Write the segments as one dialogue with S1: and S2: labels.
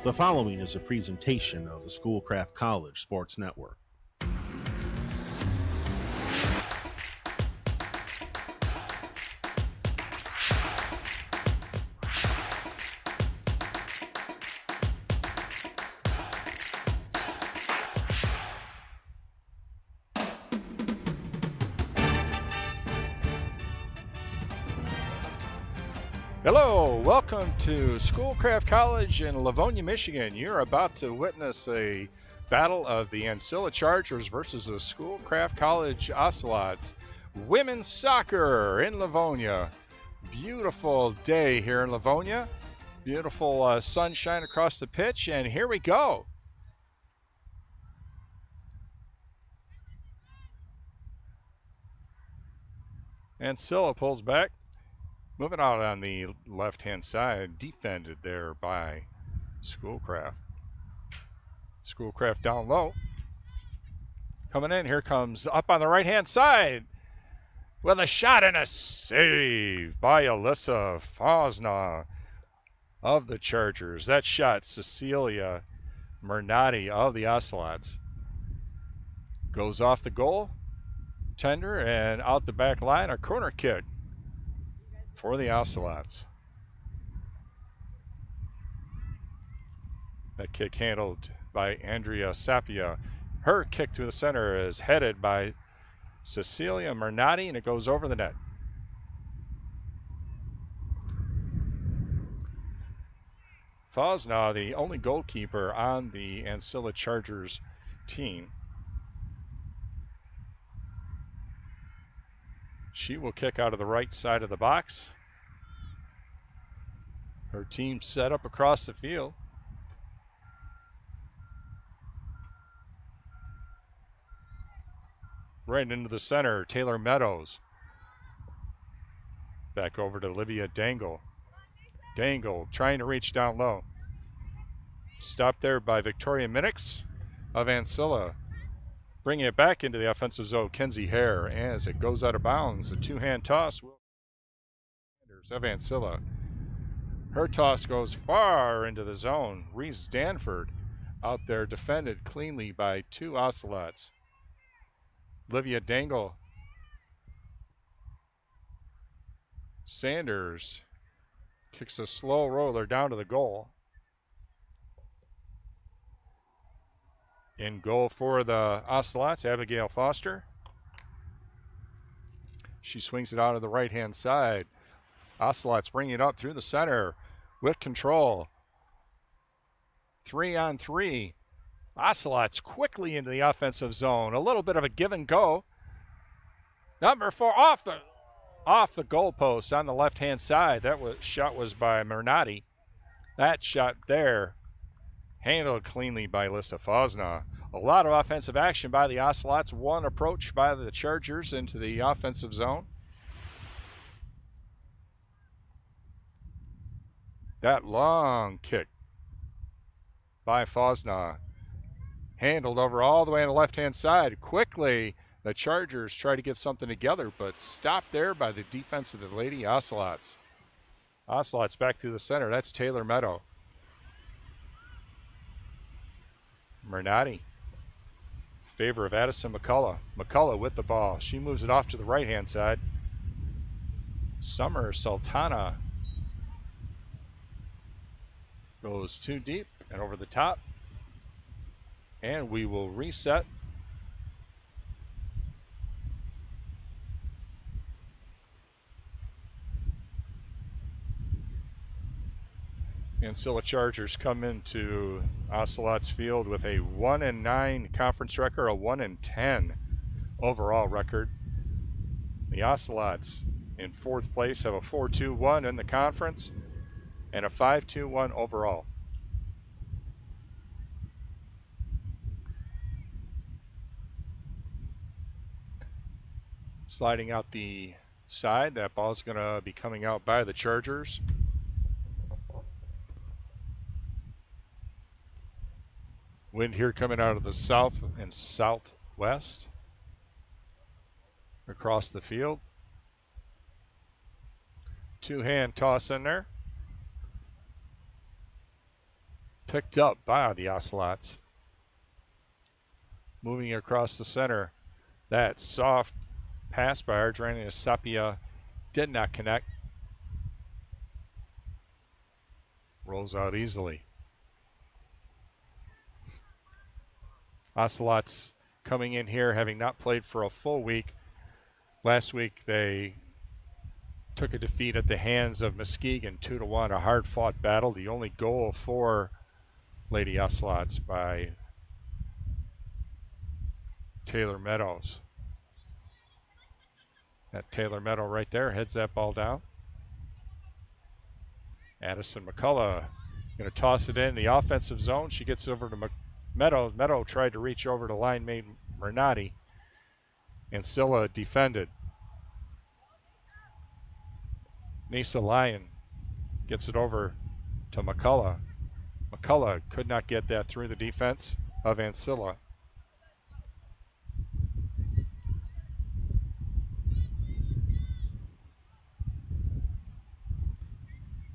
S1: The following is a presentation of the Schoolcraft College Sports Network.
S2: Hello, welcome to Schoolcraft College in Livonia, Michigan. You're about to witness a battle of the Ancilla Chargers versus the Schoolcraft College Ocelots. Women's soccer in Livonia. Beautiful day here in Livonia. Beautiful sunshine across the pitch, and here we go. Ancilla pulls back. Moving out on the left-hand side, defended there by Schoolcraft. Schoolcraft down low. Coming in, here comes up on the right-hand side with a shot and a save by Alyssa Fosna of the Chargers. That shot, Cecilia Mernati of the Ocelots. Goes off the goal, tender, and out the back line, a corner kick for the Ocelots. That kick handled by Andrea Sapia. Her kick through the center is headed by Cecilia Mernati, and it goes over the net. Fosna, the only goalkeeper on the Ancilla Chargers team. She will kick out of the right side of the box. Her team set up across the field. Right into the center, Taylor Meadows. Back over to Olivia Dangle. Dangle trying to reach down low. Stopped there by Victoria Minix of Ancilla. Bringing it back into the offensive zone, Kenzie Hare, as it goes out of bounds. A two-hand toss. Of Ancilla. Her toss goes far into the zone. Reese Danford out there defended cleanly by two Ocelots. Olivia Dangle. Sanders kicks a slow roller down to the goal. In goal for the Ocelots, Abigail Foster. She swings it out to the right-hand side. Ocelots bring it up through the center with control. 3-on-3. Ocelots quickly into the offensive zone. A little bit of a give and go. Number 4 off the goalpost on the left-hand side. That shot was by Mernati. That shot there handled cleanly by Alyssa Fosna. A lot of offensive action by the Ocelots. One approach by the Chargers into the offensive zone. That long kick by Fosna. Handled over all the way on the left-hand side. Quickly, the Chargers try to get something together, but stopped there by the defense of the Lady Ocelots. Ocelots back through the center. That's Taylor Meadow. Mernati. Favor of Addison McCullough. McCullough with the ball. She moves it off to the right-hand side. Summer Sultana goes too deep and over the top. And we will reset. Ancilla Chargers come into Ocelots Field with a 1-9 conference record, a 1-10 overall record. The Ocelots in 4th place have a 4-2-1 in the conference and a 5-2-1 overall. Sliding out the side, that ball's going to be coming out by the Chargers. Wind here coming out of the south and southwest across the field. Two-hand toss in there. Picked up by the Ocelots. Moving across the center. That soft pass by Ardrania Sapia did not connect. Rolls out easily. Ocelots coming in here having not played for a full week. Last week they took a defeat at the hands of Muskegon 2-1, a hard-fought battle. The only goal for Lady Ocelots by Taylor Meadows. That Taylor Meadow right there heads that ball down. Addison McCullough going to toss it in the offensive zone. She gets over to Meadow. Meadow tried to reach over to line mate Mernati. Ancilla defended. Nisa Lyon gets it over to McCullough. McCullough could not get that through the defense of Ancilla.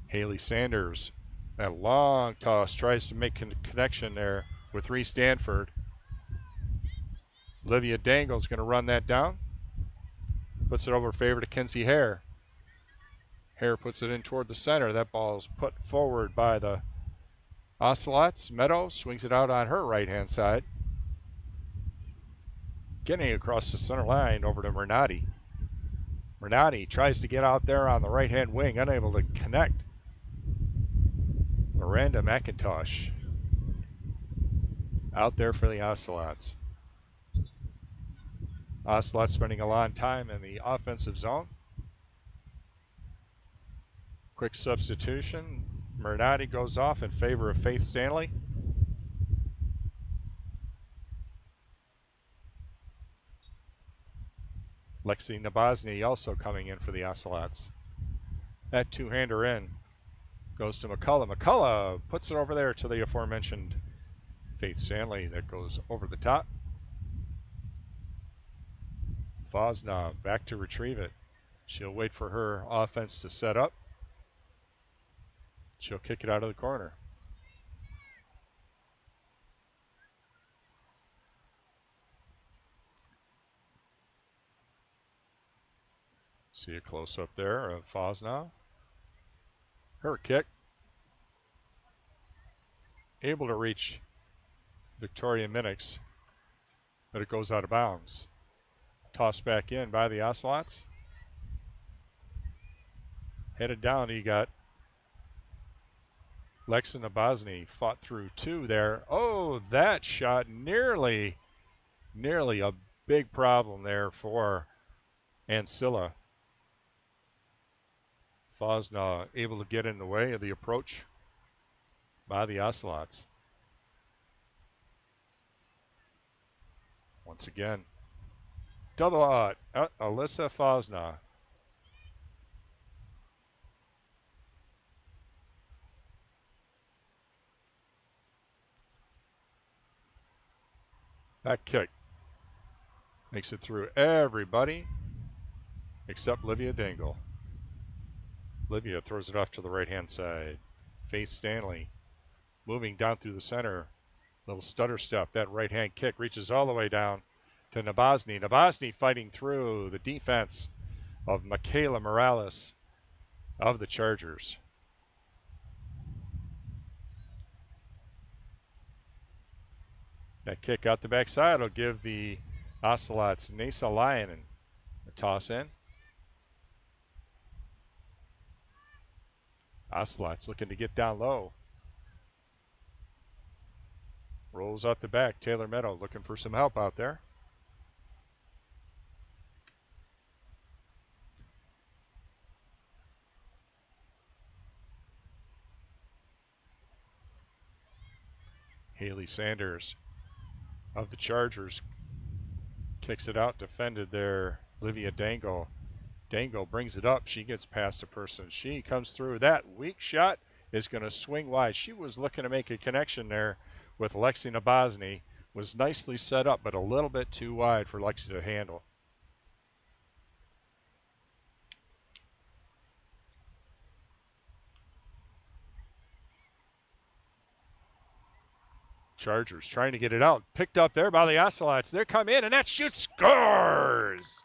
S2: Haley Sanders, that long toss, tries to make a connection there with Reese Stanford. Olivia Dangle's going to run that down. Puts it over favor to Kinsey Hare. Hare puts it in toward the center. That ball is put forward by the Ocelots. Meadow swings it out on her right-hand side. Getting across the center line over to Mernati. Mernati tries to get out there on the right-hand wing, unable to connect. Miranda McIntosh out there for the Ocelots. Ocelots spending a long time in the offensive zone. Quick substitution. Mernati goes off in favor of Faith Stanley. Lexi Nabozny also coming in for the Ocelots. That two-hander in goes to McCullough. McCullough puts it over there to the aforementioned Faith Stanley. That goes over the top. Fosna back to retrieve it. She'll wait for her offense to set up. She'll kick it out of the corner. See a close-up there of Fosna. Her kick. Able to reach Victoria Minix, but it goes out of bounds. Tossed back in by the Ocelots. Headed down, you got Lexa Nabozny, fought through two there. Oh, that shot nearly a big problem there for Ancilla. Fosna able to get in the way of the approach by the Ocelots. Once again, double out, Alyssa Fosna. That kick makes it through everybody except Livia Dangle. Livia throws it off to the right-hand side. Faith Stanley moving down through the center. Little stutter step. That right-hand kick reaches all the way down to Nabozny. Nabozny fighting through the defense of Michaela Morales of the Chargers. That kick out the backside will give the Ocelots Nasa Lyon a toss in. Ocelots looking to get down low. Rolls out the back. Taylor Meadow looking for some help out there. Haley Sanders of the Chargers kicks it out, defended there. Olivia Dangle. Dangle brings it up. She gets past a person. She comes through. That weak shot is going to swing wide. She was looking to make a connection there with Lexi Nabozny. Was nicely set up, but a little bit too wide for Lexi to handle. Chargers trying to get it out. Picked up there by the Ocelots. They come in, and that shoot scores!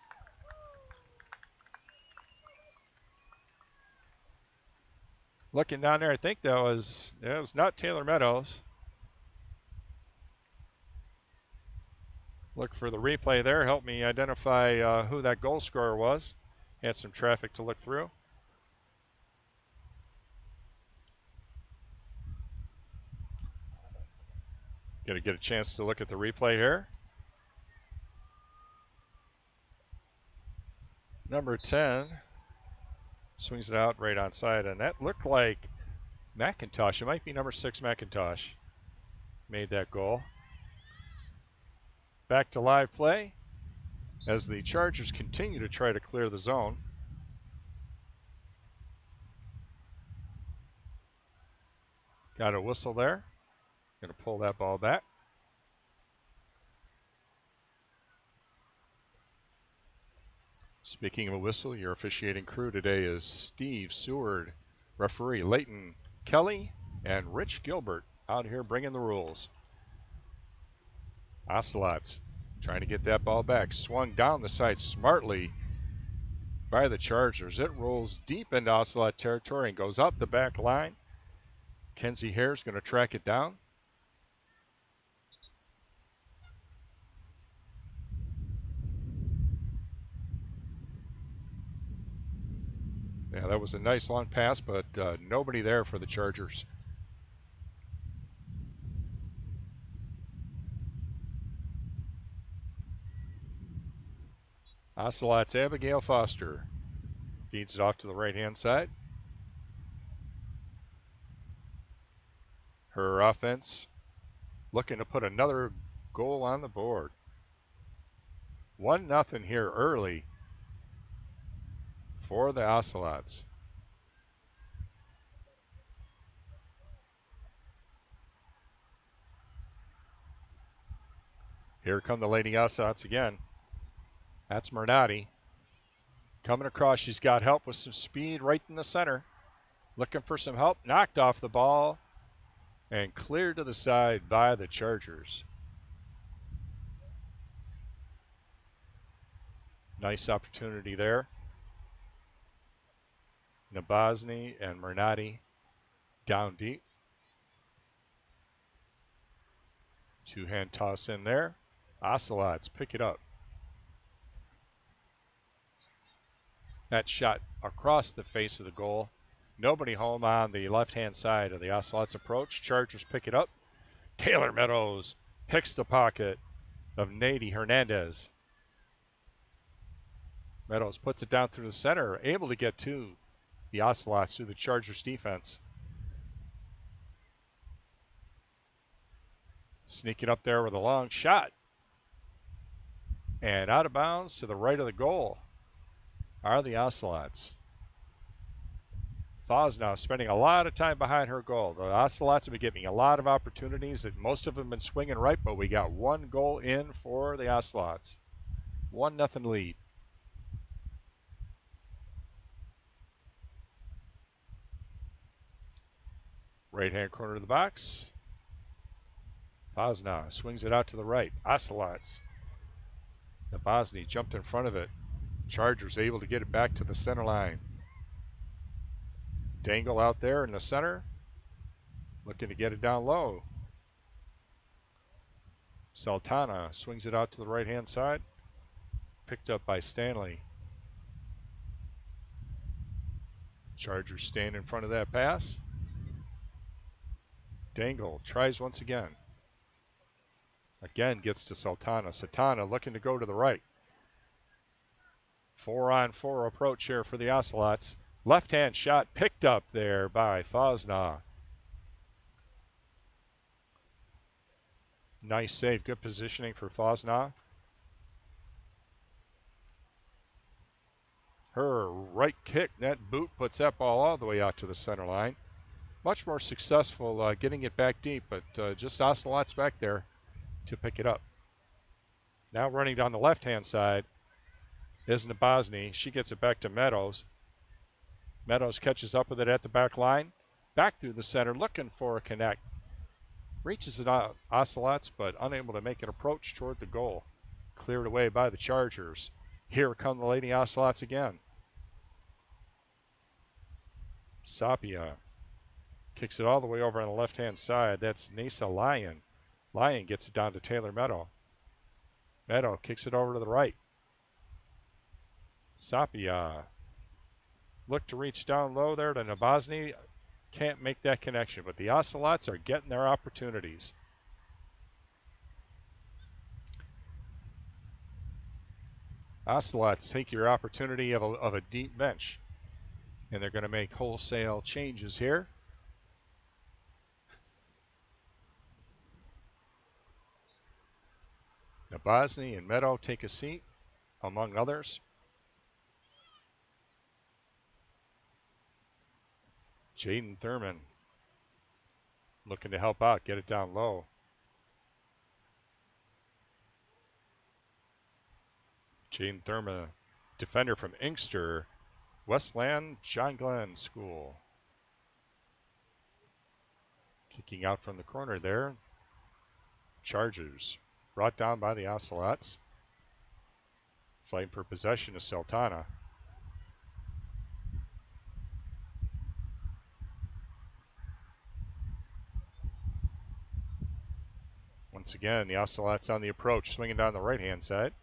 S2: Looking down there, I think that was not Taylor Meadows. Look for the replay there. Help me identify who that goal scorer was. Had some traffic to look through. Gonna get a chance to look at the replay here. Number 10 swings it out right onside, and that looked like McIntosh. It might be number 6 McIntosh made that goal. Back to live play as the Chargers continue to try to clear the zone. Got a whistle there. Going to pull that ball back. Speaking of a whistle, your officiating crew today is Steve Seward, referee Leighton Kelly, and Rich Gilbert out here bringing the rules. Ocelots trying to get that ball back. Swung down the side smartly by the Chargers. It rolls deep into Ocelot territory and goes up the back line. Kenzie Hare's going to track it down. Yeah, that was a nice long pass, but nobody there for the Chargers. Ocelot's Abigail Foster feeds it off to the right-hand side. Her offense looking to put another goal on the board. 1-0 here early for the Ocelots. Here come the Lady Ocelots again. That's Mernati. Coming across, she's got help with some speed right in the center. Looking for some help, knocked off the ball and cleared to the side by the Chargers. Nice opportunity there. Nabozny and Mernati down deep. Two-hand toss in there. Ocelots pick it up. That shot across the face of the goal. Nobody home on the left-hand side of the Ocelots approach. Chargers pick it up. Taylor Meadows picks the pocket of Nady Hernandez. Meadows puts it down through the center, able to get to the Ocelots through the Chargers defense. Sneaking up there with a long shot. And out of bounds to the right of the goal are the Ocelots. Fosnaugh spending a lot of time behind her goal. The Ocelots have been giving a lot of opportunities that most of them have been swinging right, but we got one goal in for the Ocelots. 1-0 lead. Right-hand corner of the box. Fosnaugh swings it out to the right. Ocelots. Nabozny jumped in front of it. Chargers able to get it back to the center line. Dangle out there in the center. Looking to get it down low. Sultana swings it out to the right-hand side. Picked up by Stanley. Chargers stand in front of that pass. Dangle tries once again. Again gets to Sultana. Sultana looking to go to the right. 4-on-4 approach here for the Ocelots. Left-hand shot picked up there by Fosnaugh. Nice save. Good positioning for Fosnaugh. Her right kick, net boot, puts that ball all the way out to the center line. Much more successful getting it back deep, but just Ocelots back there to pick it up. Now running down the left-hand side is Nabozny. She gets it back to Meadows. Meadows catches up with it at the back line. Back through the center, looking for a connect. Reaches the Ocelots, but unable to make an approach toward the goal. Cleared away by the Chargers. Here come the Lady Ocelots again. Sapia kicks it all the way over on the left-hand side. That's Nasa Lyon. Lyon gets it down to Taylor Meadow. Meadow kicks it over to the right. Sapia look to reach down low there to Nabozny. Can't make that connection, but the Ocelots are getting their opportunities. Ocelots take your opportunity of a deep bench, and they're going to make wholesale changes here. Nabozny and Meadow take a seat, among others. Jaden Thurman looking to help out, get it down low. Jaden Thurman, defender from Inkster, Westland John Glenn School. Kicking out from the corner there. Chargers brought down by the Ocelots. Fighting for possession of Sultana. Once again, the Ocelots on the approach, swinging down the right-hand side.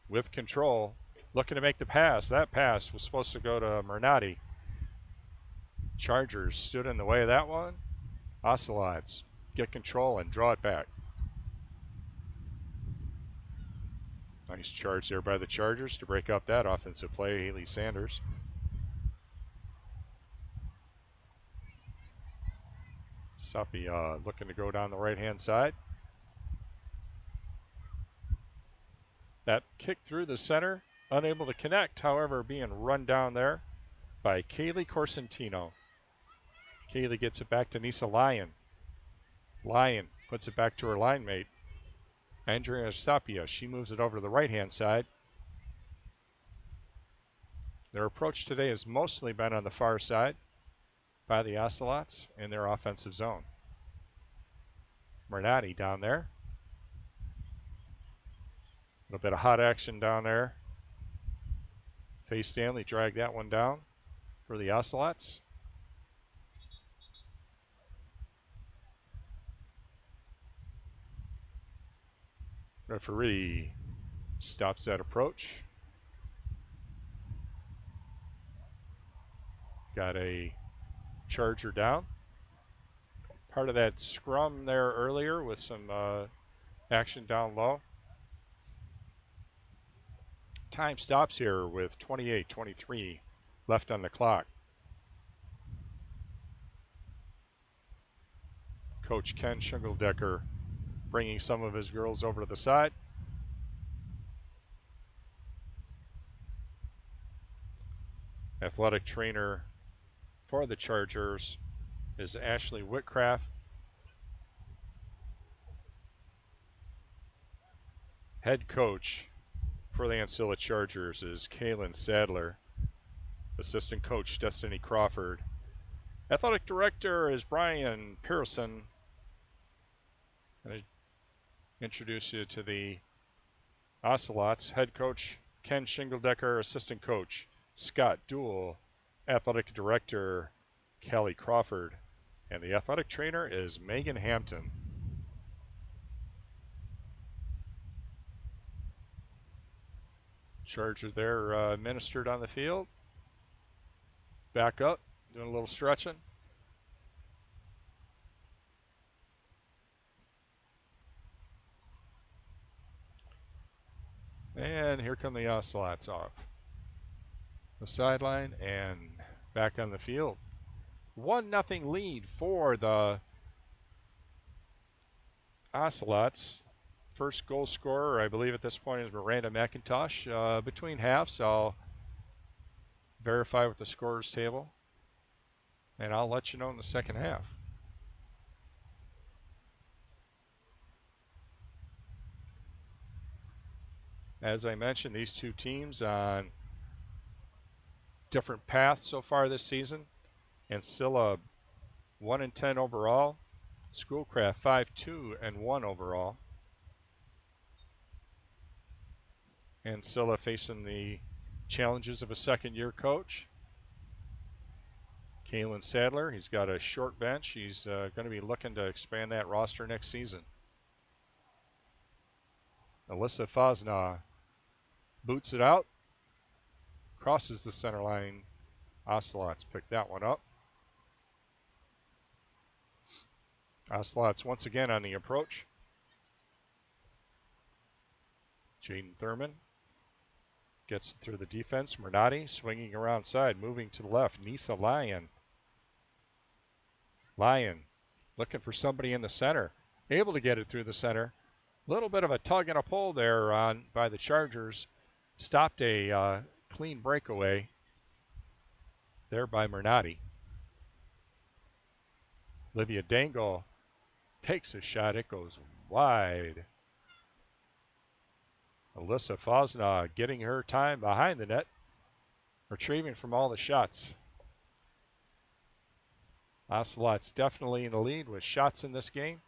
S2: With control, looking to make the pass. That pass was supposed to go to Mernati. Chargers stood in the way of that one. Ocelots get control and draw it back. Nice charge there by the Chargers to break up that offensive play. Haley Sanders. Sapia looking to go down the right-hand side. That kick through the center, unable to connect, however, being run down there by Kaylee Corsentino. Kaylee gets it back to Nisa Lyon. Lyon puts it back to her line mate, Andrea Sapia. She moves it over to the right-hand side. Their approach today has mostly been on the far side by the Ocelots in their offensive zone. Mernati down there. A little bit of hot action down there. Faye Stanley dragged that one down for the Ocelots. Referee stops that approach. Got a Charger down. Part of that scrum there earlier with some action down low. Time stops here with 28-23 left on the clock. Coach Ken Shingeldecker bringing some of his girls over to the side. Athletic trainer for the Chargers is Ashley Whitcraft. Head coach for the Ancilla Chargers is Kaylin Sadler. Assistant coach Destiny Crawford. Athletic director is Brian Pearson. I introduce you to the Ocelots. Head coach Ken Shingeldecker. Assistant coach Scott Duell. Athletic director Kelly Crawford. And the athletic trainer is Megan Hampton. Charger there administered on the field. Back up, doing a little stretching. And here come the Ocelots off the sideline and back on the field. 1-0 lead for the Ocelots. First goal scorer, I believe at this point, is Miranda McIntosh. Between halves, I'll verify with the scorers table, and I'll let you know in the second half. As I mentioned, these two teams on different paths so far this season. Ancilla 1-10 overall, Schoolcraft 5-2 and 1 overall. Ancilla facing the challenges of a second-year coach. Kalen Sadler, he's got a short bench. He's going to be looking to expand that roster next season. Alyssa Fosna boots it out, crosses the center line. Ocelots pick that one up. Ocelots once again on the approach. Jaden Thurman gets it through the defense. Mernati swinging around side, moving to the left. Nisa Lyon. Lyon looking for somebody in the center. Able to get it through the center. A little bit of a tug and a pull there on by the Chargers. Stopped a clean breakaway there by Mernati. Olivia Dangle takes a shot. It goes wide. Alyssa Fosna getting her time behind the net, retrieving from all the shots. Ocelots definitely in the lead with shots in this game.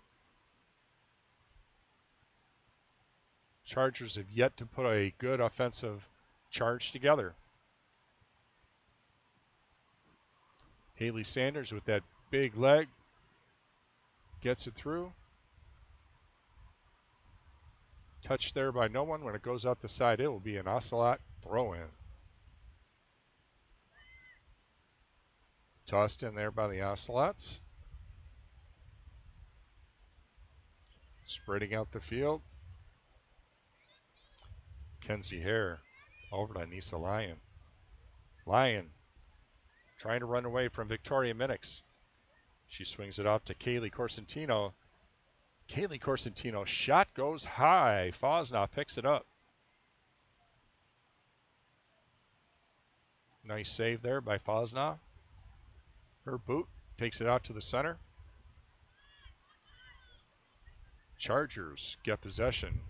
S2: Chargers have yet to put a good offensive charge together. Haley Sanders with that big leg gets it through. Touched there by no one. When it goes out the side, it will be an Ocelot throw-in. Tossed in there by the Ocelots. Spreading out the field. Kenzie Hare over to Nisa Lyon. Lyon trying to run away from Victoria Minix. She swings it off to Kaylee Corsentino. Kaylee Corsentino, shot goes high. Fosna picks it up. Nice save there by Fosna. Her boot takes it out to the center. Chargers get possession.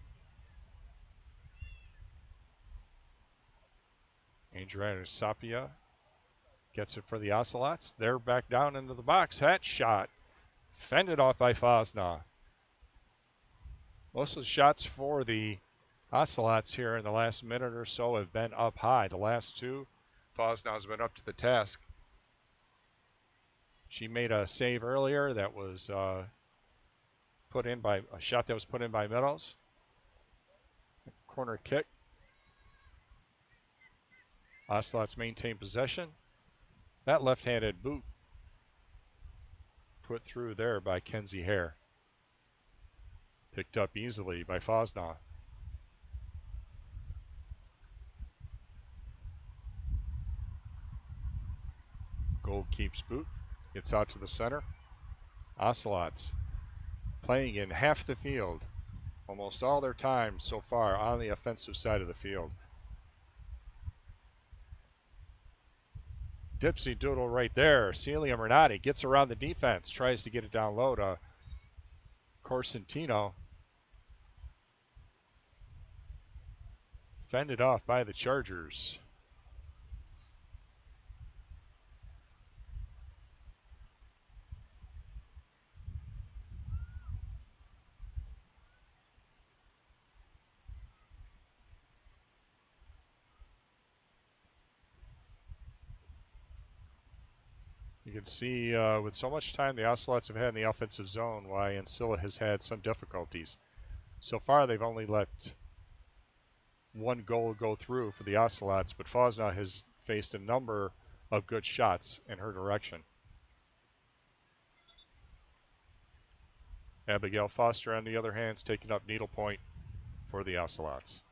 S2: Adriana Sapia gets it for the Ocelots. They're back down into the box. Hat shot. Fended off by Fosna. Most of the shots for the Ocelots here in the last minute or so have been up high. The last two, Fosna's been up to the task. She made a save earlier that was put in by a shot that was put in by Meadows. Corner kick. Ocelots maintain possession. That left-handed boot put through there by Kenzie Hare. Picked up easily by Fosna. Gold keeps boot. Gets out to the center. Ocelots playing in half the field. Almost all their time so far on the offensive side of the field. Dipsy doodle right there. Celia Mernati gets around the defense. Tries to get it down low to Corsentino. Fended off by the Chargers. You can see with so much time the Ocelots have had in the offensive zone why Ancilla has had some difficulties. So far they've only let one goal go through for the Ocelots, but Fosna has faced a number of good shots in her direction. Abigail Foster, on the other hand, is taking up needlepoint for the Ocelots.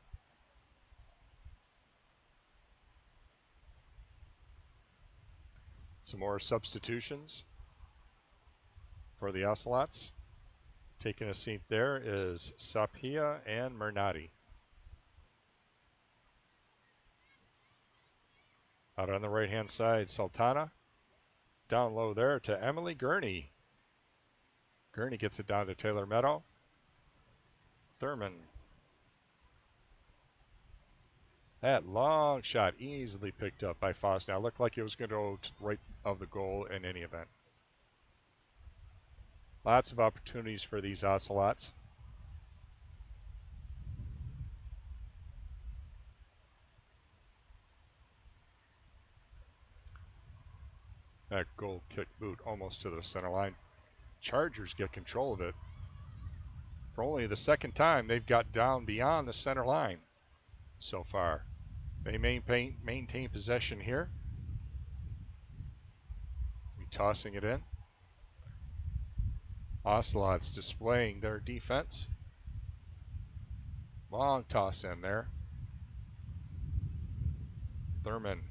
S2: Some more substitutions for the Ocelots. Taking a seat there is Sapia and Mernati. Out on the right-hand side, Sultana. Down low there to Emily Gurney. Gurney gets it down to Taylor Meadow. Thurman. That long shot easily picked up by Fosna. Looked like it was going to go to right of the goal in any event. Lots of opportunities for these Ocelots. That goal kick boot almost to the center line. Chargers get control of it. For only the second time, they've got down beyond the center line so far. They maintain possession here. Tossing it in. Ocelots displaying their defense. Long toss in there. Thurman.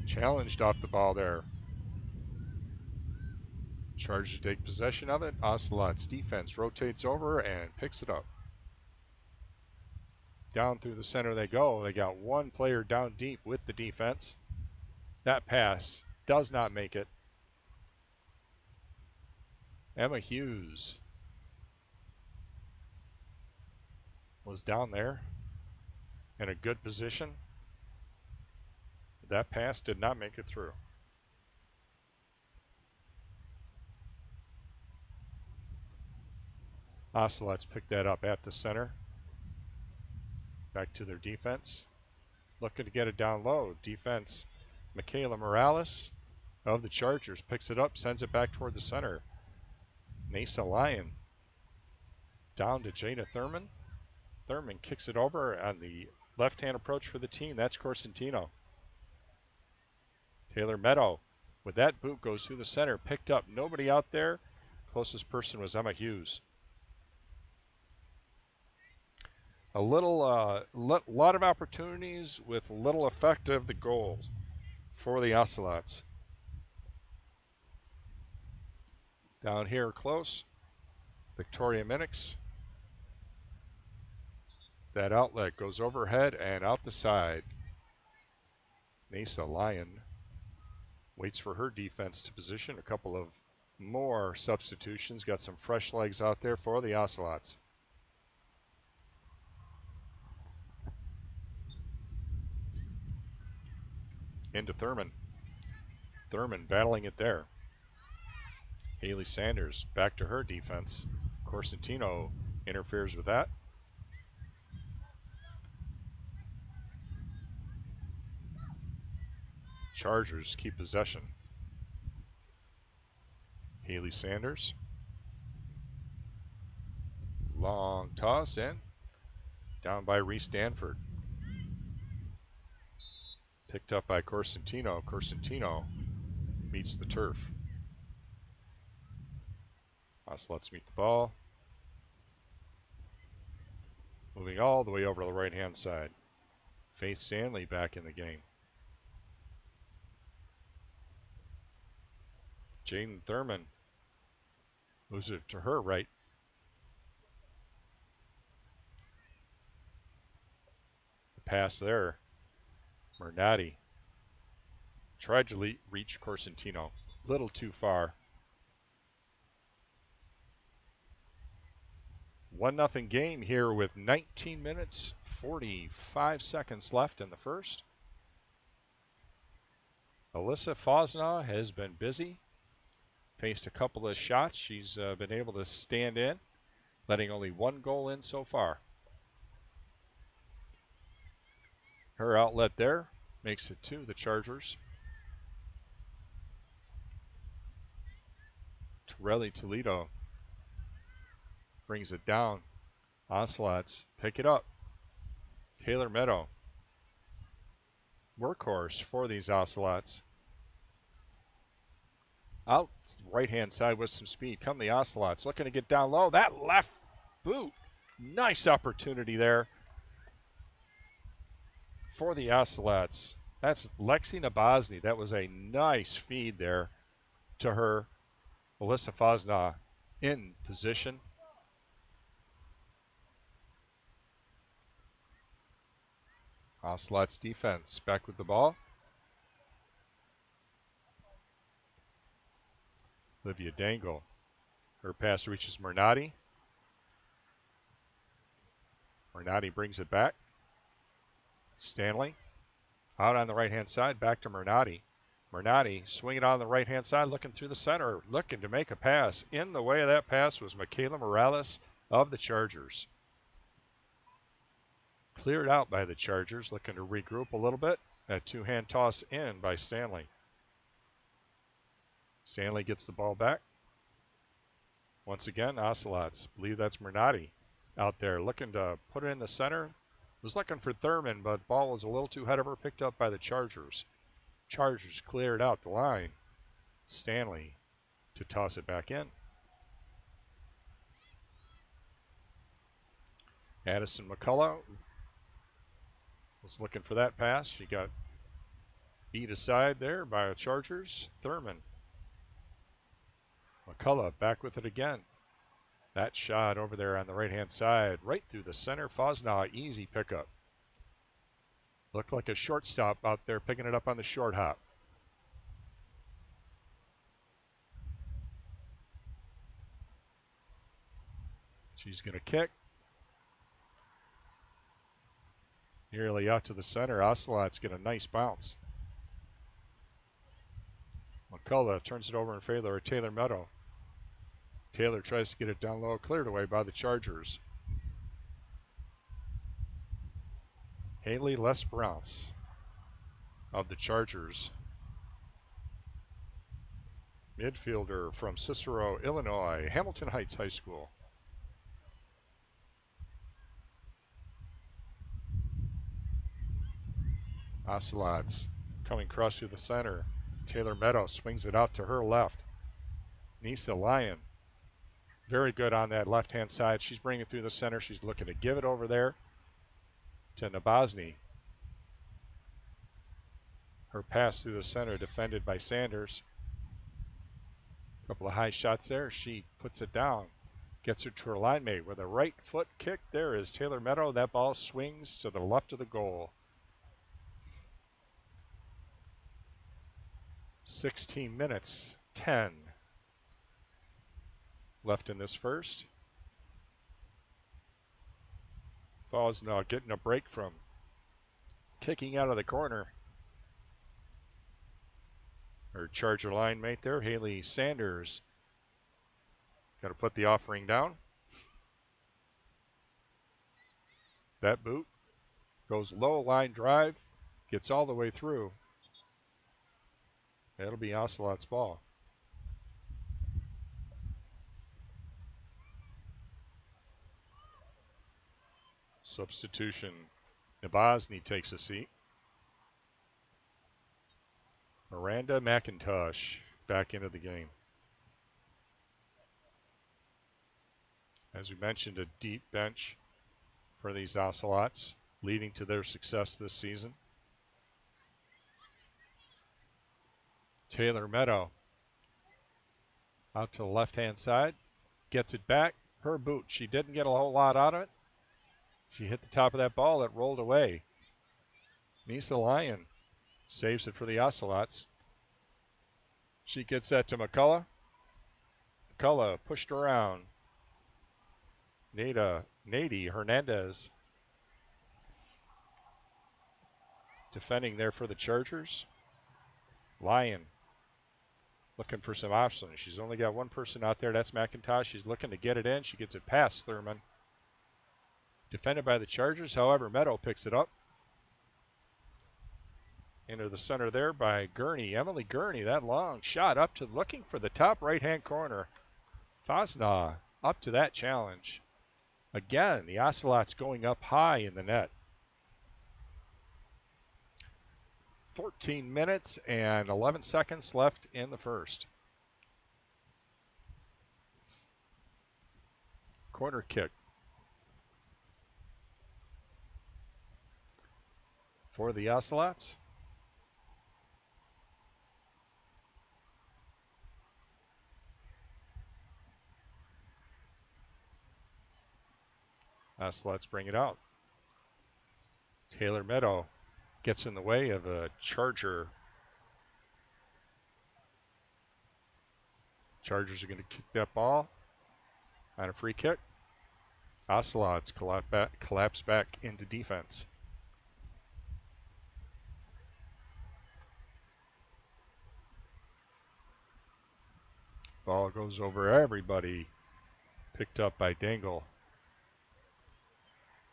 S2: Challenged off the ball there. Chargers take possession of it. Ocelots defense rotates over and picks it up. Down through the center they go. They got one player down deep with the defense. That pass does not make it. Emma Hughes was down there in a good position. That pass did not make it through. Ocelots picked that up at the center. Back to their defense. Looking to get it down low. Defense, Michaela Morales of the Chargers picks it up, sends it back toward the center. Nasa Lyon down to Jada Thurman. Thurman kicks it over on the left-hand approach for the team. That's Corsentino. Taylor Meadow with that boot goes through the center. Picked up. Nobody out there. Closest person was Emma Hughes. A lot of opportunities with little effect of the goals for the Ocelots. Down here close, Victoria Minix. That outlet goes overhead and out the side. Nasa Lyon waits for her defense to position. A couple of more substitutions. Got some fresh legs out there for the Ocelots. Into Thurman. Thurman battling it there. Haley Sanders back to her defense. Corsentino interferes with that. Chargers keep possession. Haley Sanders. Long toss in. Down by Reese Danford. Picked up by Corsentino. Corsentino meets the turf. Ocelots meet the ball. Moving all the way over to the right-hand side. Faith Stanley back in the game. Jaden Thurman moves it to her right. The pass there. Mernati tried to reach Corsentino. Little too far. 1-0 game here with 19 minutes, 45 seconds left in the first. Alyssa Fosnaugh has been busy. Faced a couple of shots. She's been able to stand in, letting only one goal in so far. Her outlet there makes it to the Chargers. Torelli Toledo brings it down. Ocelots pick it up. Taylor Meadow. Workhorse for these Ocelots. Out right-hand side with some speed. Come the Ocelots looking to get down low. That left boot. Nice opportunity there for the Ocelots. That's Lexi Nabozny. That was a nice feed there to her. Alyssa Fosnaugh in position. Ocelots defense back with the ball. Olivia Dangle. Her pass reaches Mernati. Mernati brings it back. Stanley. Out on the right-hand side, back to Mernati. Mernati swinging on the right-hand side, looking through the center, looking to make a pass. In the way of that pass was Michaela Morales of the Chargers. Cleared out by the Chargers, looking to regroup a little bit. That two-hand toss in by Stanley. Stanley gets the ball back. Once again, Ocelots. Believe that's Mernati out there looking to put it in the center. Was looking for Thurman, but ball was a little too ahead of her, picked up by the Chargers. Chargers cleared out the line. Stanley to toss it back in. Addison McCullough was looking for that pass. She got beat aside there by the Chargers. Thurman. McCullough back with it again. That shot over there on the right-hand side, right through the center. Fosnaugh, easy pickup. Looked like a shortstop out there picking it up on the short hop. She's going to kick. Nearly out to the center. Ocelot's get a nice bounce. McCullough turns it over in favor of Taylor Meadow. Taylor tries to get it down low, cleared away by the Chargers. Haley Lesperance of the Chargers. Midfielder from Cicero, Illinois, Hamilton Heights High School. Ocelots coming across through the center. Taylor Meadow swings it out to her left. Nisa Lyon, very good on that left-hand side. She's bringing it through the center. She's looking to give it over there to Nabozny. Her pass through the center defended by Sanders. A couple of high shots there. She puts it down. Gets her to her line mate with a right foot kick. There is Taylor Meadow. That ball swings to the left of the goal. 16 minutes, 10 left in this first. Fosnaugh getting a break from kicking out of the corner. Her Charger line mate there, Haley Sanders. Got to put the offering down. That boot goes low line drive, gets all the way through. That'll be Ocelot's ball. Substitution. Nabozny takes a seat. Miranda McIntosh back into the game. As we mentioned, a deep bench for these Ocelots, leading to their success this season. Taylor Meadow out to the left-hand side, gets it back. Her boot, she didn't get a whole lot out of it. She hit the top of that ball, it rolled away. Nisa Lyon saves it for the Ocelots. She gets that to McCullough. McCullough pushed around. Nady Hernandez defending there for the Chargers. Lyon looking for some options. She's only got one person out there. That's McIntosh. She's looking to get it in. She gets it past Thurman. Defended by the Chargers. However, Meadow picks it up. Into the center there by Gurney. Emily Gurney, that long shot up to looking for the top right-hand corner. Fosnaugh up to that challenge. Again, the Ocelots going up high in the net. 14 minutes and 11 seconds left in the first. Corner kick for the Ocelots. Ocelots bring it out. Taylor Meadow gets in the way of a Charger. Chargers are going to kick that ball on a free kick. Ocelots collapse back into defense. Ball goes over everybody. Picked up by Dangle.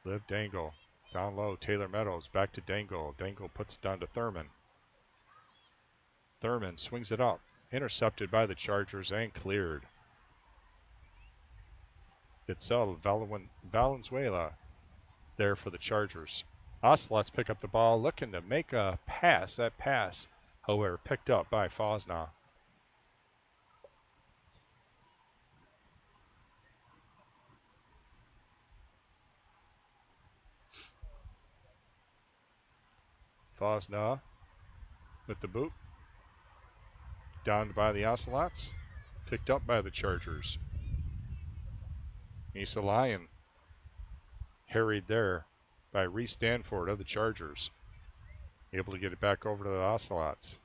S2: Liv Dangle. Down low, Taylor Meadows. Back to Dangle. Dangle puts it down to Thurman. Thurman swings it up. Intercepted by the Chargers and cleared. Itzel Valenzuela there for the Chargers. Ocelots pick up the ball, looking to make a pass. That pass, however, picked up by Fosnaugh. Fosnaugh with the boot. Downed by the Ocelots. Picked up by the Chargers. Issa Lyon harried there by Reese Danford of the Chargers. Able to get it back over to the Ocelots.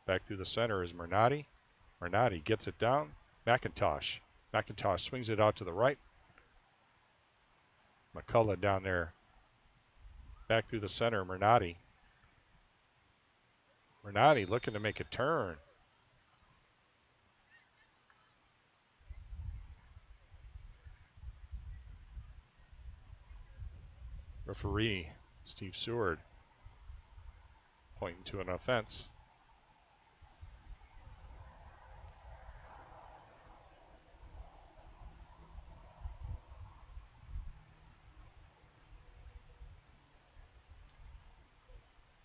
S2: Back through the center is Mernati. Mernati gets it down. McIntosh. McIntosh swings it out to the right. McCullough down there. Back through the center, Mernati. Mernati looking to make a turn. Referee Steve Seward pointing to an offense.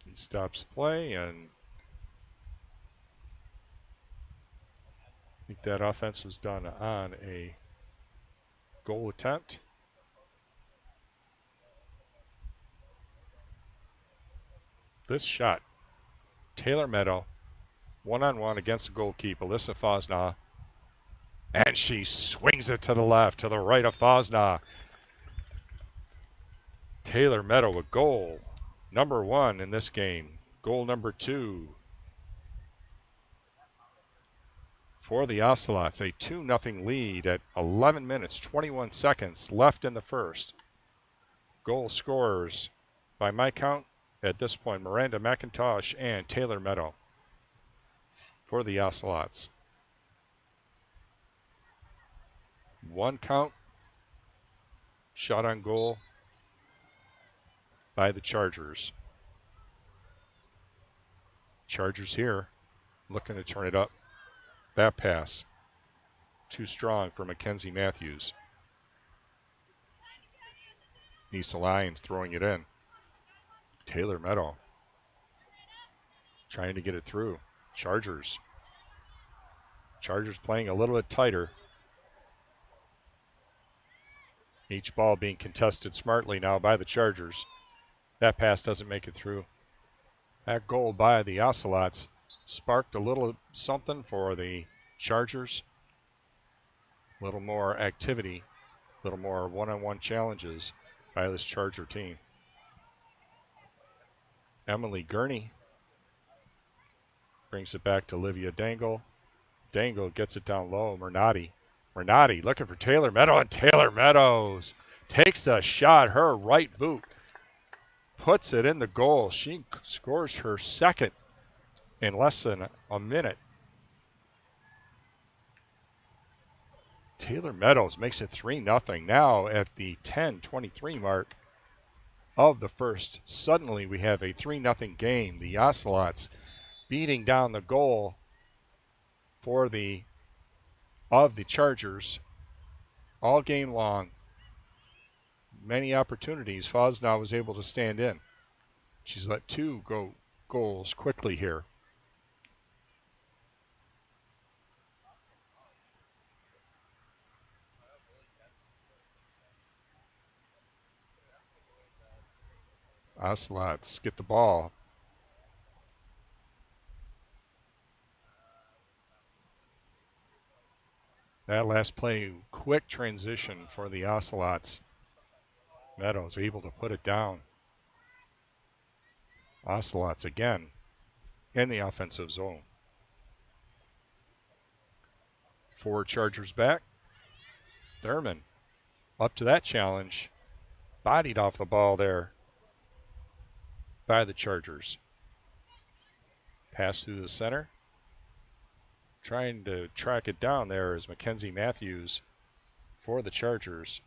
S2: He stops play, and I think that offense was done on a goal attempt. This shot, Taylor Meadow, one-on-one against the goalkeeper, Alyssa Fosnaugh, and she swings it to the left, to the right of Fosnaugh. Taylor Meadow, a goal, number 1 in this game, goal number 2 for the Ocelots, a 2-0 lead at 11 minutes, 21 seconds left in the first. Goal scorers, by my count, at this point, Miranda McIntosh and Taylor Meadow for the Ocelots. 1 count, shot on goal by the Chargers. Chargers here, looking to turn it up. That pass, too strong for Mackenzie Matthews. Issa Lyons throwing it in. Taylor Meadow trying to get it through. Chargers playing a little bit tighter. Each ball being contested smartly now by the Chargers. That pass doesn't make it through. That goal by the Ocelots sparked a little something for the Chargers. A little more activity, a little more one-on-one challenges by this Charger team. Emily Gurney brings it back to Olivia Dangle. Dangle gets it down low. Mernati looking for Taylor Meadow, and Taylor Meadows takes a shot. Her right boot puts it in the goal. She scores her second in less than a minute. Taylor Meadows makes it 3-0 now at the 10:23 mark of the first. Suddenly we have a 3-0 game. The Ocelots beating down the goal for the Chargers all game long. Many opportunities. Fosnaugh was able to stand in. She's let 2 goals quickly here. Ocelots get the ball. That last play, quick transition for the Ocelots. Meadows able to put it down. Ocelots again in the offensive zone. 4 Chargers back. Thurman up to that challenge. Bodied off the ball there by the Chargers. Pass through the center. Trying to track it down there is Mackenzie Matthews for the Chargers.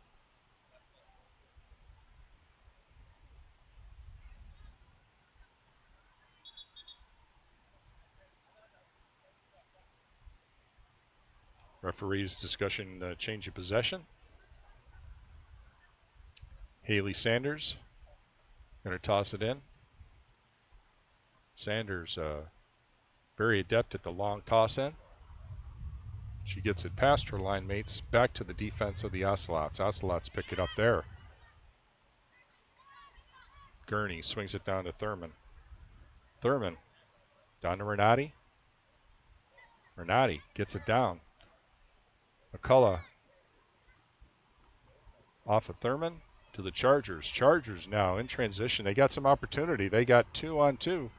S2: Referees discussion change of possession. Haley Sanders going to toss it in. Sanders very adept at the long toss in. She gets it past her line mates, back to the defense of the Ocelots. Ocelots pick it up there. Gurney swings it down to Thurman. Thurman down to Renati. Renati gets it down. McCullough off of Thurman to the Chargers. Chargers now in transition. They got some opportunity. They got 2-on-2.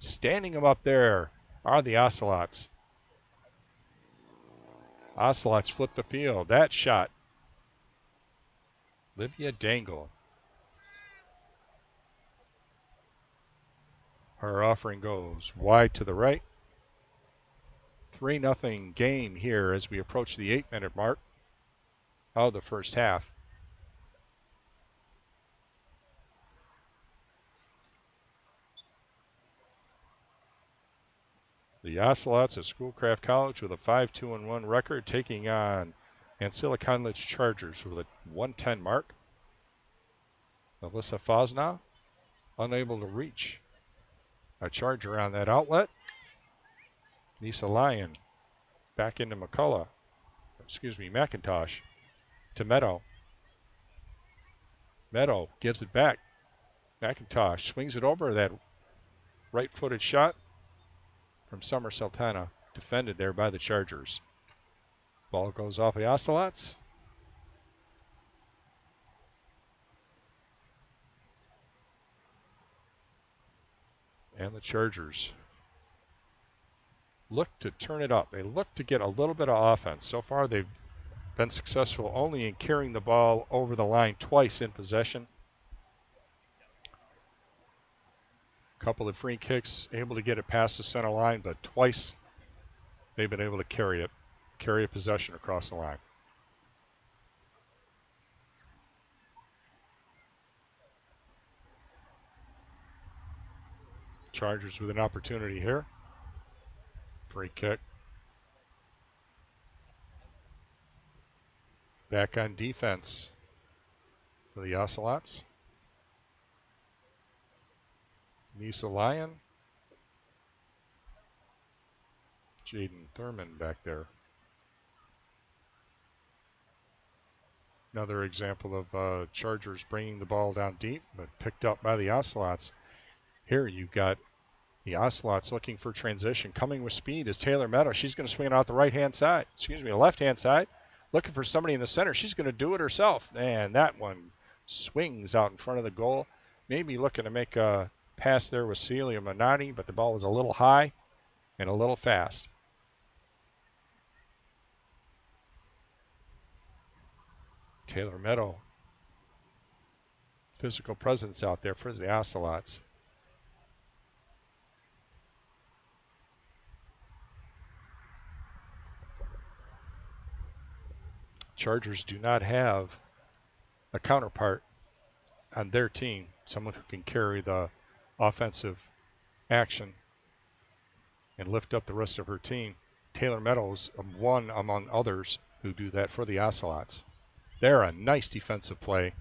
S2: Standing them up there are the Ocelots. Ocelots flip the field. That shot. Livia Dangle. Her offering goes wide to the right. 3-0 game here as we approach the 8-minute mark of the first half. The Ocelots of Schoolcraft College with a 5-2-1 record, taking on Ancilla College Chargers with a 110 mark. Alyssa Fosna unable to reach a Charger on that outlet. Nisa Lyon back into McCullough. McIntosh to Meadow. Meadow gives it back. McIntosh swings it over. That right-footed shot from Summer Sultana, defended there by the Chargers. Ball goes off the Ocelots. And the Chargers look to turn it up. They look to get a little bit of offense. So far they've been successful only in carrying the ball over the line twice in possession. Couple of free kicks, able to get it past the center line, but twice they've been able to carry a possession across the line. Chargers with an opportunity here. Free kick. Back on defense for the Ocelots. Nisa Lyon. Jaden Thurman back there. Another example of Chargers bringing the ball down deep, but picked up by the Ocelots. Here you've got the Ocelots looking for transition. Coming with speed is Taylor Meadow. She's going to swing it out the left-hand side. Looking for somebody in the center. She's going to do it herself. And that one swings out in front of the goal. Maybe looking to make a pass there with Celia Minotti, but the ball was a little high and a little fast. Taylor Meadow. Physical presence out there for the Ocelots. Chargers do not have a counterpart on their team, someone who can carry the offensive action and lift up the rest of her team. Taylor Meadows, one among others who do that for the Ocelots. There, a nice defensive play.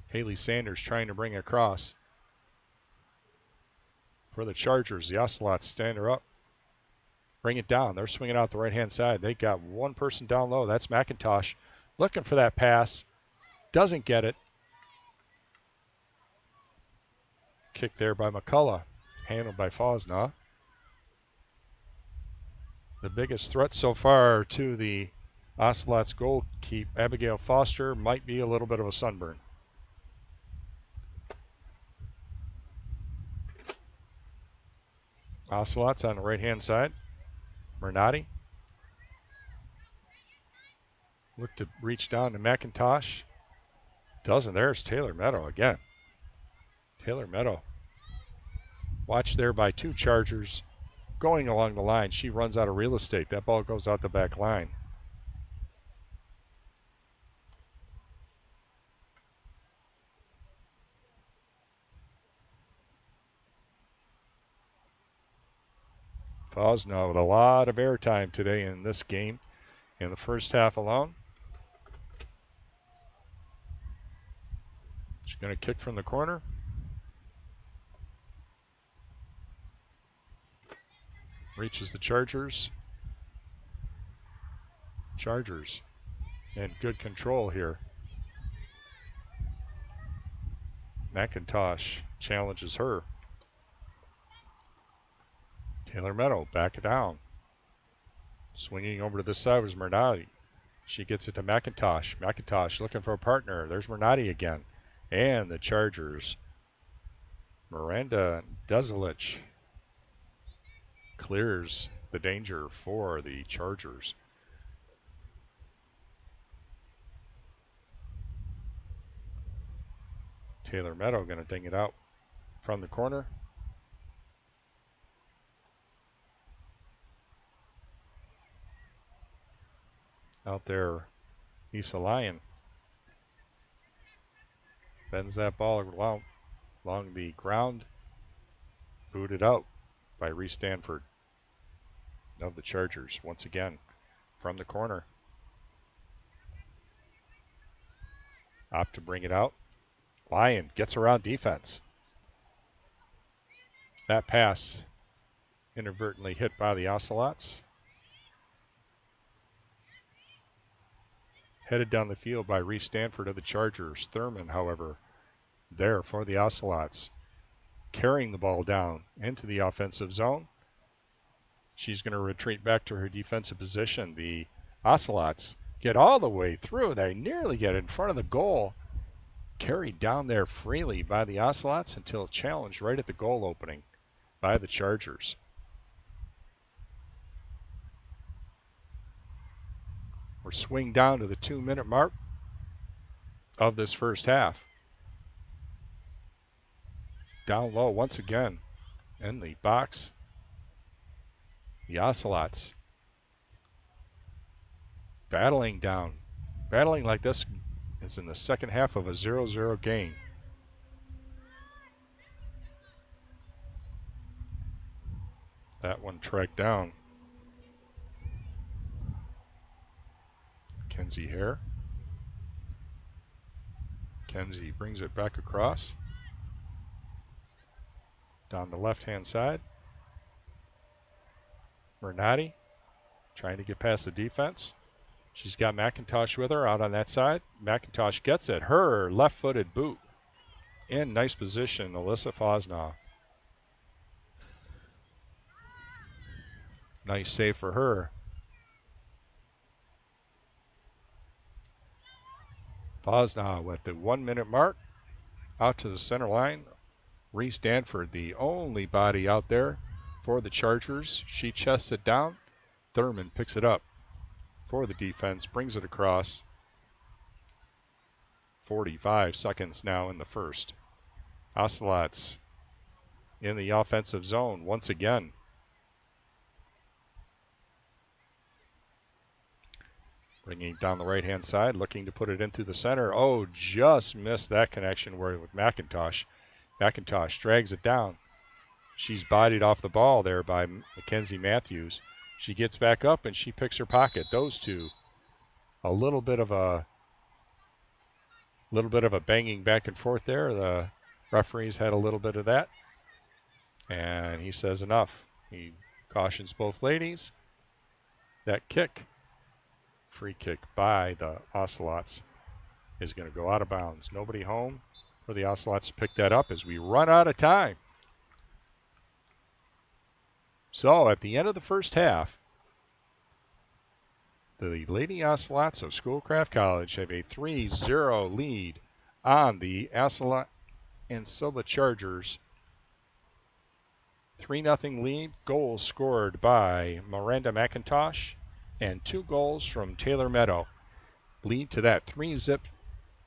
S2: Haley Sanders trying to bring it across. For the Chargers, the Ocelots stand her up. Bring it down. They're swinging out the right-hand side. They got one person down low. That's McIntosh. Looking for that pass. Doesn't get it. Kick there by McCullough. Handled by Fosna. The biggest threat so far to the Ocelots goalkeeper, Abigail Foster, might be a little bit of a sunburn. Ocelots on the right-hand side. Mernati. Look to reach down to McIntosh. Doesn't. There's Taylor Meadow again. Taylor Meadow. Watched there by two Chargers. going along the line. She runs out of real estate. That ball goes out the back line. Fosna with a lot of airtime today in this game in the first half alone. She's going to kick from the corner. Reaches the Chargers. Chargers in good control here. McIntosh challenges her. Taylor Meadow back it down. Swinging over to this side was Mernati. She gets it to McIntosh. McIntosh looking for a partner. There's Mernati again. And the Chargers. Miranda Dezelich clears the danger for the Chargers. Taylor Meadow going to ding it out from the corner. Out there, Issa Lyon bends that ball along the ground. Booted out by Reese Stanford of the Chargers once again from the corner. Opt to bring it out. Lyon gets around defense. That pass inadvertently hit by the Ocelots. Headed down the field by Reese Stanford of the Chargers. Thurman, however, there for the Ocelots. Carrying the ball down into the offensive zone. She's going to retreat back to her defensive position. The Ocelots get all the way through. They nearly get in front of the goal. Carried down there freely by the Ocelots until challenged right at the goal opening by the Chargers. We're swing down to the 2-minute mark of this first half. Down low once again in the box. The Ocelots battling down. Battling like this is in the second half of a 0-0 game. That one tracked down. Kenzie Hare. Kenzie brings it back across. Down the left-hand side. Mernati trying to get past the defense. She's got McIntosh with her out on that side. McIntosh gets it. Her left-footed boot. In nice position, Alyssa Fosnaugh. Nice save for her. Fosnaugh with the 1-minute mark. Out to the center line. Reese Stanford, the only body out there for the Chargers. She chests it down. Thurman picks it up for the defense, brings it across. 45 seconds now in the first. Ocelots in the offensive zone once again. Bringing it down the right-hand side, looking to put it into the center. Oh, just missed that connection where with McIntosh. McIntosh drags it down. She's bodied off the ball there by Mackenzie Matthews. She gets back up and she picks her pocket. Those two, a little bit of a banging back and forth there. The referees had a little bit of that, and he says enough. He cautions both ladies. That kick, free kick by the Ocelots, is going to go out of bounds. Nobody home for the Ocelots to pick that up as we run out of time. So at the end of the first half, the Lady Ocelots of Schoolcraft College have a 3-0 lead on the Ancilla Chargers. 3-0 lead, goals scored by Miranda McIntosh and 2 goals from Taylor Meadow. Lead to that 3-zip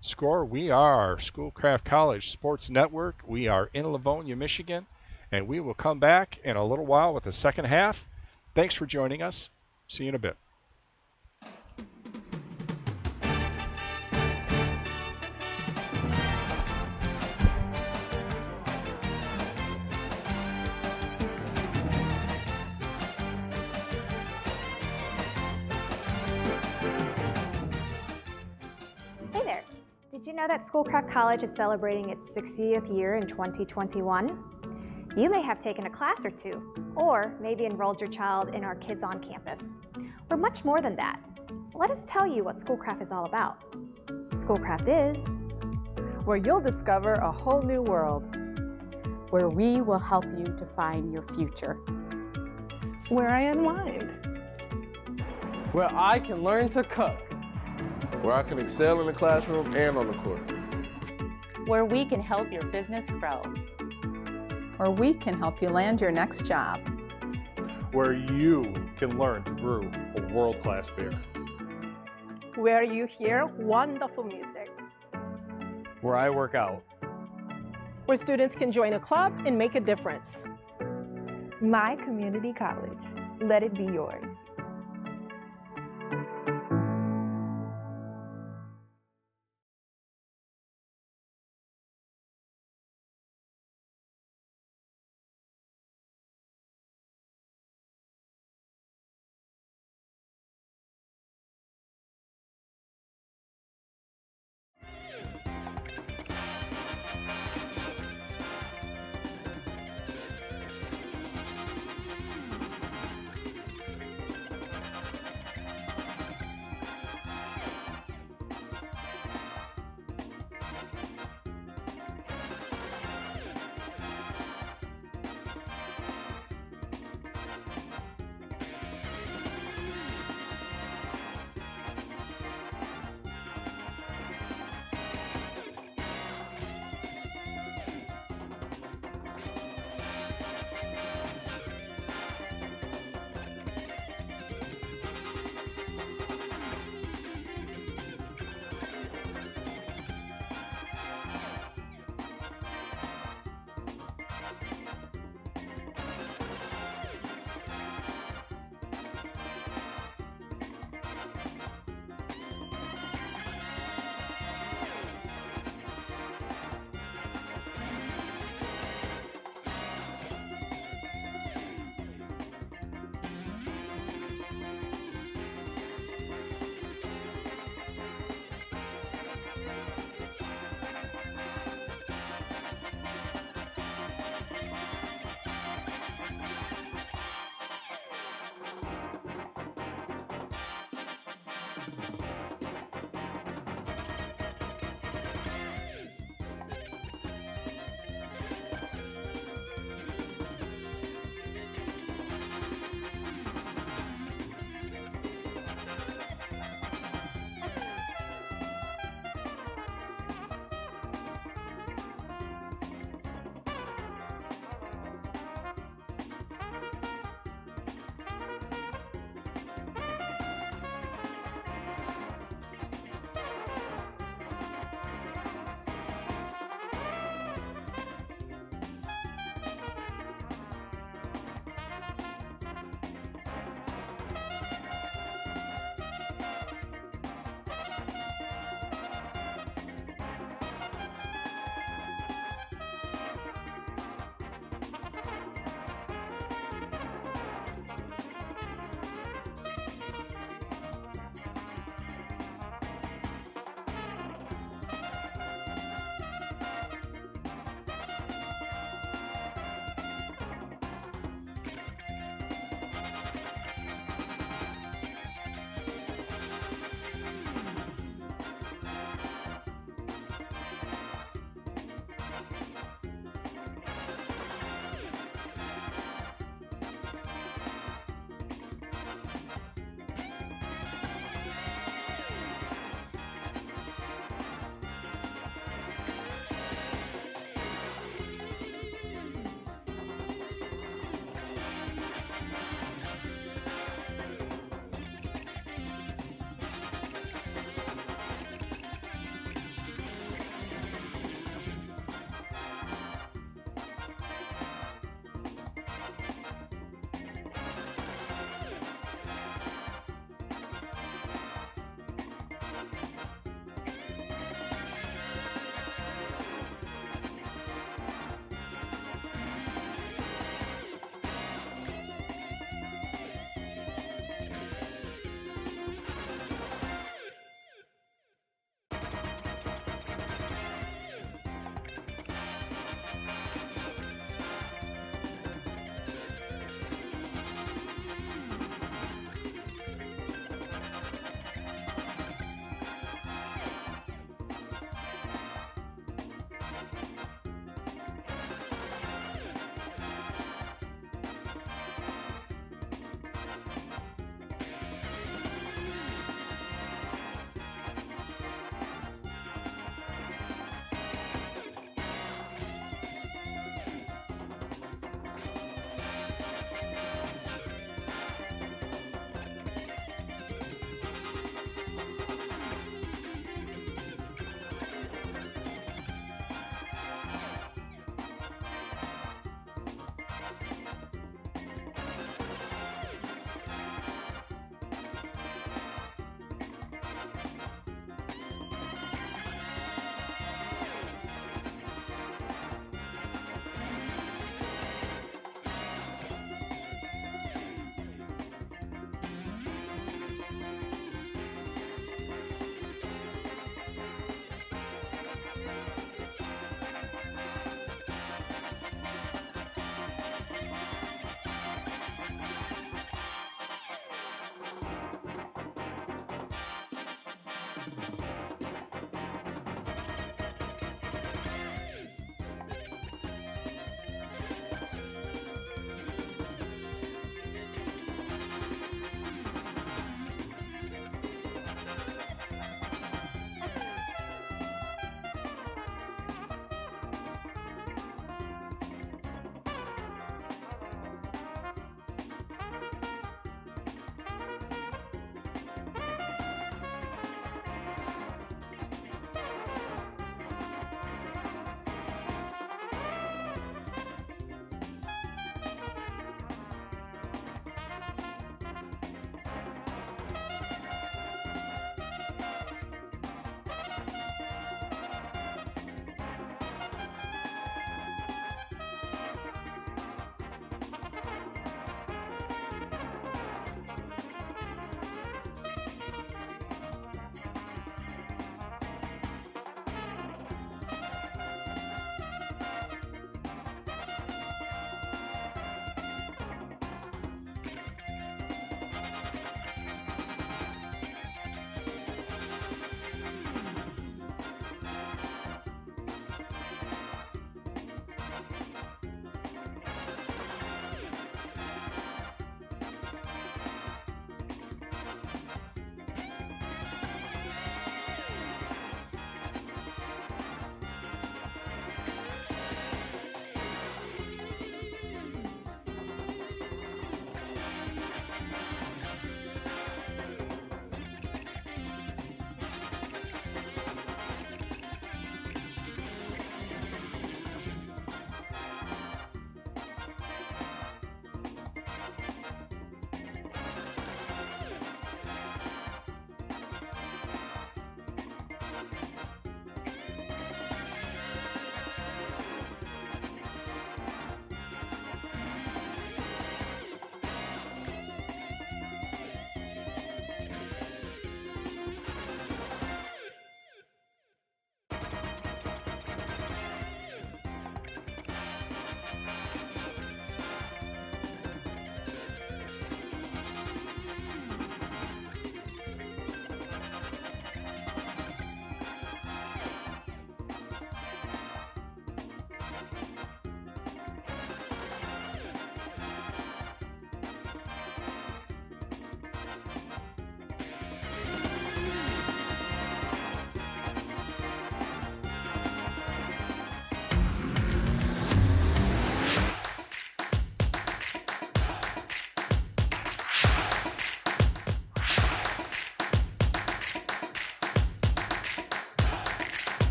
S2: score. We are Schoolcraft College Sports Network. We are in Livonia, Michigan. and we will come back in a little while with the second half. Thanks for joining us. See you in a bit.
S3: Hey there! Did you know that Schoolcraft College is celebrating its 60th year in 2021? You may have taken a class or two, or maybe enrolled your child in our Kids on Campus. We're much more than that. Let us tell you what Schoolcraft is all about. Schoolcraft is
S4: where you'll discover a whole new world.
S5: Where we will help you to find your future.
S6: Where I unwind.
S7: Where I can learn to cook.
S8: Where I can excel in the classroom and on the court.
S9: Where we can help your business grow.
S10: Where we can help you land your next job.
S11: Where you can learn to brew a world-class beer.
S6: Where you hear wonderful music.
S11: Where I work out.
S4: Where students can join a club and make a difference.
S6: My community college. Let it be yours.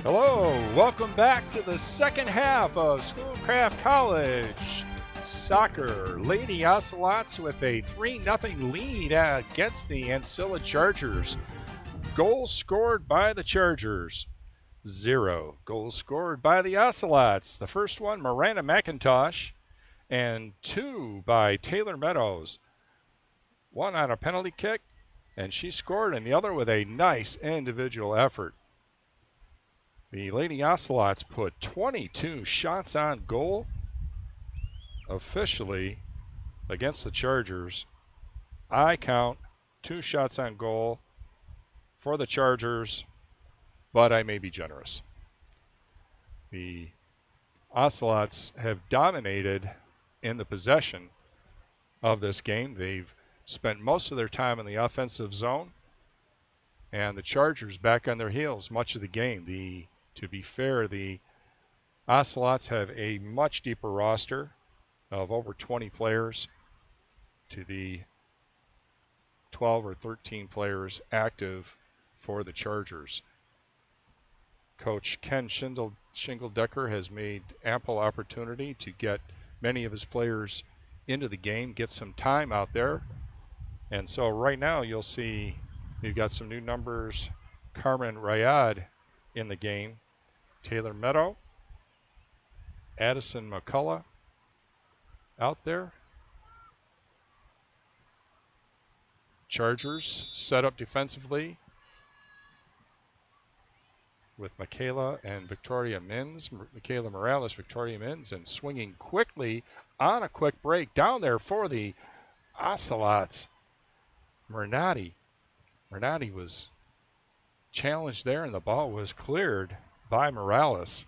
S2: Hello, welcome back to the second half of Schoolcraft College Soccer. Lady Ocelots with a 3-0 lead against the Ancilla Chargers. Goals scored by the Chargers, 0. Goals scored by the Ocelots. The first one, Miranda McIntosh, and 2 by Taylor Meadows. 1 on a penalty kick, and she scored, and the other with a nice individual effort. The Lady Ocelots put 22 shots on goal officially against the Chargers. I count 2 shots on goal for the Chargers, but I may be generous. The Ocelots have dominated in the possession of this game. They've spent most of their time in the offensive zone, and the Chargers back on their heels much of the game. To be fair, the Ocelots have a much deeper roster of over 20 players to the 12 or 13 players active for the Chargers. Coach Ken Shingledecker has made ample opportunity to get many of his players into the game, get some time out there. And so right now you'll see we've got some new numbers. Carmen Rayad in the game. Taylor Meadow, Addison McCullough out there. Chargers set up defensively with Michaela and Victoria Mins. Michaela Morales, Victoria Mins, and swinging quickly on a quick break down there for the Ocelots. Mernati was challenged there, and the ball was cleared by Morales.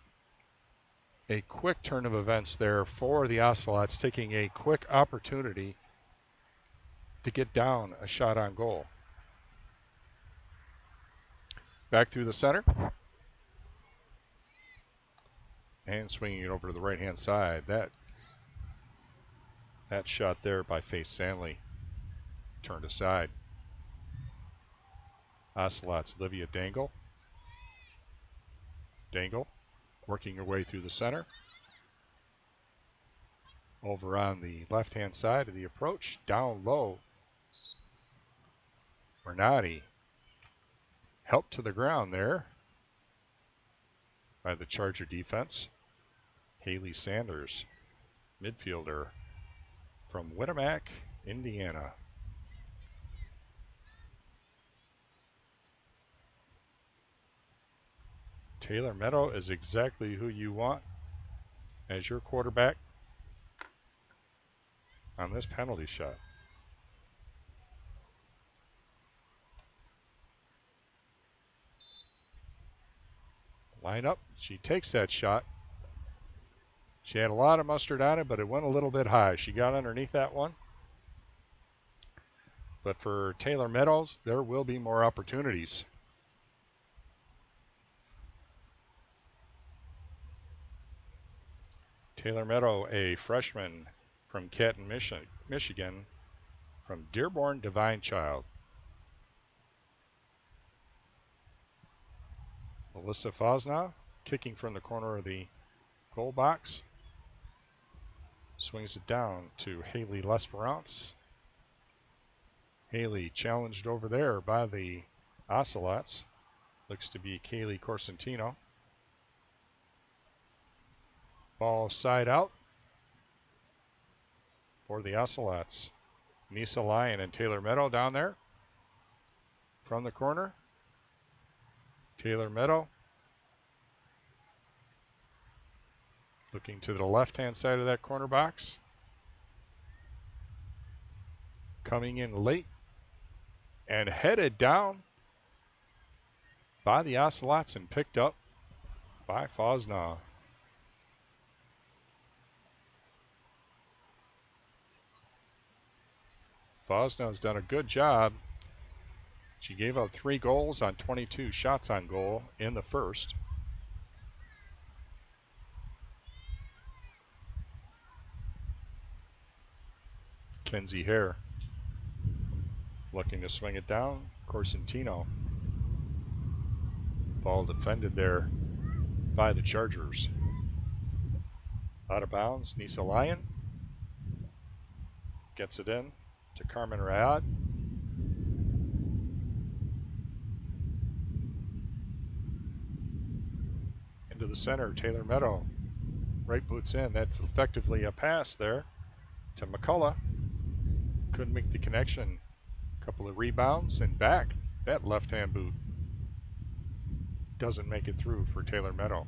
S2: A quick turn of events there for the Ocelots, taking a quick opportunity to get down a shot on goal. Back through the center. And swinging it over to the right-hand side. That shot there by Faith Stanley turned aside. Ocelots, Livia Dangle. Dangle working her way through the center. Over on the left-hand side of the approach, down low. Bernardi helped to the ground there by the Charger defense. Haley Sanders, midfielder from Winnemac, Indiana. Taylor Meadow is exactly who you want as your quarterback on this penalty shot. Line up, she takes that shot. She had a lot of mustard on it, but it went a little bit high. She got underneath that one. But for Taylor Meadows, there will be more opportunities. Taylor Meadow, a freshman from Canton, Michigan, from Dearborn Divine Child. Alyssa Fosna, kicking from the corner of the goal box. Swings it down to Haley L'Esperance. Haley challenged over there by the Ocelots. Looks to be Kaylee Corsentino. Ball side out for the Ocelots. Nisa Lyon and Taylor Meadow down there from the corner. Taylor Meadow looking to the left-hand side of that corner box. Coming in late and headed down by the Ocelots and picked up by Fosna. Fosna's done a good job. She gave up 3 goals on 22 shots on goal in the first. Kinsey Hare looking to swing it down. Corsentino. Ball defended there by the Chargers. Out of bounds, Nisa Lyon gets it in to Carmen Rayad. Into the center, Taylor Meadow. Right boots in. That's effectively a pass there to McCullough. Couldn't make the connection. Couple of rebounds and back. That left-hand boot doesn't make it through for Taylor Meadow.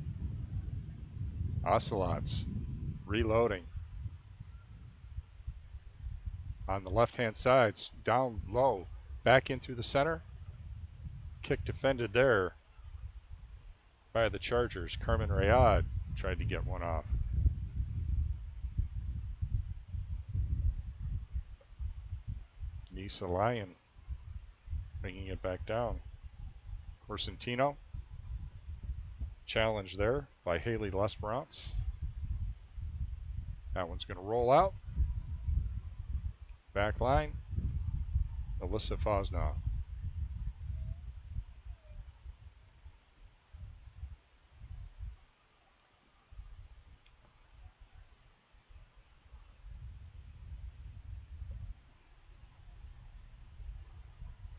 S2: Ocelots reloading. On the left-hand sides, down low, back in through the center. Kick defended there by the Chargers. Carmen Rayad tried to get one off. Nisa Lyon bringing it back down. Corsentino. Challenge there by Haley Lesperance. That one's going to roll out. Back line, Alyssa Fosnaugh.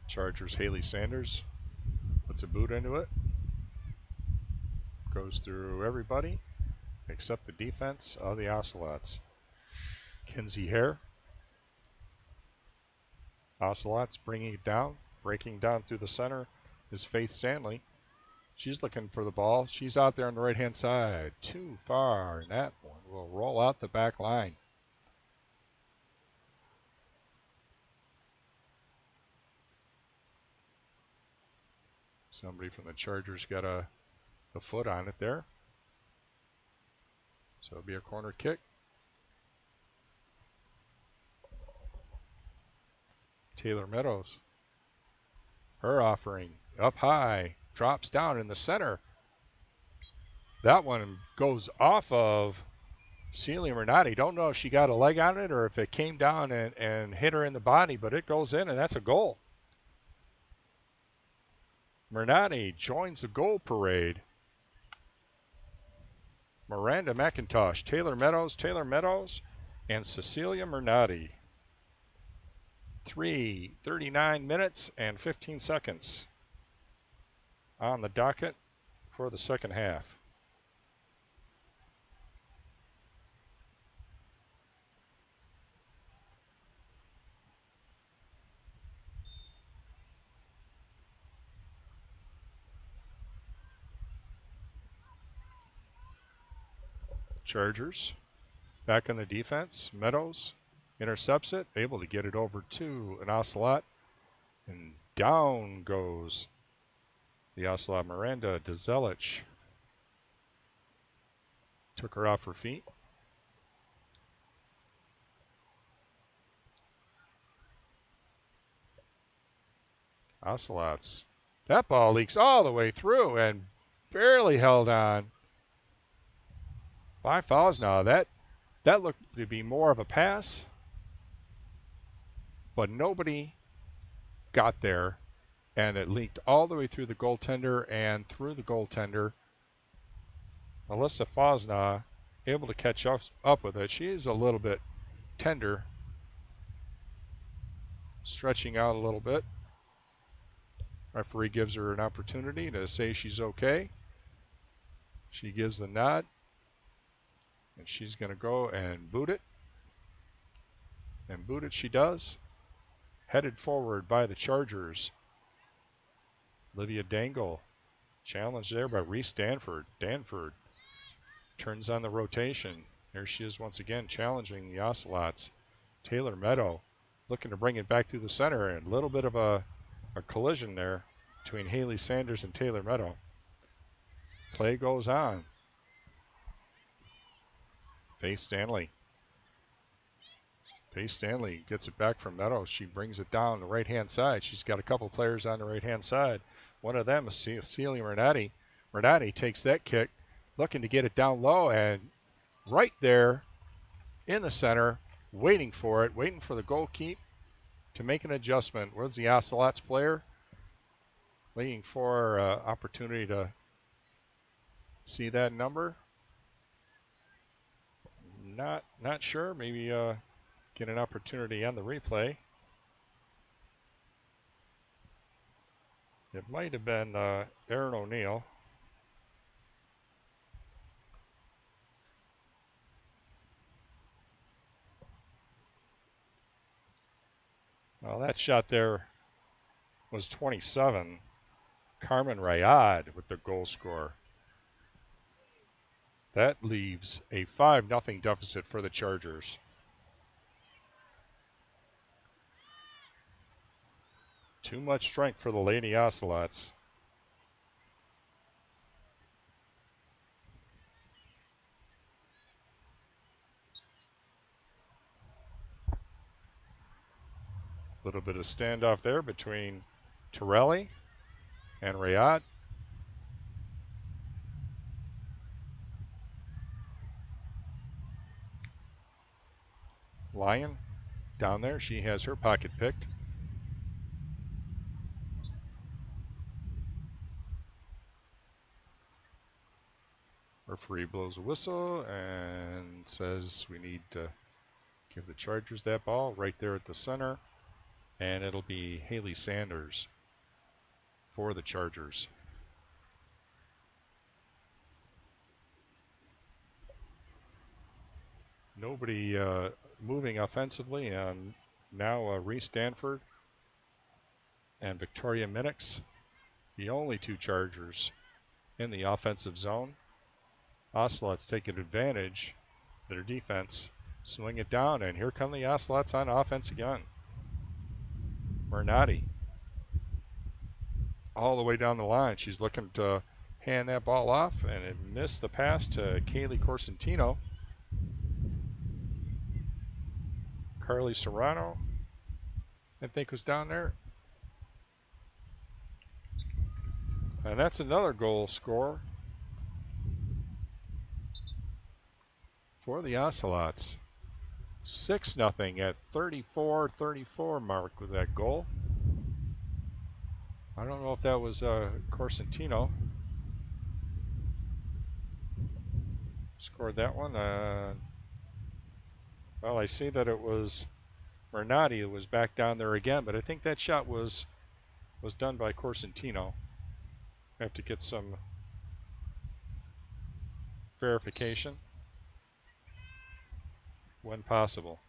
S2: Chargers, Haley Sanders puts a boot into it. Goes through everybody except the defense of the Ocelots. Kinsey Hare. Ocelots bringing it down. Breaking down through the center is Faith Stanley. She's looking for the ball. She's out there on the right-hand side. Too far, and that one will roll out the back line. Somebody from the Chargers got a foot on it there. So it'll be a corner kick. Taylor Meadows. Her offering up high. Drops down in the center. That one goes off of Celia Mernati. Don't know if she got a leg on it or if it came down and hit her in the body, but it goes in and that's a goal. Mernati joins the goal parade. Miranda McIntosh, Taylor Meadows, and Cecilia Mernati. 3:39 minutes and 15 seconds on the docket for the second half. Chargers back on the defense. Meadows intercepts it, able to get it over to an Ocelot, and down goes the Ocelot. Miranda Dezelich took her off her feet. Ocelots. That ball leaks all the way through and barely held on by Fosnaugh. That looked to be more of a pass, but nobody got there, and it leaked all the way through the goaltender and through the goaltender. Alyssa Fosnaugh able to catch up with it. She is a little bit tender, stretching out a little bit. Referee gives her an opportunity to say she's okay. She gives the nod, and she's going to go and boot it. And boot it she does. Headed forward by the Chargers. Olivia Dangle. Challenged there by Reese Danford. Danford turns on the rotation. There she is once again challenging the Ocelots. Taylor Meadow looking to bring it back through the center. And a little bit of a collision there between Haley Sanders and Taylor Meadow. Play goes on. Faith Stanley. Faith Stanley gets it back from Meadows. She brings it down the right-hand side. She's got a couple players on the right-hand side. One of them is Celia Mernati. Mernati takes that kick, looking to get it down low, and right there in the center, waiting for it, waiting for the goalkeeper to make an adjustment. Where's the Ocelots player? Waiting for opportunity to See that number? Not sure. Maybe get an opportunity on the replay. It might have been Aaron O'Neill. Well, that shot there was 27. Carmen Rayad with the goal score. That leaves a 5-0 deficit for the Chargers. Too much strength for the Lady Ocelots. A little bit of standoff there between Torelli and Rayad. Lyon down there. She has her pocket picked. Referee blows a whistle and says we need to give the Chargers that ball right there at the center. And it'll be Haley Sanders for the Chargers. Nobody moving offensively, and now Reese Stanford and Victoria Minix, the only two Chargers in the offensive zone. Ocelots taking advantage of their defense, swing it down, and here come the Ocelots on offense again. Mernati all the way down the line. She's looking to hand that ball off, and it missed the pass to Kaylee Corsentino. Carly Serrano, I think, was down there. And that's another goal score for the Ocelots. 6-0 at 34-34 mark with that goal. I don't know if that was Corsentino. Scored that one. Well, I see that it was Mernati who was back down there again, but I think that shot was done by Corsentino. I have to get some verification when possible.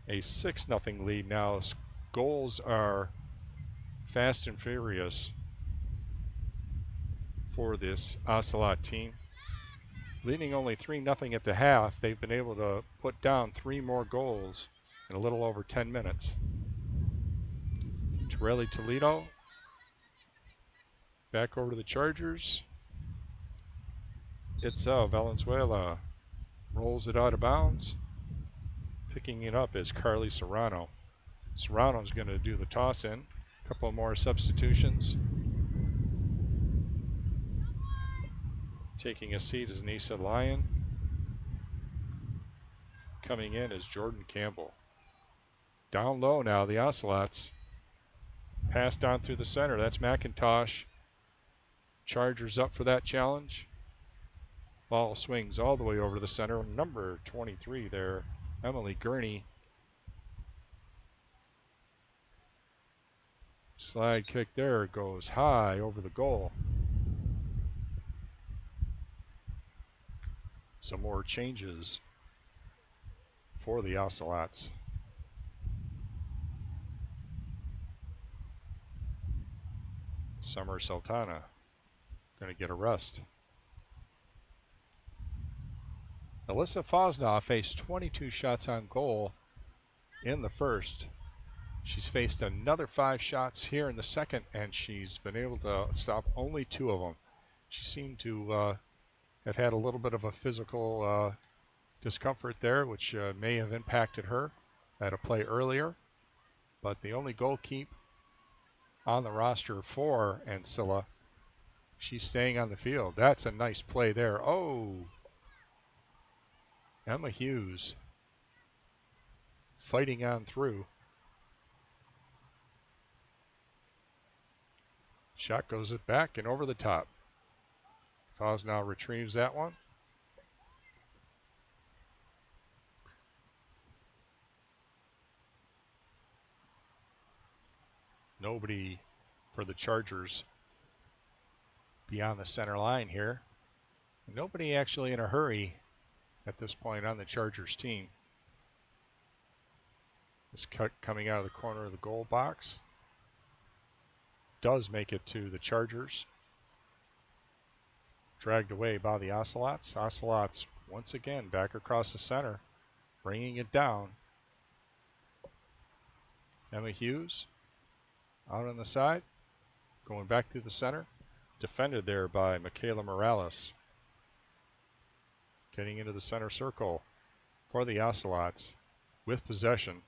S2: A 6-0 lead now. Goals are fast and furious for this Ocelot team. Leading only 3-0 at the half, they've been able to put down 3 more goals in a little over 10 minutes. Torelli Toledo back over to the Chargers. Itzel Valenzuela rolls it out of bounds. Picking it up is Carly Serrano. Serrano's going to do the toss in. A couple more substitutions. Taking a seat is Nisa Lyon. Coming in is Jordan Campbell. Down low now, the Ocelots. Pass down through the center. That's McIntosh. Chargers up for that challenge. Ball swings all the way over to the center. Number 23 there, Emily Gurney. Slide kick there, goes high over the goal. Some more changes for the Ocelots. Summer Sultana going to get a rest. Alyssa Fosnaw faced 22 shots on goal in the first. She's faced another 5 shots here in the second, and she's been able to stop only 2 of them. She seemed to have had a little bit of a physical discomfort there, which may have impacted her at a play earlier. But the only goal keep on the roster for Ancilla, she's staying on the field. That's a nice play there. Oh! Emma Hughes fighting on through. Shot goes it back and over the top. Fosnow retrieves that one. Nobody for the Chargers beyond the center line here. Nobody actually in a hurry at this point on the Chargers team. This cut coming out of the corner of the goal box does make it to the Chargers. Dragged away by the Ocelots. Ocelots once again back across the center, bringing it down. Emma Hughes out on the side, going back through the center. Defended there by Michaela Morales. Getting into the center circle for the Ocelots with possession.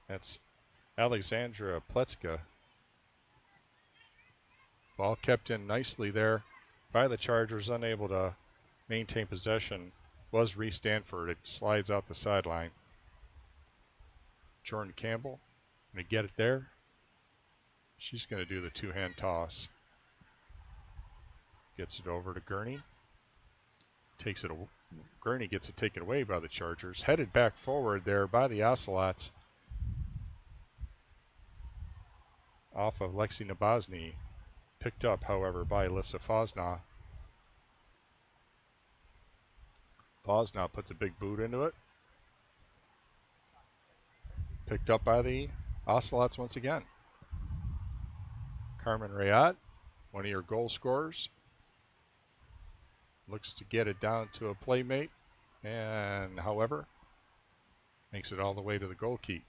S2: That's Alexandra Pletska. Ball kept in nicely there by the Chargers, unable to maintain possession. Was Reese Stanford. It slides out the sideline. Jordan Campbell going to get it there. She's going to do the two-hand toss. Gets it over to Gurney. Gurney gets it taken away by the Chargers. Headed back forward there by the Ocelots. Off of Lexi Nabozny. Picked up, however, by Alyssa Fosnow. Fosnow puts a big boot into it. Picked up by the Ocelots once again. Carmen Rayat, one of your goal scorers. Looks to get it down to a playmate, and however, makes it all the way to the goal keep.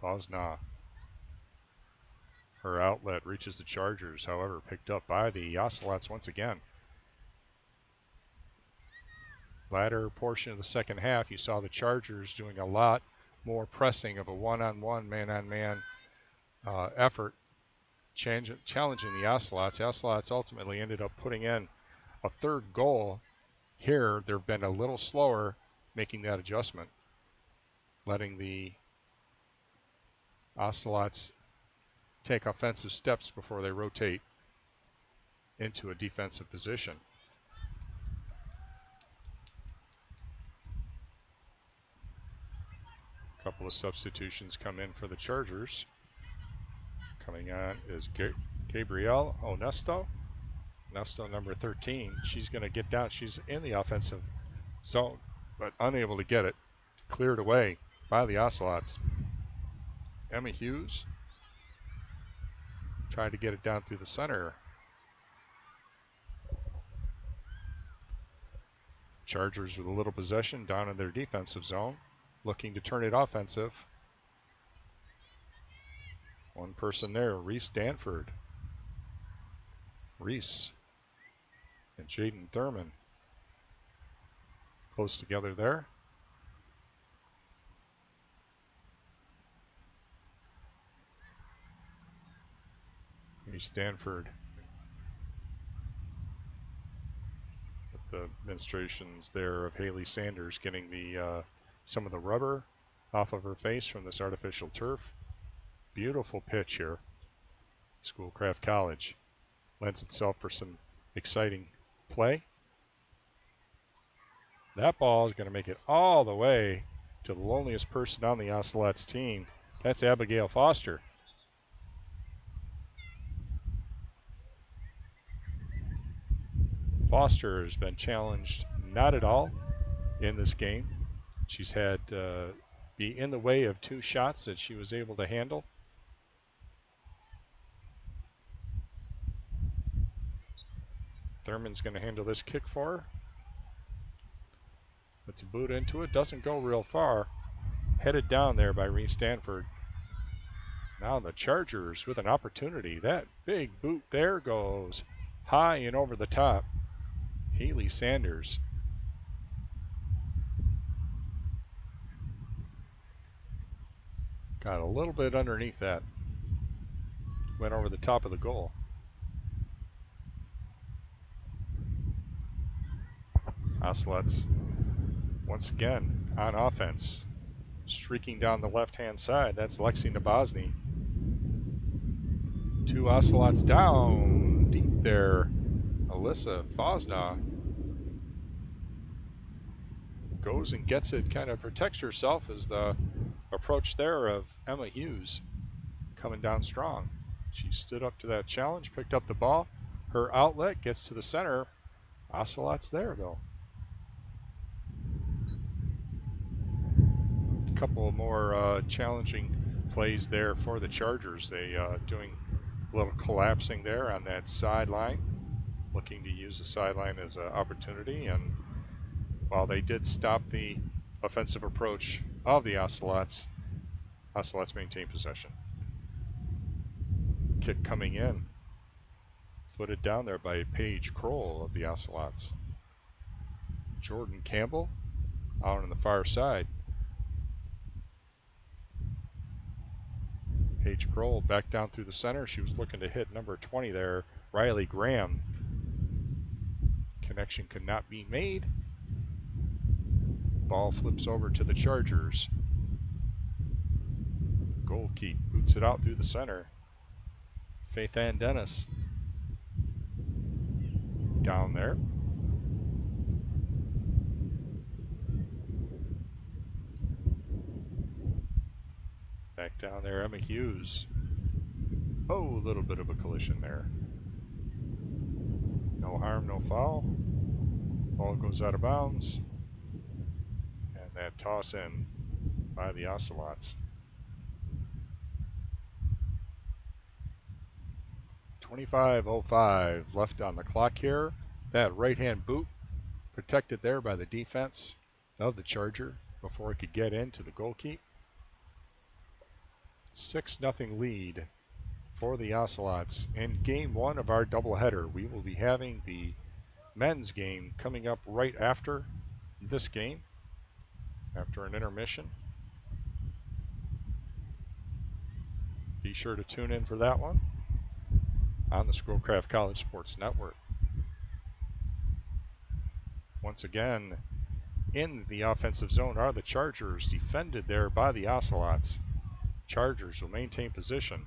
S2: Fosnow. Her outlet reaches the Chargers, however, picked up by the Ocelots once again. Latter portion of the second half, you saw the Chargers doing a lot more pressing of a one-on-one, man-on-man effort, challenging the Ocelots. The Ocelots ultimately ended up putting in a third goal. Here, they've been a little slower making that adjustment, letting the Ocelots take offensive steps before they rotate into a defensive position. A couple of substitutions come in for the Chargers. Coming on is Gabrielle Onesto. Onesto, number 13. She's going to get down. She's in the offensive zone, but unable to get it cleared away by the Ocelots. Emma Hughes tried to get it down through the center. Chargers with a little possession down in their defensive zone, looking to turn it offensive. One person there, Reese Stanford. Reese and Jaden Thurman close together there. Reese Stanford with the administrations there of Haley Sanders getting the some of the rubber off of her face from this artificial turf. Beautiful pitch here. Schoolcraft College lends itself for some exciting play. That ball is going to make it all the way to the loneliest person on the Ocelots team. That's Abigail Foster. Foster has been challenged not at all in this game. She's had be in the way of two shots that she was able to handle. Thurman's going to handle this kick for her. Puts a boot into it. Doesn't go real far. Headed down there by Reese Stanford. Now the Chargers with an opportunity. That big boot there goes high and over the top. Haley Sanders. Got a little bit underneath that. Went over the top of the goal. Ocelots once again on offense. Streaking down the left-hand side. That's Lexi Nabozny. Two Ocelots down deep there. Alyssa Fosna goes and gets it, kind of protects herself as the approach there of Emma Hughes coming down strong. She stood up to that challenge, picked up the ball. Her outlet gets to the center. Ocelots there, though. A couple more challenging plays there for the Chargers. They doing a little collapsing there on that sideline, looking to use the sideline as an opportunity. And while they did stop the offensive approach of the Ocelots, Ocelots maintain possession. Kick coming in. Footed down there by Paige Kroll of the Ocelots. Jordan Campbell out on the far side. Paige Kroll back down through the center. She was looking to hit number 20 there, Riley Graham. Connection could not be made. Ball flips over to the Chargers. Goalkeep boots it out through the center. Faith Ann Dennis down there. Back down there, Emma Hughes. Oh, a little bit of a collision there. No harm, no foul. Ball goes out of bounds. And that toss in by the Ocelots. 25:05 left on the clock here. That right-hand boot protected there by the defense of the Charger before it could get into the goalkeep. 6-0 lead for the Ocelots in game one of our doubleheader. We will be having the men's game coming up right after this game, after an intermission. Be sure to tune in for that one on the Schoolcraft College Sports Network. Once again, in the offensive zone are the Chargers, defended there by the Ocelots. Chargers will maintain position.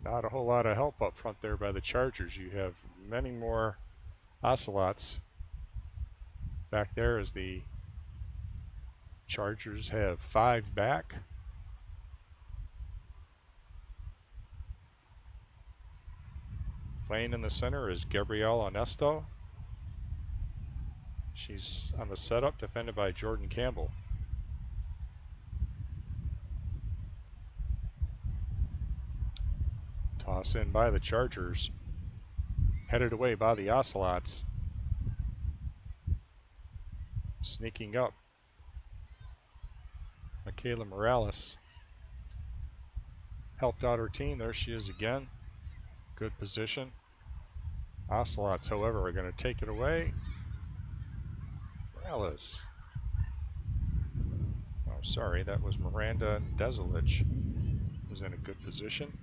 S2: Not a whole lot of help up front there by the Chargers. You have many more Ocelots back there as the Chargers have 5 back. Playing in the center is Gabrielle Onesto. She's on the setup, defended by Jordan Campbell. Toss in by the Chargers. Headed away by the Ocelots. Sneaking up, Michaela Morales helped out her team. There she is again. Good position. Ocelots, however, are going to take it away. Morales. Oh, sorry, that was Miranda Dezelich. Was in a good position.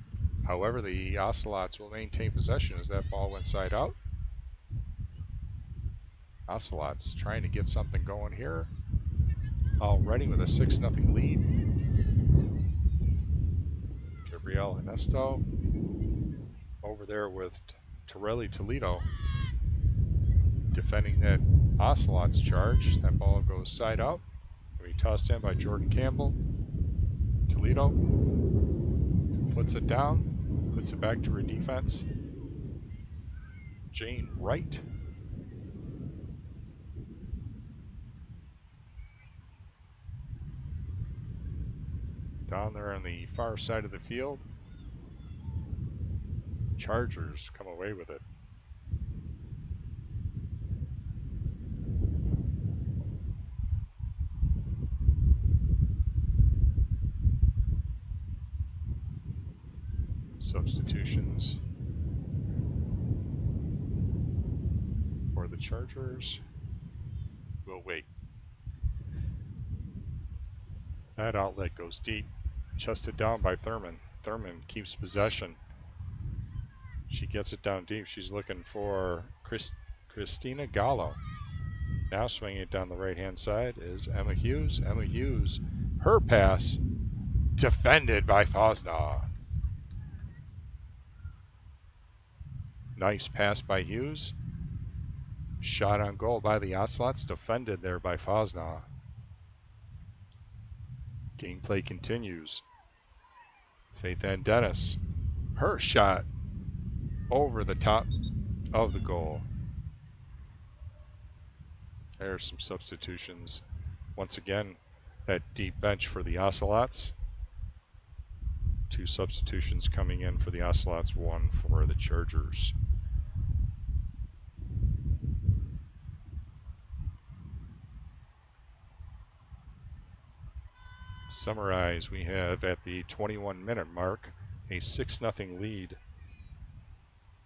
S2: However, the Ocelots will maintain possession as that ball went side out. Ocelots trying to get something going here. Already with a 6-0 lead. Gabrielle Ernesto over there with Torelli Toledo defending that Ocelots charge. That ball goes side out. It'll be tossed in by Jordan Campbell. Toledo foots it down, puts it back to her defense. Jane Wright. Down there on the far side of the field. Chargers come away with it. Substitutions for the Chargers. We'll wait. That outlet goes deep. Chested down by Thurman. Thurman keeps possession. She gets it down deep. She's looking for Christina Gallo. Now swinging it down the right-hand side is Emma Hughes. Emma Hughes, her pass defended by Fosna. Nice pass by Hughes. Shot on goal by the Ocelots, defended there by Fosna. Gameplay continues. Faith Ann Dennis, her shot over the top of the goal. There's some substitutions. Once again, that deep bench for the Ocelots. 2 substitutions coming in for the Ocelots, 1 for the Chargers. Summarize, we have at the 21-minute mark a 6-0 lead.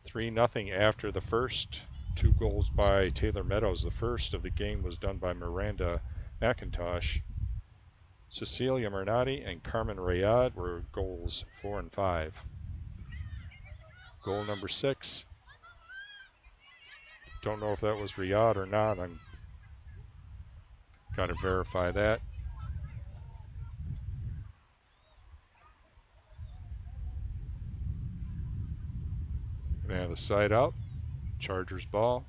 S2: 3-0 after the first. 2 goals by Taylor Meadows. The first of the game was done by Miranda McIntosh. Cecilia Mernati and Carmen Rayad were goals 4 and 5. Goal number 6. Don't know if that was Rayad or not. I'm got to verify that. Gonna have the side out. Chargers ball.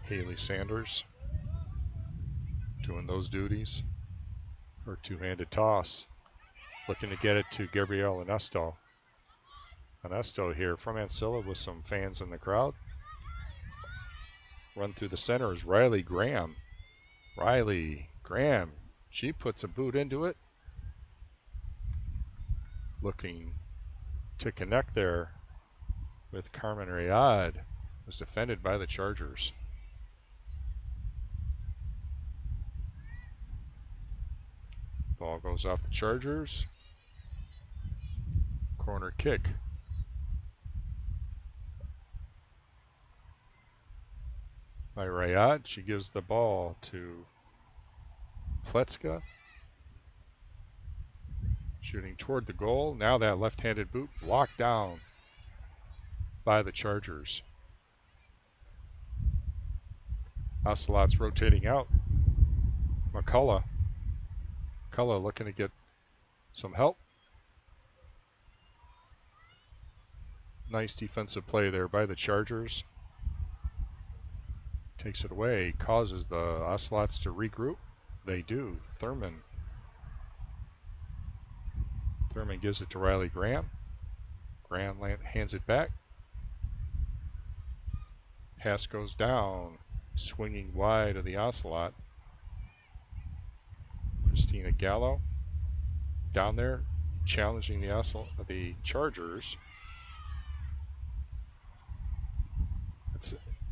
S2: Haley Sanders doing those duties. Her two-handed toss. Looking to get it to Gabrielle Anesto. Anesto here from Ancilla with some fans in the crowd. Run through the center is Riley Graham. Riley Graham. She puts a boot into it. Looking to connect there with Carmen Rayad. Was defended by the Chargers. Ball goes off the Chargers. Corner kick. By Rayad. She gives the ball to Pletska. Shooting toward the goal. Now that left-handed boot blocked down by the Chargers. Ocelots rotating out. McCullough. McCullough looking to get some help. Nice defensive play there by the Chargers. Takes it away. Causes the Ocelots to regroup. They do. Thurman gives it to Riley Graham. Graham hands it back. Pass goes down. Swinging wide of the Ocelot. Christina Gallo down there challenging the Chargers.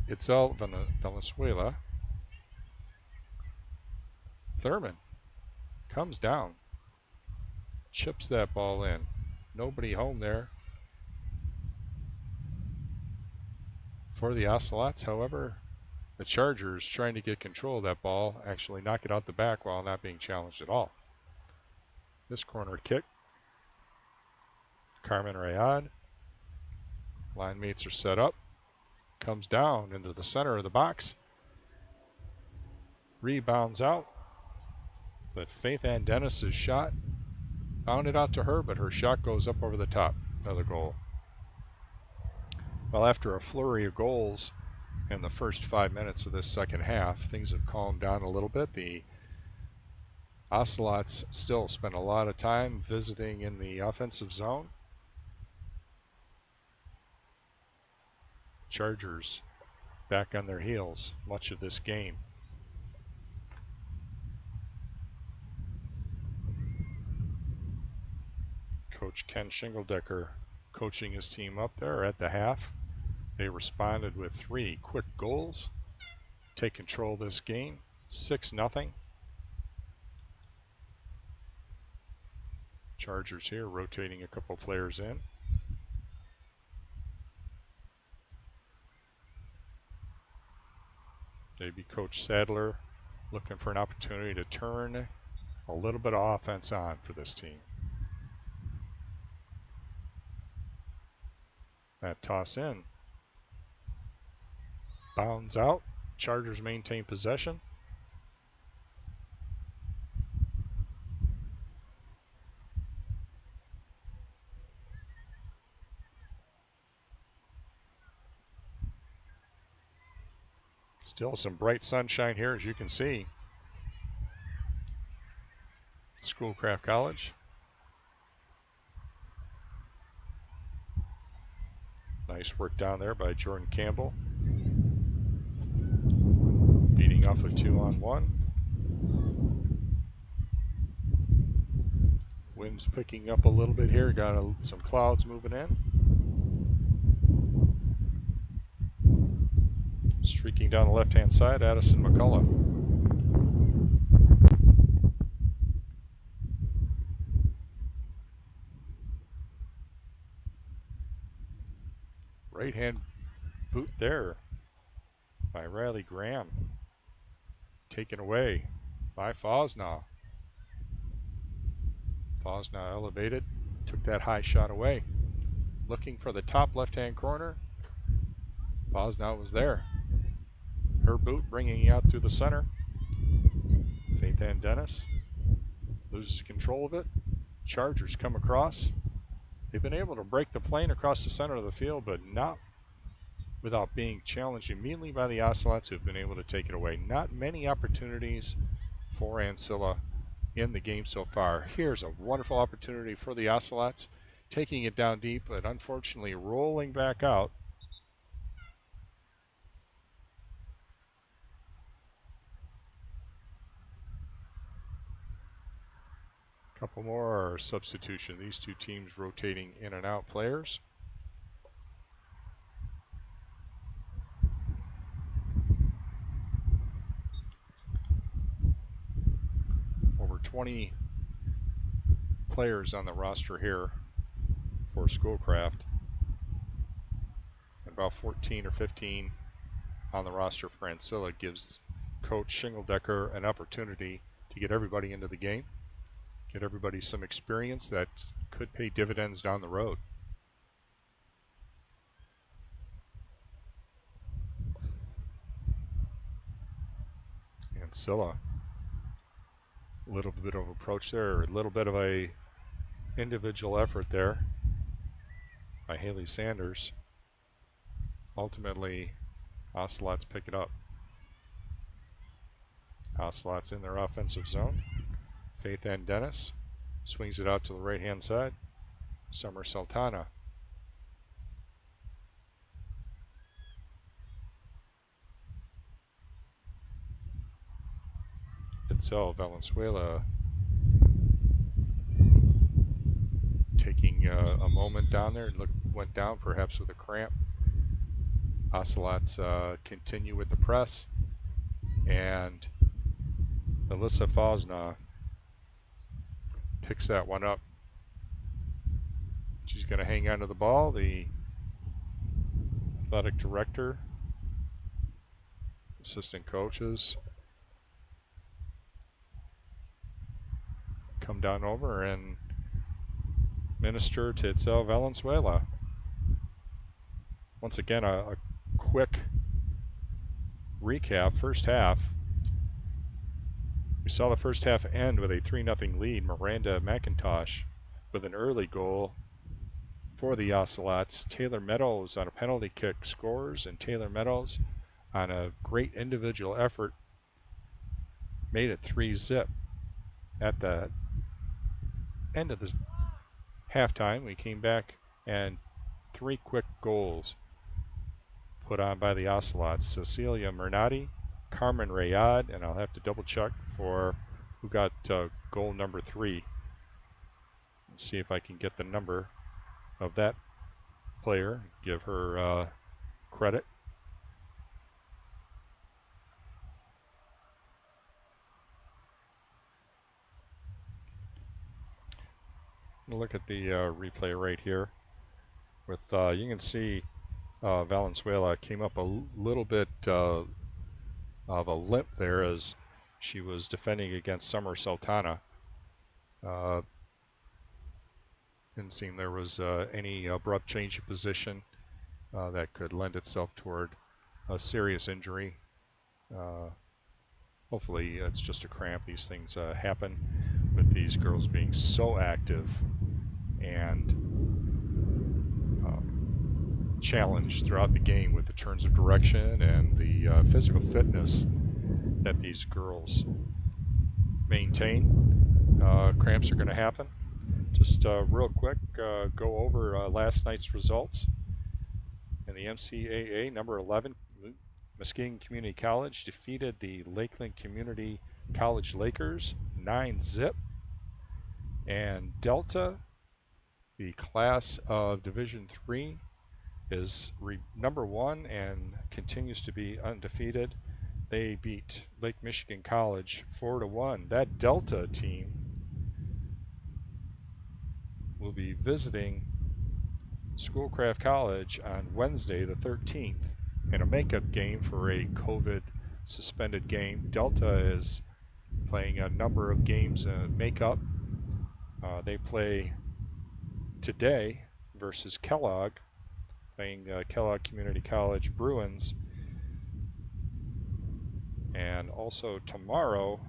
S2: It's El Valenzuela. Thurman comes down. Chips that ball in. Nobody home there for the Ocelots. However, the Chargers trying to get control of that ball, actually knock it out the back while not being challenged at all. This corner kick. Carmen Rayad. Line mates are set up. Comes down into the center of the box. Rebounds out. But Faith Ann Dennis's shot bounded out to her, but her shot goes up over the top of the goal. Well, after a flurry of goals in the first 5 minutes of this second half, things have calmed down a little bit. The Ocelots still spend a lot of time visiting in the offensive zone. Chargers back on their heels much of this game. Coach Ken Shingledecker coaching his team up there at the half. They responded with 3 quick goals. Take control of this game, 6-0. Chargers here rotating a couple players in. Maybe Coach Sadler looking for an opportunity to turn a little bit of offense on for this team. That toss in. Bounds out. Chargers maintain possession. Still some bright sunshine here, as you can see. Schoolcraft College. Nice work down there by Jordan Campbell. Beating off a 2-on-1. Wind's picking up a little bit here. Got some clouds moving in. Streaking down the left-hand side, Addison McCullough. Right-hand boot there by Riley Graham. Taken away by Fosnaugh. Fosnaugh elevated, took that high shot away. Looking for the top left-hand corner. Fosnaugh was there. Her boot bringing you out through the center. Faith Ann Dennis loses control of it. Chargers come across. They've been able to break the plane across the center of the field, but not without being challenged immediately by the Ocelots, who've been able to take it away. Not many opportunities for Ancilla in the game so far. Here's a wonderful opportunity for the Ocelots, taking it down deep, but unfortunately rolling back out. Couple more substitution. These two teams rotating in and out players. Over 20 players on the roster here for Schoolcraft. And about 14 or 15 on the roster for Ancilla. Gives Coach Shingledecker an opportunity to get everybody into the game. Get everybody some experience that could pay dividends down the road. Ancilla, a little bit of approach there, a little bit of a individual effort there by Haley Sanders. Ultimately, Ocelots pick it up. Ocelots in their offensive zone. Faith Ann Dennis swings it out to the right-hand side. Summer Sultana. Itzel Valenzuela taking a moment down there. Went down perhaps with a cramp. Ocelots continue with the press. And Alyssa Fosnaugh picks that one up. She's going to hang on to the ball. The athletic director, assistant coaches come down over and minister to Itzel Valenzuela. Once again, a quick recap. First half. We saw the first half end with a 3-0 lead. Miranda McIntosh with an early goal for the Ocelots. Taylor Meadows on a penalty kick scores, and Taylor Meadows on a great individual effort made it 3-0. At the end of the halftime, we came back and 3 quick goals put on by the Ocelots. Cecilia Mernati, Carmen Rayad, and I'll have to double check for who got goal number 3. Let's see if I can get the number of that player, give her credit. Look at the replay right here. With you can see Valenzuela came up a little bit of a limp there as she was defending against Summer Sultana. Didn't seem there was any abrupt change of position. that could lend itself toward a serious injury. Hopefully it's just a cramp. These things happen with these girls being so active and challenged throughout the game with the turns of direction and the physical fitness that these girls maintain. Cramps are going to happen. Just real quick, go over last night's results. In the MCAA, number 11, Muskegon Community College defeated the Lakeland Community College Lakers 9-zip. And Delta, the class of Division III, is number 1 and continues to be undefeated. They beat Lake Michigan College 4-1. That Delta team will be visiting Schoolcraft College on Wednesday the 13th in a makeup game for a COVID suspended game. Delta is playing a number of games in makeup. They play today versus Kellogg, playing Kellogg Community College Bruins. And also tomorrow,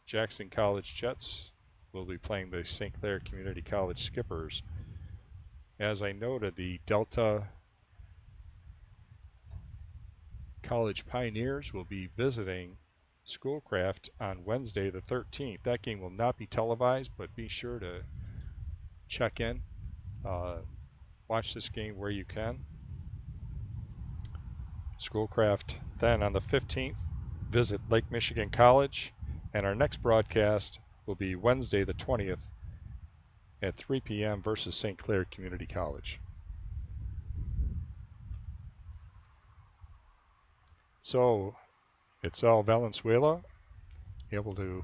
S2: Jackson College Jets will be playing the St. Clair Community College Skippers. As I noted, the Delta College Pioneers will be visiting Schoolcraft on Wednesday the 13th. That game will not be televised, but be sure to check in. Watch this game where you can. Schoolcraft then on the 15th visit Lake Michigan College, and our next broadcast will be Wednesday the 20th at 3 p.m. versus St. Clair Community College. So Itzel Valenzuela able to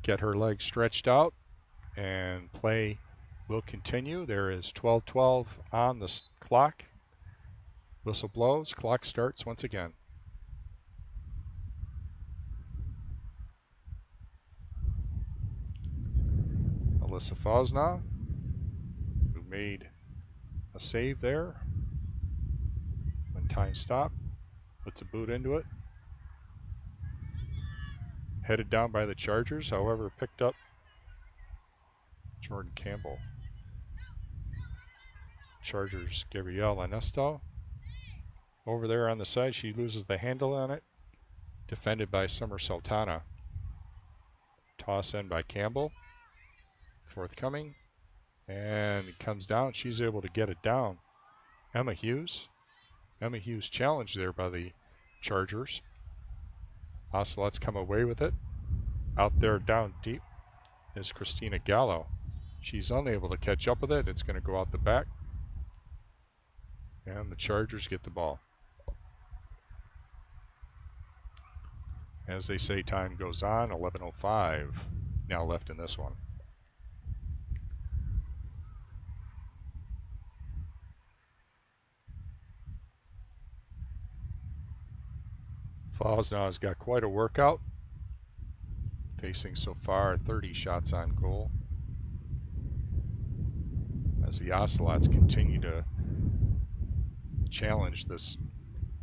S2: get her legs stretched out, and play will continue. There is 12:12 on the clock. Whistle blows, clock starts once again. Alyssa Fosna, who made a save there when time stopped, puts a boot into it. Headed down by the Chargers, however, picked up Jordan Campbell. Chargers, Gabrielle Anesto. Over there on the side, she loses the handle on it. Defended by Summer Sultana. Toss in by Campbell. Forthcoming. And it comes down. She's able to get it down. Emma Hughes. Emma Hughes challenged there by the Chargers. Ocelots come away with it. Out there down deep is Christina Gallo. She's unable to catch up with it. It's going to go out the back. And the Chargers get the ball. As they say, time goes on. 11:05 now left in this one. Fosna has got quite a workout. Facing so far 30 shots on goal. As the Ocelots continue to challenge this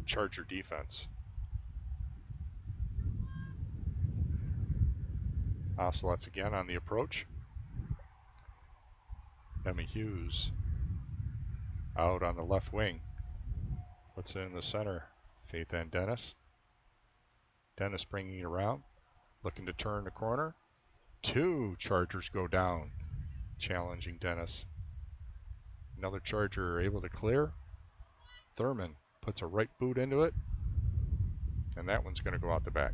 S2: Charger defense. Ocelots again on the approach. Emma Hughes out on the left wing. Puts it in the center. Faith Ann Dennis. Dennis bringing it around. Looking to turn the corner. 2 Chargers go down. Challenging Dennis. Another Charger able to clear. Thurman puts a right boot into it. And that one's going to go out the back.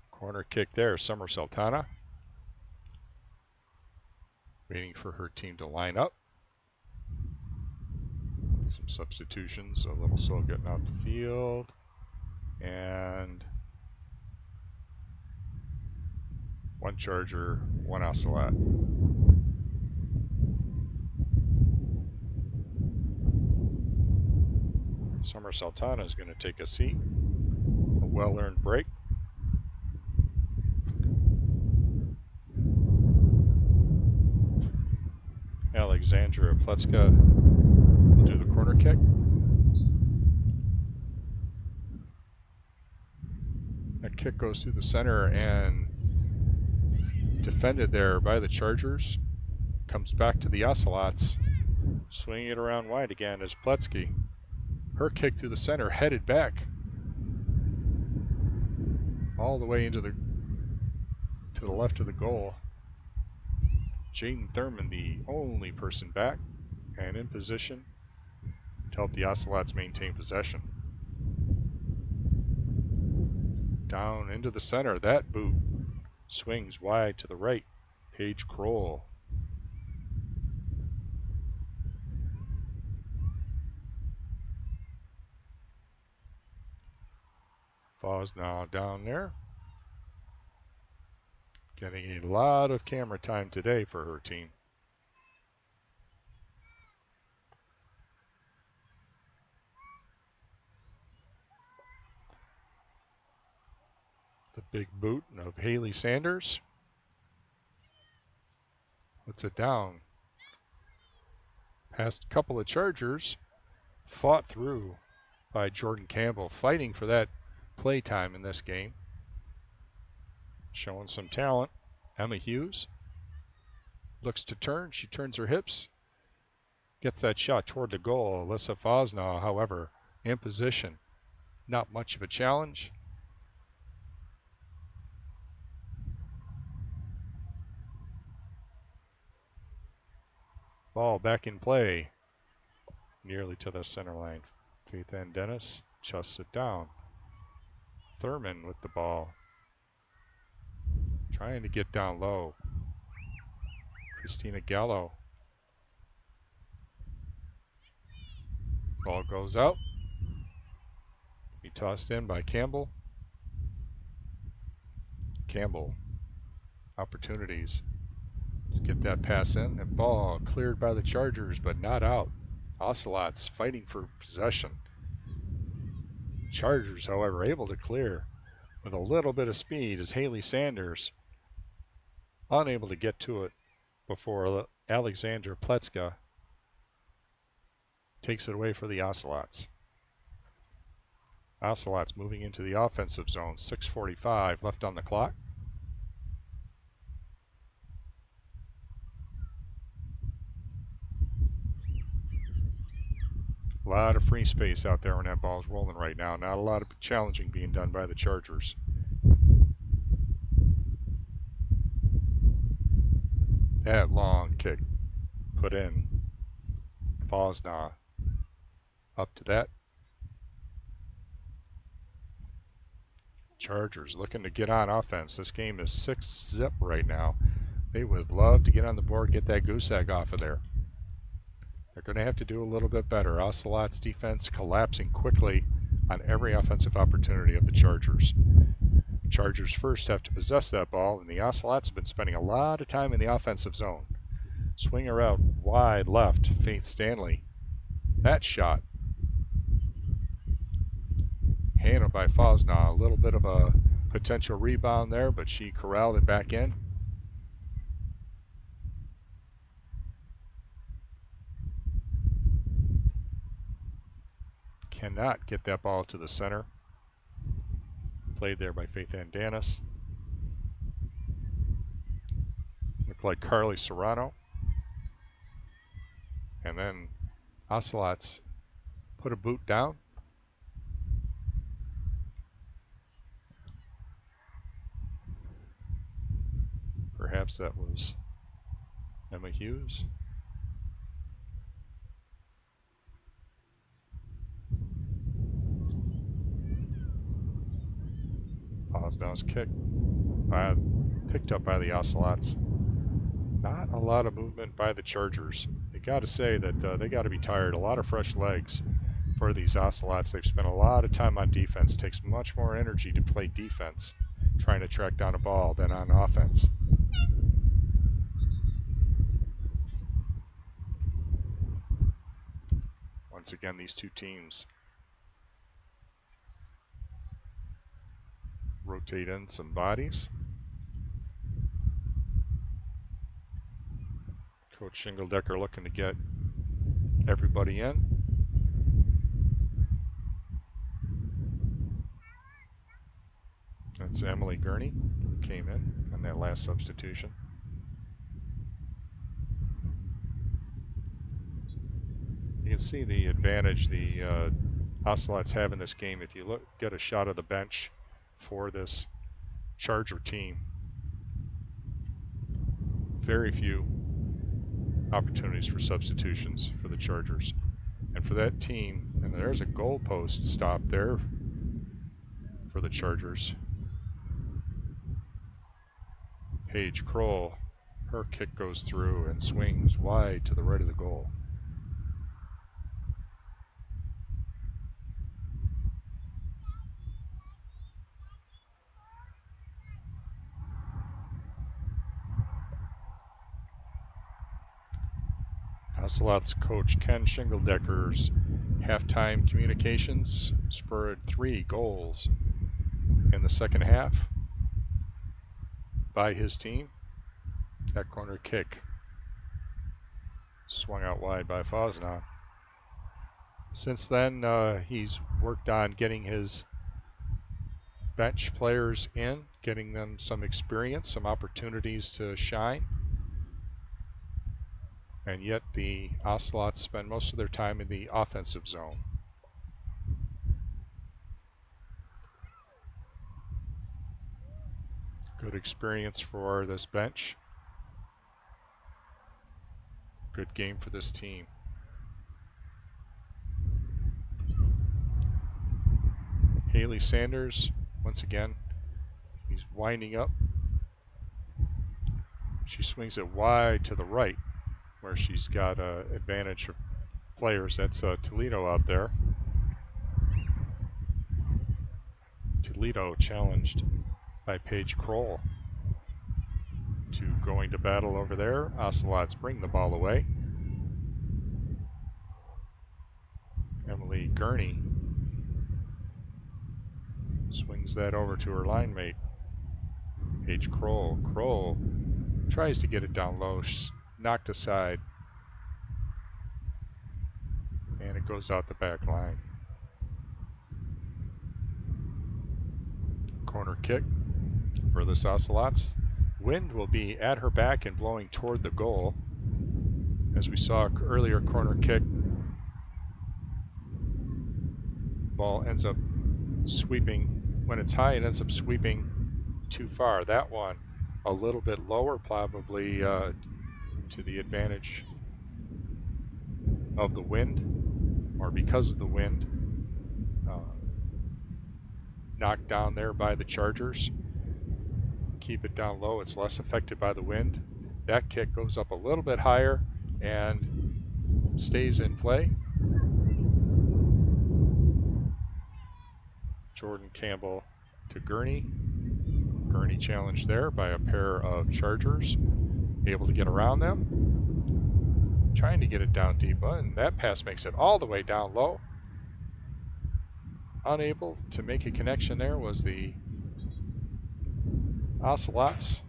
S2: Corner kick there, Summer Sultana. Waiting for her team to line up. Some substitutions, a little slow getting out the field. And 1 Charger, 1 Ocelot. Summer Sultana is going to take a seat. A well-earned break. Alexandra Pletska will do the corner kick. That kick goes through the center and defended there by the Chargers. Comes back to the Ocelots, swinging it around wide again as Pletsky. Her kick through the center, headed back all the way into the left of the goal. Jaden Thurman, the only person back and in position to help the Ocelots maintain possession. Down into the center, that boot swings wide to the right. Paige Kroll. Fosnaw down there. Getting a lot of camera time today for her team. The big boot of Haley Sanders. Puts it down. Past a couple of Chargers. Fought through by Jordan Campbell, fighting for that play time in this game. Showing some talent. Emma Hughes looks to turn. She turns her hips. Gets that shot toward the goal. Alyssa Fosnaw, however, in position. Not much of a challenge. Ball back in play. Nearly to the center line. Faith Ann Dennis chusts it down. Thurman with the ball. Trying to get down low. Christina Gallo. Ball goes out. Be tossed in by Campbell. Campbell. Opportunities to get that pass in. And ball cleared by the Chargers, but not out. Ocelots fighting for possession. Chargers, however, able to clear with a little bit of speed as Haley Sanders unable to get to it before Alexandra Pletska takes it away for the Ocelots. Ocelots moving into the offensive zone. 6:45 left on the clock. A lot of free space out there when that ball's rolling right now. Not a lot of challenging being done by the Chargers. That long kick put in. Fosnaw up to that. Chargers looking to get on offense. This game is 6-zip right now. They would love to get on the board, get that goose egg off of there. They're going to have to do a little bit better. Ocelots defense collapsing quickly on every offensive opportunity of the Chargers. Chargers first have to possess that ball, and the Ocelots have been spending a lot of time in the offensive zone. Swing her out wide left, Faith Stanley. That shot handled by Fosnaw. A little bit of a potential rebound there, but she corralled it back in. Cannot get that ball to the center. Played there by Faith Ann Dennis. Looked like Carly Serrano. And then Ocelots put a boot down. Perhaps that was Emma Hughes. Fosnaw's kick picked up by the Ocelots. Not a lot of movement by the Chargers. You got to say that they got to be tired. A lot of fresh legs for these Ocelots. They've spent a lot of time on defense. It takes much more energy to play defense, trying to track down a ball, than on offense. Once again, these two teams rotate in some bodies. Coach Shingledecker looking to get everybody in. That's Emily Gurney, who came in on that last substitution. You can see the advantage the Ocelots have in this game if you get a shot of the bench for this Charger team. Very few opportunities for substitutions for the Chargers. And for that team, and there's a goalpost stop there for the Chargers. Paige Kroll, her kick goes through and swings wide to the right of the goal. Ocelots coach Ken Shingledecker's halftime communications spurred 3 goals in the second half by his team. That corner kick swung out wide by Fosnaugh. Since then, he's worked on getting his bench players in, getting them some experience, some opportunities to shine. And yet the Ocelots spend most of their time in the offensive zone. Good experience for this bench. Good game for this team. Haley Sanders, once again, he's winding up. She swings it wide to the right, where she's got an advantage for players. That's Toledo out there. Toledo challenged by Paige Kroll to going to battle over there. Ocelots bring the ball away. Emily Gurney swings that over to her line mate, Paige Kroll. Kroll tries to get it down low. She's knocked aside, and it goes out the back line. Corner kick for the Ocelots. Wind will be at her back and blowing toward the goal. As we saw earlier, corner kick. Ball ends up sweeping. When it's high, it ends up sweeping too far. That one a little bit lower, probably to the advantage of the wind, or because of the wind. Knocked down there by the Chargers. Keep it down low, it's less affected by the wind. That kick goes up a little bit higher and stays in play. Jordan Campbell to Gurney. Gurney challenged there by a pair of Chargers. Able to get around them. Trying to get it down deep, and that pass makes it all the way down low. Unable to make a connection there was the Ocelots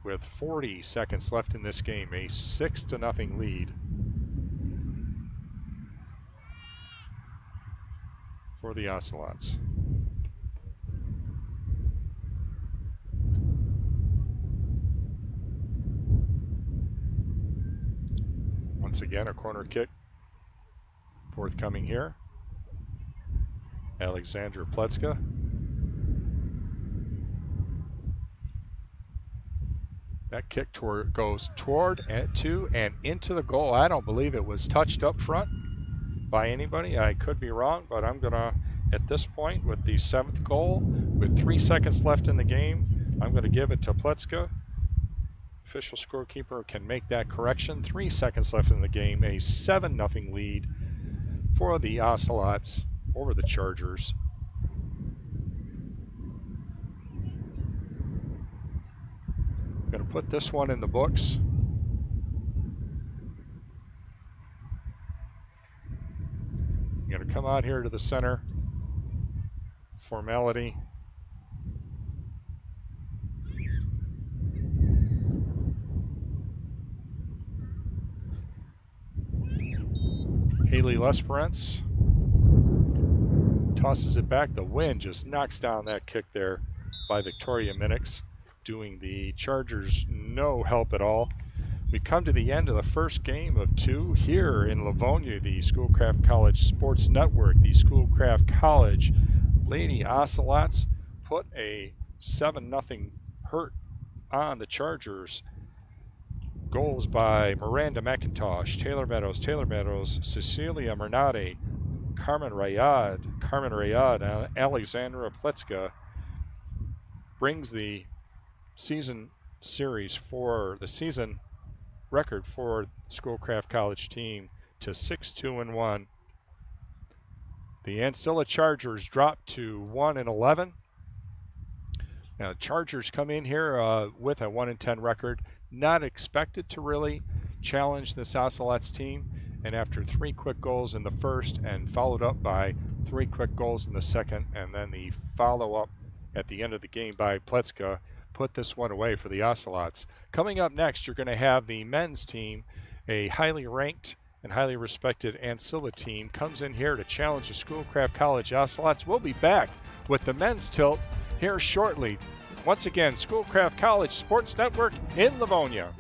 S2: with 40 seconds left in this game, a 6-0 lead for the Ocelots. Once again, a corner kick forthcoming here. Alexandra Pletska. That kick goes toward and into the goal. I don't believe it was touched up front by anybody. I could be wrong, but I'm gonna, at this point, with the 7th goal, with 3 seconds left in the game, I'm gonna give it to Pletska. Official scorekeeper can make that correction. 3 seconds left in the game, a 7-0 lead for the Ocelots over the Chargers. I'm going to put this one in the books. I'm going to come out here to the center. Formality. Haley Lesperance tosses it back. The wind just knocks down that kick there by Victoria Minix, doing the Chargers no help at all. We come to the end of the first game of 2 here in Livonia, the Schoolcraft College Sports Network. The Schoolcraft College Lady Ocelots put a 7-0 hurt on the Chargers. Goals by Miranda McIntosh, Taylor Meadows, Cecilia Mernade, Carmen Rayad, and Alexandra Pletska brings the season record for Schoolcraft College team to 6-2-1. The Ancilla Chargers drop to 1-11. Now, Chargers come in here with a 1-10 record, not expected to really challenge this Ocelots team. And after 3 quick goals in the first and followed up by 3 quick goals in the second, and then the follow-up at the end of the game by Pletska, put this one away for the Ocelots. Coming up next, you're going to have the men's team, a highly ranked and highly respected Ancilla team, comes in here to challenge the Schoolcraft College Ocelots. We'll be back with the men's tilt here shortly. Once again, Schoolcraft College Sports Network in Livonia.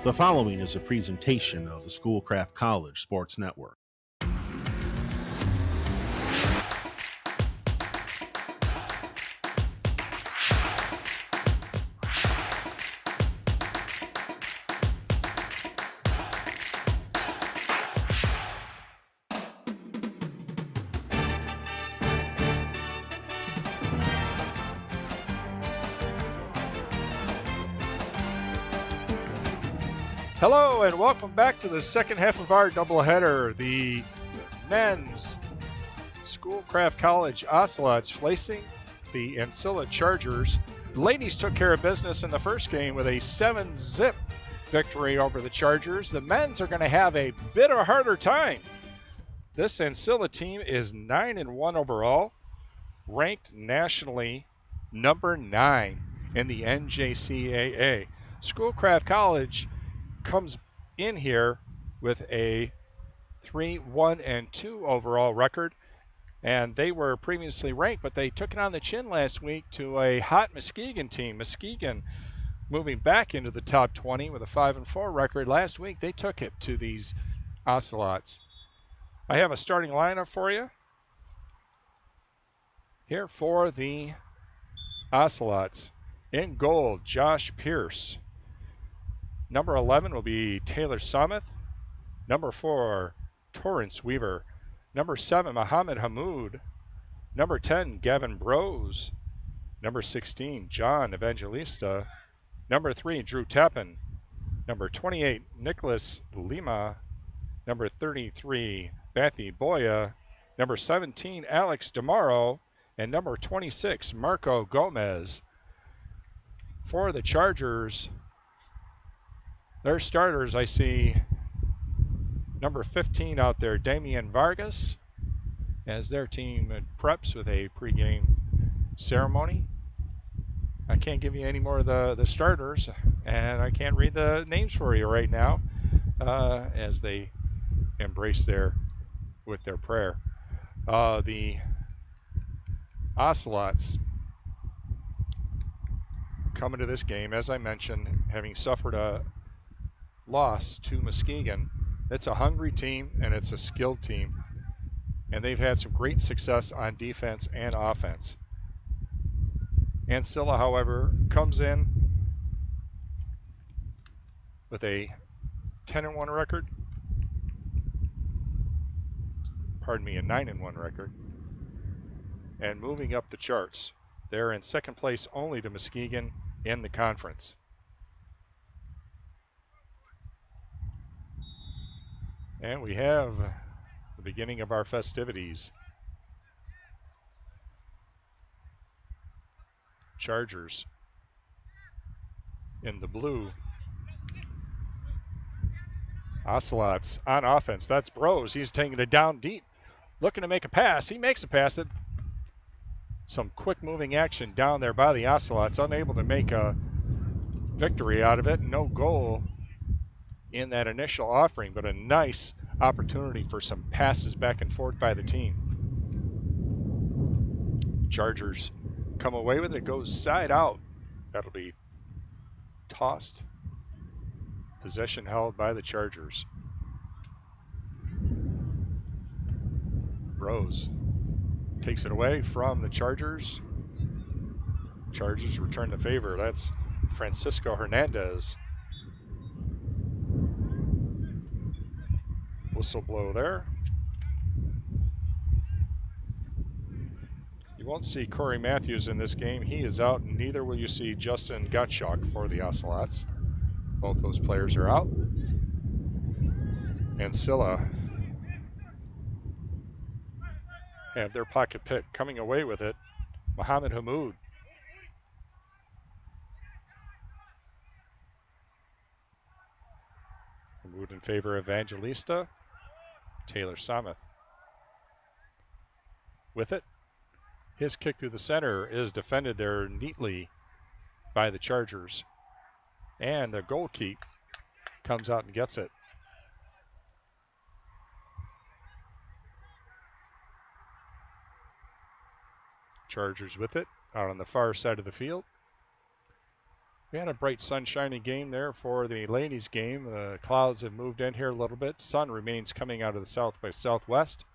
S1: The following is a presentation of the Schoolcraft College Sports Network.
S2: Hello and welcome back to the second half of our doubleheader. The men's Schoolcraft College Ocelots facing the Ancilla Chargers. The ladies took care of business in the first game with a 7-zip victory over the Chargers. The men's are going to have a bit of a harder time. This Ancilla team is 9-1 overall, ranked nationally number 9 in the NJCAA. Schoolcraft College comes in here with a 3-1-2 overall record, and they were previously ranked, but they took it on the chin last week to a hot Muskegon team. Muskegon moving back into the top 20 with a 5-4 record. Last week they took it to these Ocelots. I have a starting lineup for you here for the Ocelots. In goal, Josh Pierce. Number 11 will be Taylor Sameth. Number 4, Torrance Weaver. Number 7, Mohammed Hamoud. Number 10, Gavin Brose. Number 16, John Evangelista. Number 3, Drew Tappan. Number 28, Nicholas Lima. Number 33, Bathy Boya. Number 17, Alex DeMaro. And number 26, Marco Gomez. For the Chargers, their starters, I see number 15 out there, Damian Vargas, as their team preps with a pregame ceremony. I can't give you any more of the starters, and I can't read the names for you right now as they embrace with their prayer. The Ocelots coming to this game, as I mentioned, having suffered a loss to Muskegon. It's a hungry team and it's a skilled team, and they've had some great success on defense and offense. Ancilla, however, comes in with a 10-1 record. Pardon me, a 9-1 record. And moving up the charts. They're in second place only to Muskegon in the conference. And we have the beginning of our festivities. Chargers in the blue. Ocelots on offense. That's Brose. He's taking it down deep, looking to make a pass. He makes a pass. Some quick moving action down there by the Ocelots, unable to make a victory out of it. No goal in that initial offering, but a nice opportunity for some passes back and forth by the team. Chargers come away with it. It goes side out. That'll be tossed. Possession held by the Chargers. Rose takes it away from the Chargers. Chargers return the favor. That's Francisco Hernandez. Whistle blow there. You won't see Corey Matthews in this game. He is out, and neither will you see Justin Gottschalk for the Ocelots. Both those players are out. Ancilla have their pocket pick. Coming away with it, Mohammed Hamoud. Hamoud in favor of Evangelista. Taylor Sameth with it. His kick through the center is defended there neatly by the Chargers. And the goalkeep comes out and gets it. Chargers with it out on the far side of the field. We had a bright sunshiny game there for the ladies game. The clouds have moved in here a little bit. Sun remains coming out of the south by southwest.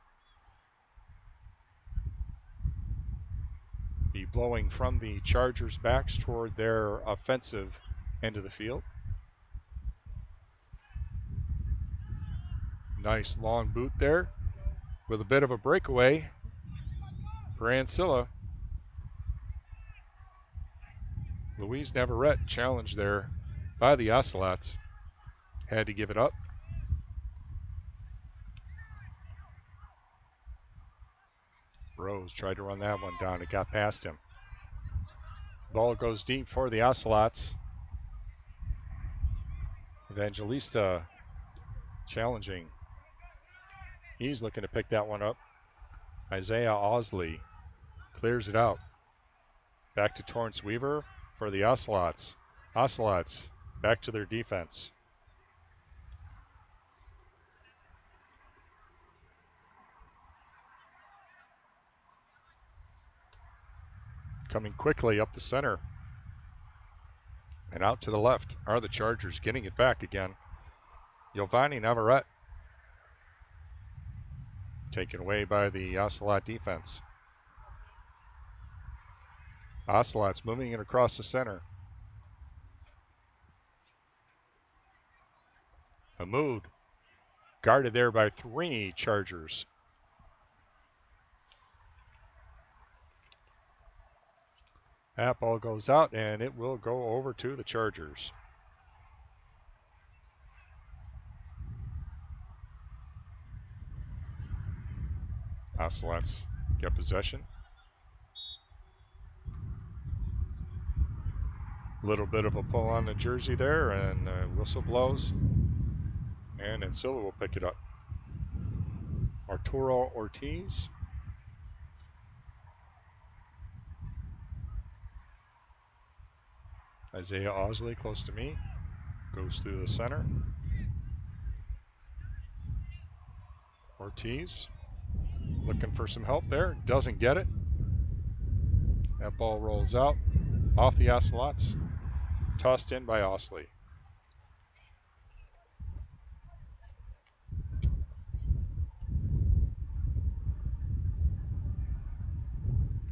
S2: Be blowing from the Chargers' backs toward their offensive end of the field. Nice long boot there with a bit of a breakaway for Ancilla. Louise Navarrete challenged there by the Ocelots. Had to give it up. Rose tried to run that one down. It got past him. Ball goes deep for the Ocelots. Evangelista challenging. He's looking to pick that one up. Isaiah Osley clears it out. Back to Torrance Weaver for the Ocelots. Ocelots back to their defense. Coming quickly up the center. And out to the left are the Chargers, getting it back again. Giovanni Navarrete. Taken away by the Ocelot defense. Ocelots moving it across the center. Hamoud guarded there by 3 Chargers. That ball goes out, and it will go over to the Chargers. Ocelots get possession. Little bit of a pull on the jersey there, and whistle blows. And Ancilla will pick it up. Arturo Ortiz. Isaiah Osley close to me. Goes through the center. Ortiz looking for some help there. Doesn't get it. That ball rolls out. Off the Ocelots. Tossed in by Osley.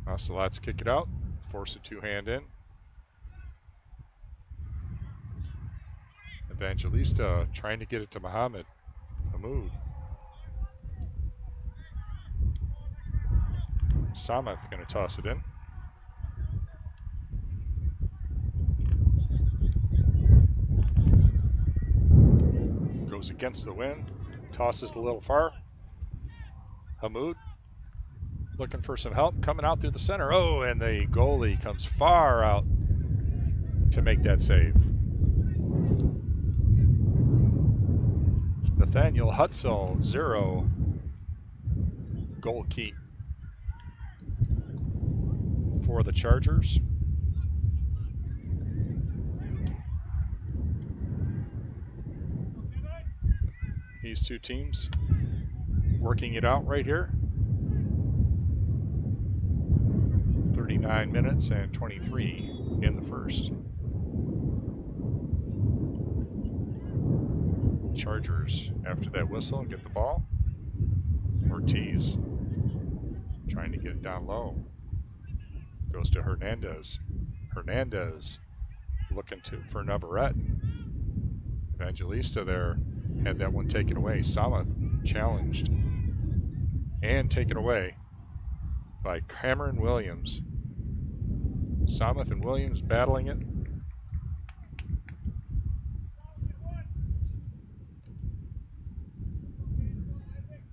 S2: Ocelots kick it out. Force a two-hand in. Evangelista trying to get it to Muhammad. Hamoud. Samath going to toss it in. Goes against the wind. Tosses a little far. Hamoud looking for some help. Coming out through the center. Oh, and the goalie comes far out to make that save. Nathaniel Hutzel, 0. Goal keep for the Chargers. These two teams working it out right here. 39 minutes and 23 in the first. Chargers after that whistle get the ball. Ortiz trying to get it down low. Goes to Hernandez. Hernandez looking for Navarrete. Evangelista there had that one taken away. Samath challenged and taken away by Cameron Williams. Samath and Williams battling it.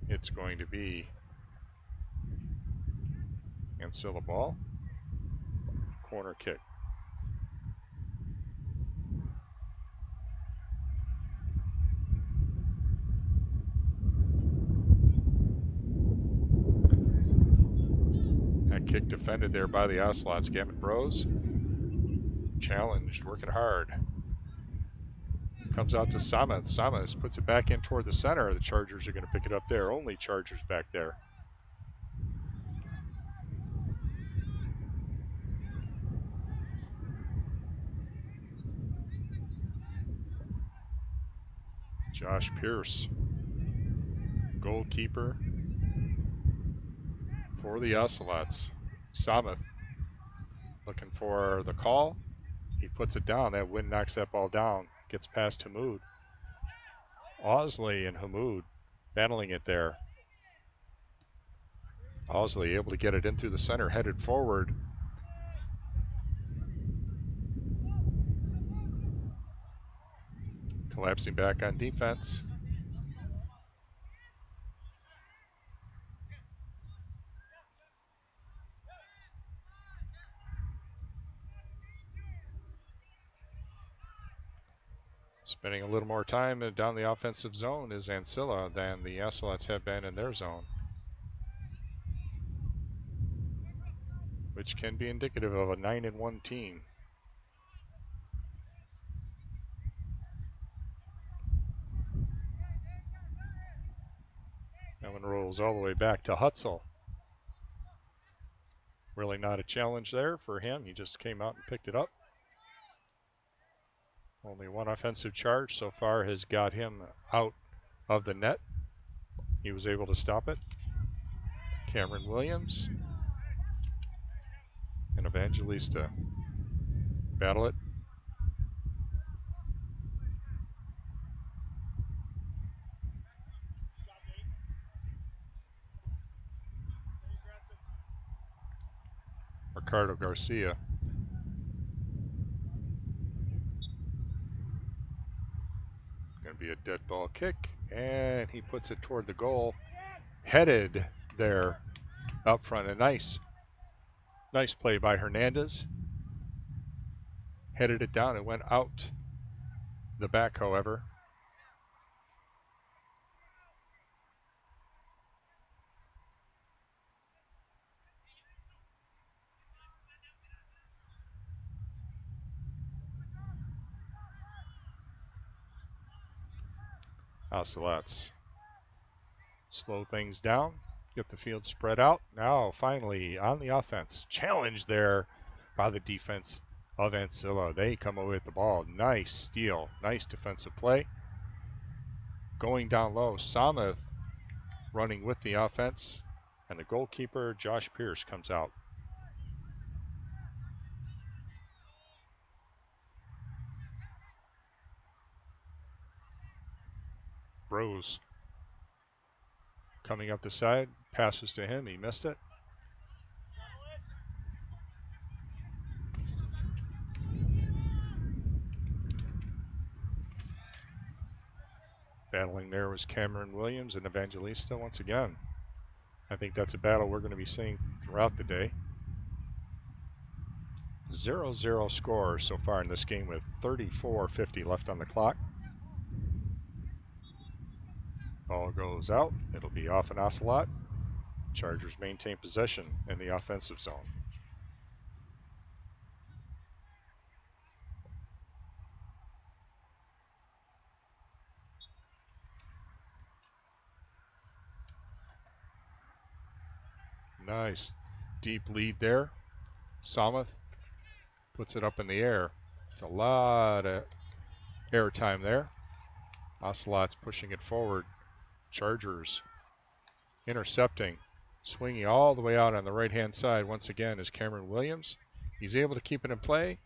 S2: It's going to be Ancilla ball. Corner kick. That kick defended there by the Ocelots. Gavin Brose challenged, working hard. Comes out to Samath. Samath puts it back in toward the center. The Chargers are going to pick it up there. Only Chargers back there. Josh Pierce, goalkeeper for the Ocelots. Sameth looking for the call. He puts it down. That wind knocks that ball down. Gets past Hamoud. Osley and Hamoud battling it there. Osley able to get it in through the center, headed forward. Collapsing back on defense. Spending a little more time down the offensive zone is Ancilla than the Ocelots have been in their zone, which can be indicative of a 9-1 team. That one rolls all the way back to Hutzel. Really not a challenge there for him. He just came out and picked it up. Only one offensive charge so far has got him out of the net. He was able to stop it. Cameron Williams and Evangelista battle it. Ricardo Garcia. Going to be a dead ball kick, and he puts it toward the goal. Headed there up front. A nice play by Hernandez. Headed it down. It went out the back, however. Ocelots slow things down, get the field spread out. Now finally on the offense. Challenge there by the defense of Ancilla. They come away with the ball. Nice steal, nice defensive play. Going down low, Sameth running with the offense, and the goalkeeper, Josh Pierce, comes out. Rose coming up the side, passes to him, he missed it. Battling there was Cameron Williams and Evangelista once again. I think that's a battle we're going to be seeing throughout the day. 0-0 score so far in this game with 34:50 left on the clock. Ball goes out. It'll be off an Ocelot. Chargers maintain possession in the offensive zone. Nice deep lead there. Sameth puts it up in the air. It's a lot of air time there. Ocelots pushing it forward. Chargers intercepting, swinging all the way out on the right-hand side once again is Cameron Williams. He's able to keep it in play.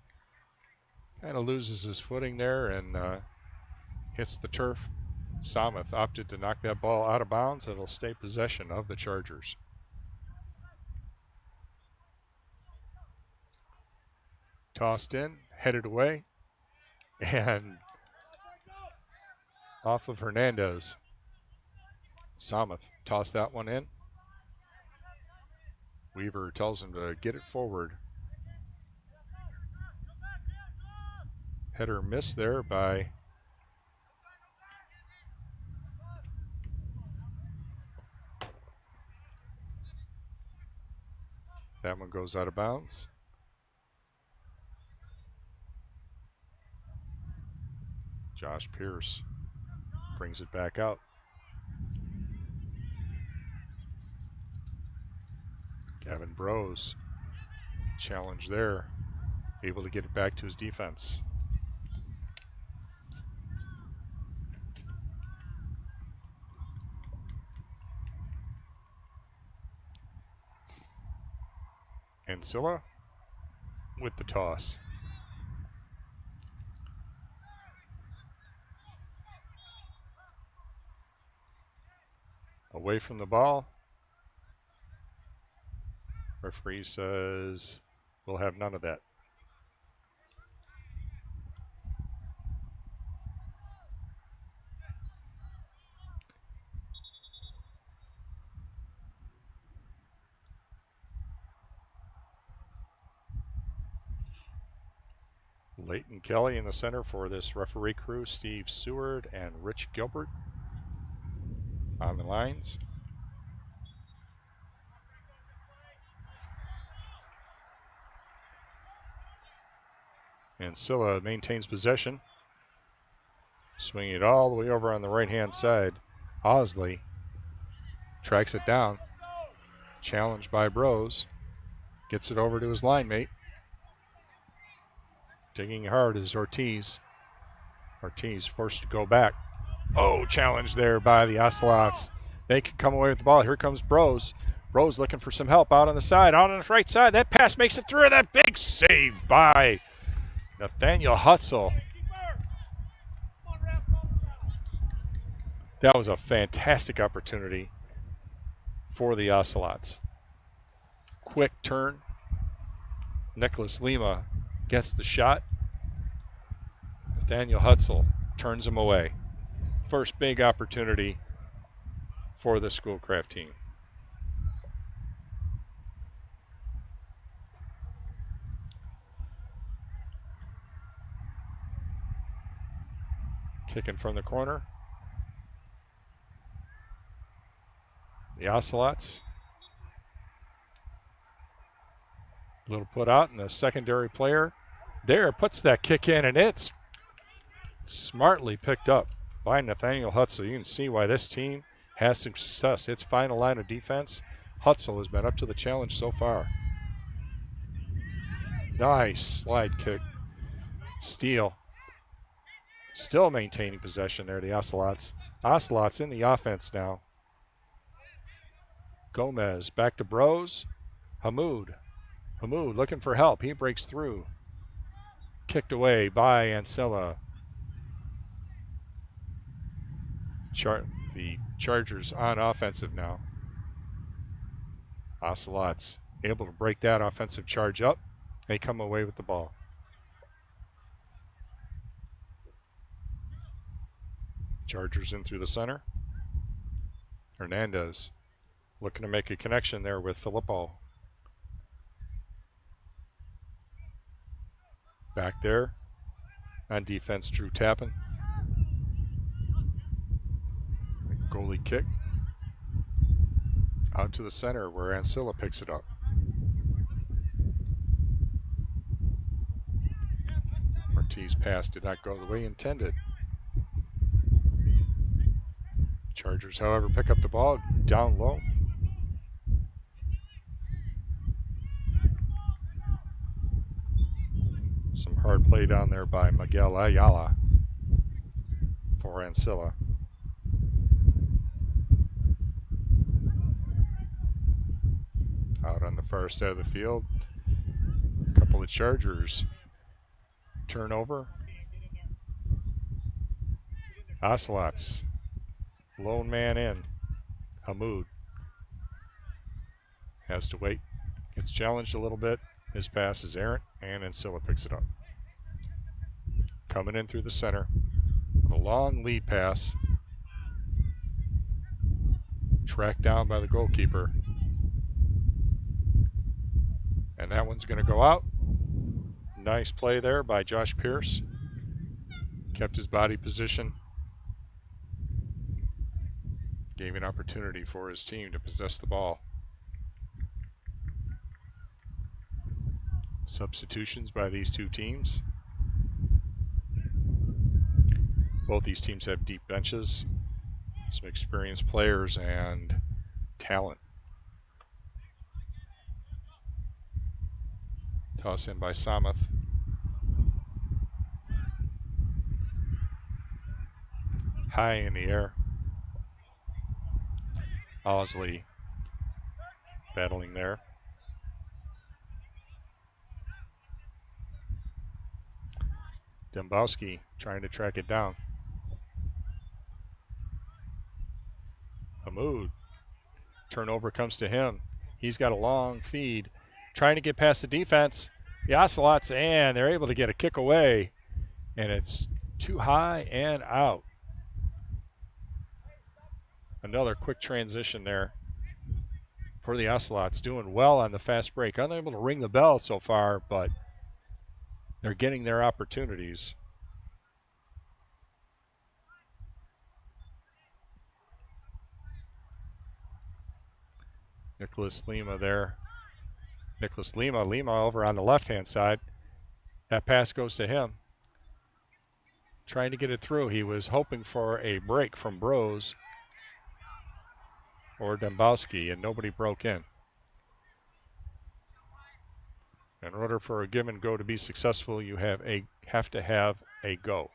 S2: Kind of loses his footing there and hits the turf. Sameth opted to knock that ball out of bounds. It'll stay possession of the Chargers. Tossed in, headed away, and off of Hernandez. Sameth tossed that one in. Weaver tells him to get it forward. Header miss there by that one goes out of bounds. Josh Pierce brings it back out. Gavin Brose, challenge there, able to get it back to his defense. Ancilla with the toss. Away from the ball. Referee says we'll have none of that. Leighton Kelly in the center for this referee crew. Steve Seward and Rich Gilbert on the lines. Ancilla maintains possession. Swinging it all the way over on the right-hand side. Osley tracks it down. Challenged by Bros. Gets it over to his line mate. Digging hard is Ortiz. Ortiz forced to go back. Oh, challenge there by the Ocelots. They can come away with the ball. Here comes Bros. Bros looking for some help out on the side. Out on the right side. That pass makes it through. That big save by Nathaniel Hutzel. That was a fantastic opportunity for the Ocelots. Quick turn. Nicholas Lima gets the shot. Nathaniel Hutzel turns him away. First big opportunity for the Schoolcraft team. Kicking from the corner. The Ocelots. Little put out, and the secondary player there puts that kick in, and it's smartly picked up by Nathaniel Hutzel. You can see why this team has some success. Its final line of defense, Hutzel has been up to the challenge so far. Nice slide kick. Steal. Still maintaining possession there, the Ocelots. Ocelots in the offense now. Gomez back to Bros. Hamoud looking for help. He breaks through. Kicked away by Ancilla. The Chargers on offensive now. Ocelots able to break that offensive charge up. They come away with the ball. Chargers in through the center. Hernandez looking to make a connection there with Filippo. Back there on defense, Drew Tappan. Goalie kick. Out to the center where Ancilla picks it up. Ortiz pass did not go the way intended. Chargers, however, pick up the ball down low. Some hard play down there by Miguel Ayala for Ancilla. Out on the far side of the field, a couple of Chargers turnover. Ocelots, lone man in. Hamoud has to wait. Gets challenged a little bit. His pass is errant, and Ancilla picks it up. Coming in through the center. A long lead pass. Tracked down by the goalkeeper. And that one's going to go out. Nice play there by Josh Pierce. Kept his body position. Gave an opportunity for his team to possess the ball. Substitutions by these two teams. Both these teams have deep benches, some experienced players, and talent. Toss in by Samath. High in the air. Osley battling there. Dembowski trying to track it down. Hamoud. Turnover comes to him. He's got a long feed. Trying to get past the defense. The Ocelots, and they're able to get a kick away. And it's too high and out. Another quick transition there for the Ocelots. Doing well on the fast break. Unable to ring the bell so far, but they're getting their opportunities. Nicholas Lima there. Nicholas Lima over on the left-hand side. That pass goes to him. Trying to get it through. He was hoping for a break from Bros or Dembowski, and nobody broke in. In order for a give and go to be successful, you have to have a go.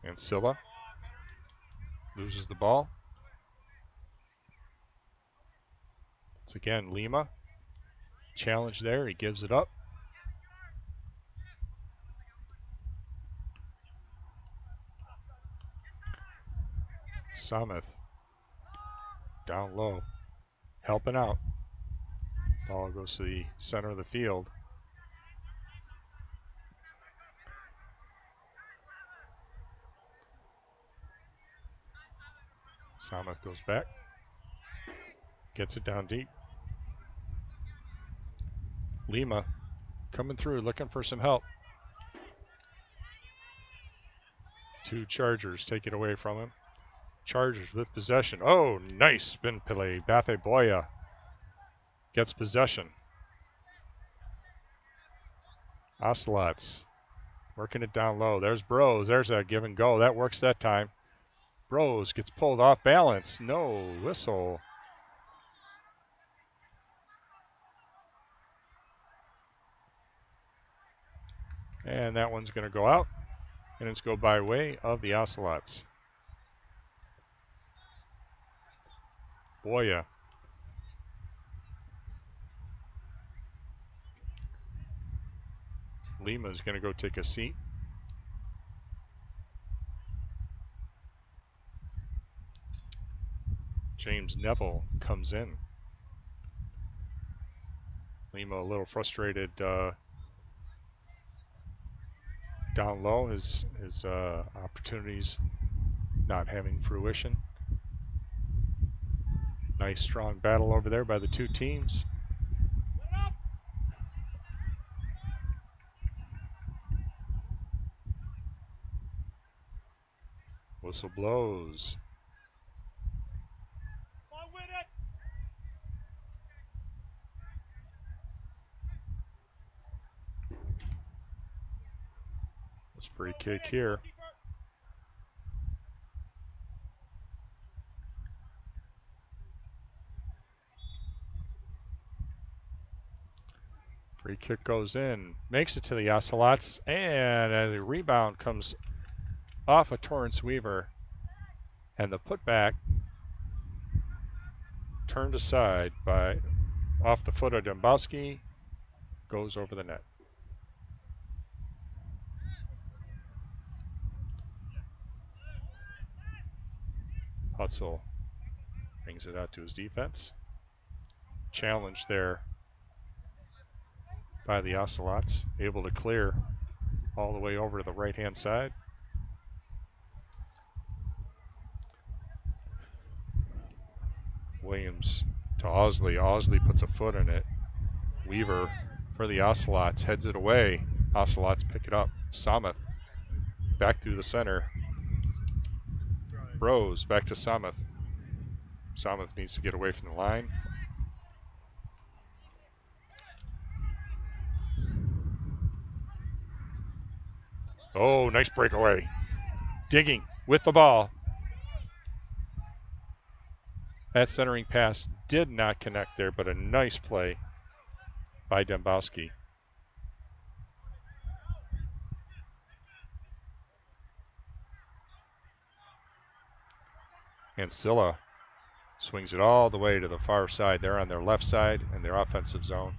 S2: Ancilla loses the ball. Once again, Lima. Challenge there, he gives it up. Sameth down low, helping out. Ball goes to the center of the field. Sameth goes back, gets it down deep. Lima coming through, looking for some help. Two Chargers take it away from him. Chargers with possession. Oh, nice spin play. Bathe Boya gets possession. Ocelots working it down low. There's Bros. There's a give and go. That works that time. Bros gets pulled off balance. No whistle. And that one's going to go out. And it's go by way of the Ocelots. Boya. Lima's going to go take a seat. James Neville comes in. Lima a little frustrated down low, his opportunities not having fruition. Nice strong battle over there by the two teams. Whistle blows. It's free kick here. Free kick goes in, makes it to the Ocelots, and a rebound comes off of Torrance Weaver, and the putback turned aside by off the foot of Dembowski, goes over the net. Hutzel brings it out to his defense. Challenge there by the Ocelots, able to clear all the way over to the right-hand side. Williams to Osley. Osley puts a foot in it. Weaver for the Ocelots heads it away. Ocelots pick it up. Sameth back through the center. Bros back to Sameth. Sameth needs to get away from the line. Oh, nice breakaway. Digging with the ball. That centering pass did not connect there, but a nice play by Dembowski. Ancilla Swings it all the way to the far side. They're on their left side in their offensive zone.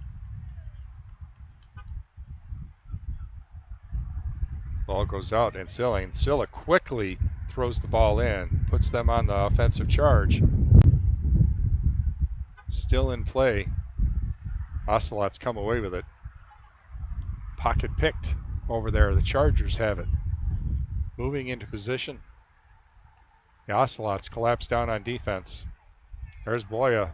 S2: Ball goes out. Ancilla quickly throws the ball in, puts them on the offensive charge. Still in play. Ocelots come away with it. Pocket picked over there. The Chargers have it. Moving into position. The Ocelots collapse down on defense. There's Boya.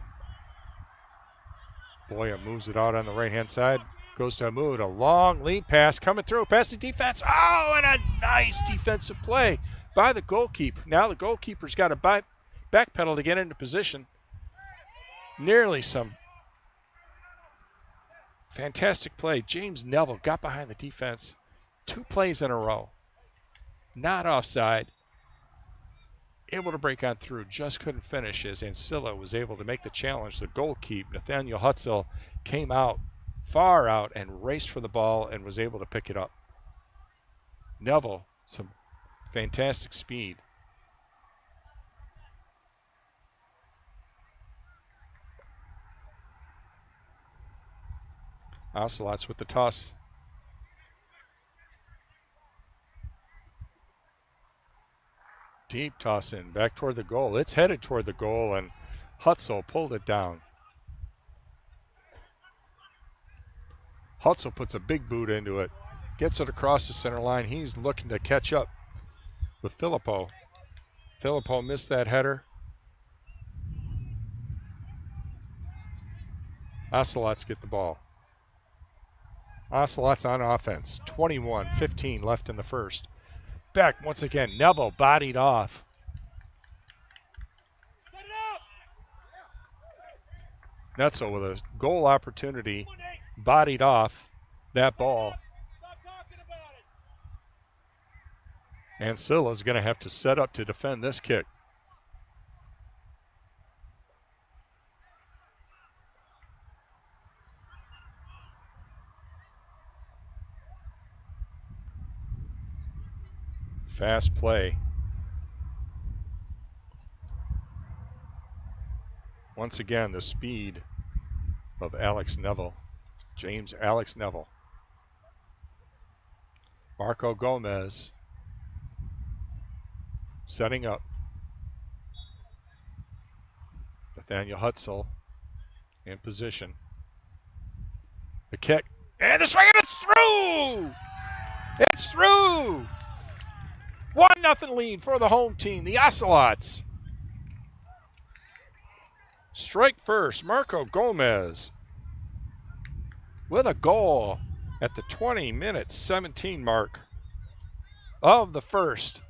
S2: Boya moves it out on the right-hand side. Goes to Hamoud. A long lead pass coming through. Past the defense. Oh, and a nice defensive play by the goalkeeper. Now the goalkeeper's got to backpedal to get into position. Nearly some fantastic play. James Neville got behind the defense. 2 plays in a row. Not offside. Able to break on through. Just couldn't finish as Ancilla was able to make the challenge. The goalkeeper, Nathaniel Hutzel, came out, far out, and raced for the ball and was able to pick it up. Neville, some fantastic speed. Ocelots with the toss. Deep toss in, back toward the goal. It's headed toward the goal, and Hutzel pulled it down. Hutzel puts a big boot into it, gets it across the center line. He's looking to catch up with Filippo. Filippo missed that header. Ocelots get the ball. Ocelots on offense. 21-15 left in the first. Back once again. Neville bodied off. Netzel with a goal opportunity. Bodied off that ball. Ancilla's going to have to set up to defend this kick. Fast play. Once again, the speed of Alex Neville. James Alex Neville. Marco Gomez setting up. Nathaniel Hutzel in position. The kick. And the swing, and it's through! It's through! 1-0 lead for the home team, the Ocelots. Strike first, Marco Gomez with a goal at the 20-minute-17 mark of the first.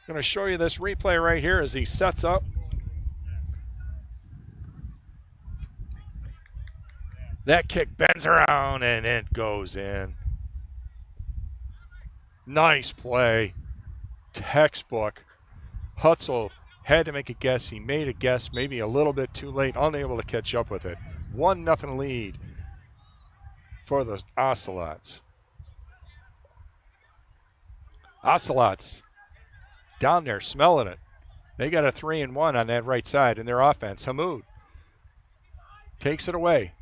S2: I'm going to show you this replay right here as he sets up. That kick bends around and it goes in. Nice play. Textbook. Hutzel had to make a guess. He made a guess, maybe a little bit too late, unable to catch up with it. 1-0 lead for the Ocelots. Ocelots down there smelling it. They got a 3-1 on that right side in their offense. Hamoud takes it away.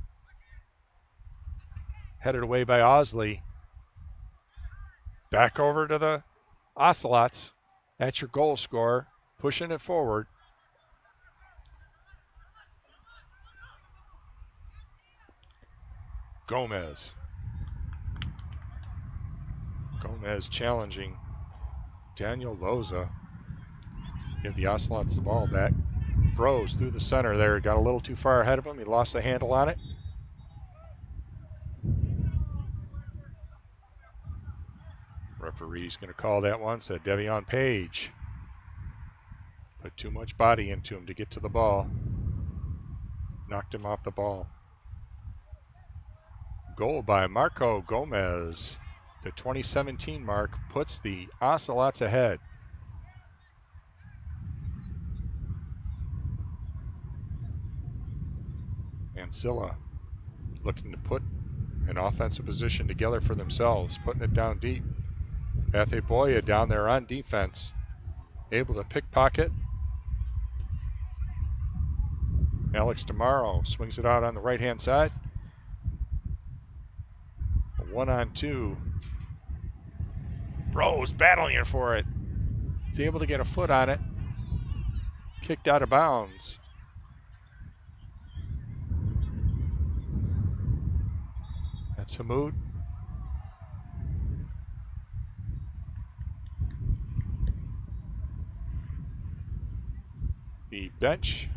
S2: Headed away by Osley. Back over to the Ocelots. That's your goal scorer. Pushing it forward. Gomez. Gomez challenging Daniel Loza. Give the Ocelots the ball back. Bros through the center there. Got a little too far ahead of him. He lost the handle on it. Referee's going to call that one. Said Devion Page. Put too much body into him to get to the ball. Knocked him off the ball. Goal by Marco Gomez. The 2017 mark puts the Ocelots ahead. Ancilla looking to put an offensive position together for themselves, putting it down deep. Boya down there on defense, able to pickpocket Alex Demaro swings it out on the right-hand side. A 1-on-2. Rose battling for it. He's able to get a foot on it. Kicked out of bounds. That's Hamoud. The bench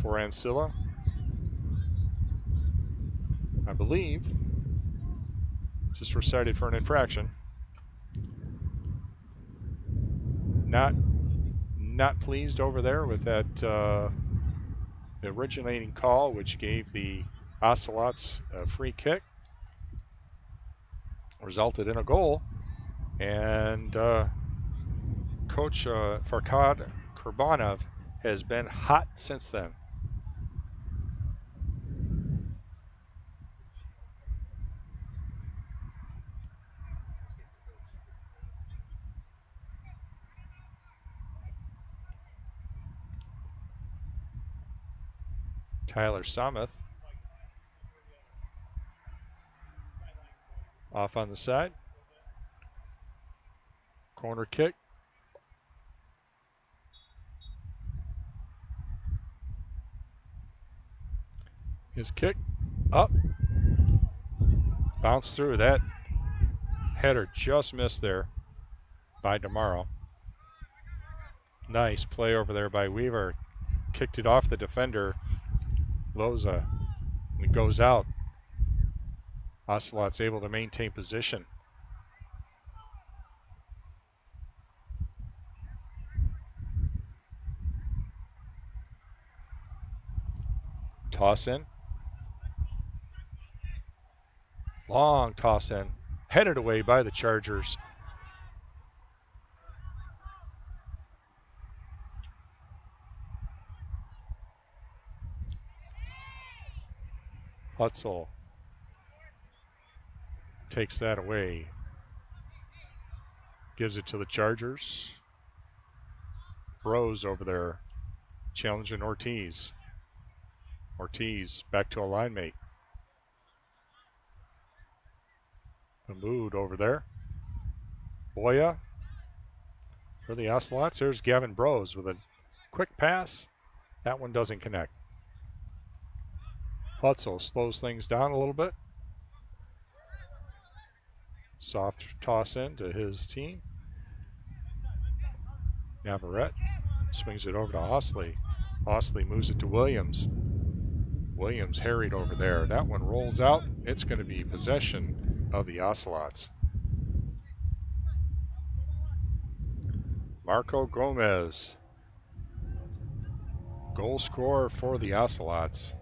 S2: for Ancilla, I believe, just recited for an infraction. Not pleased over there with that originating call, which gave the Ocelots a free kick, resulted in a goal, and Coach Farkad Kurbanov has been hot since then. Tyler Sameth off on the side. Corner kick. His kick up. Bounce through. That header just missed there by Demaro. Nice play over there by Weaver. Kicked it off the defender, Loza. It goes out. Ocelot's able to maintain position. Toss in. Long toss in. Headed away by the Chargers. Hutzel takes that away. Gives it to the Chargers. Bros over there challenging Ortiz. Ortiz back to a line mate. Hamoud over there. Boya for the Ocelots. Here's Gavin Bros with a quick pass. That one doesn't connect. Hutzel slows things down a little bit. Soft toss in to his team. Navarrete swings it over to Osley. Osley moves it to Williams. Williams harried over there. That one rolls out. It's going to be possession of the Ocelots. Marco Gomez. Goal scorer for the Ocelots.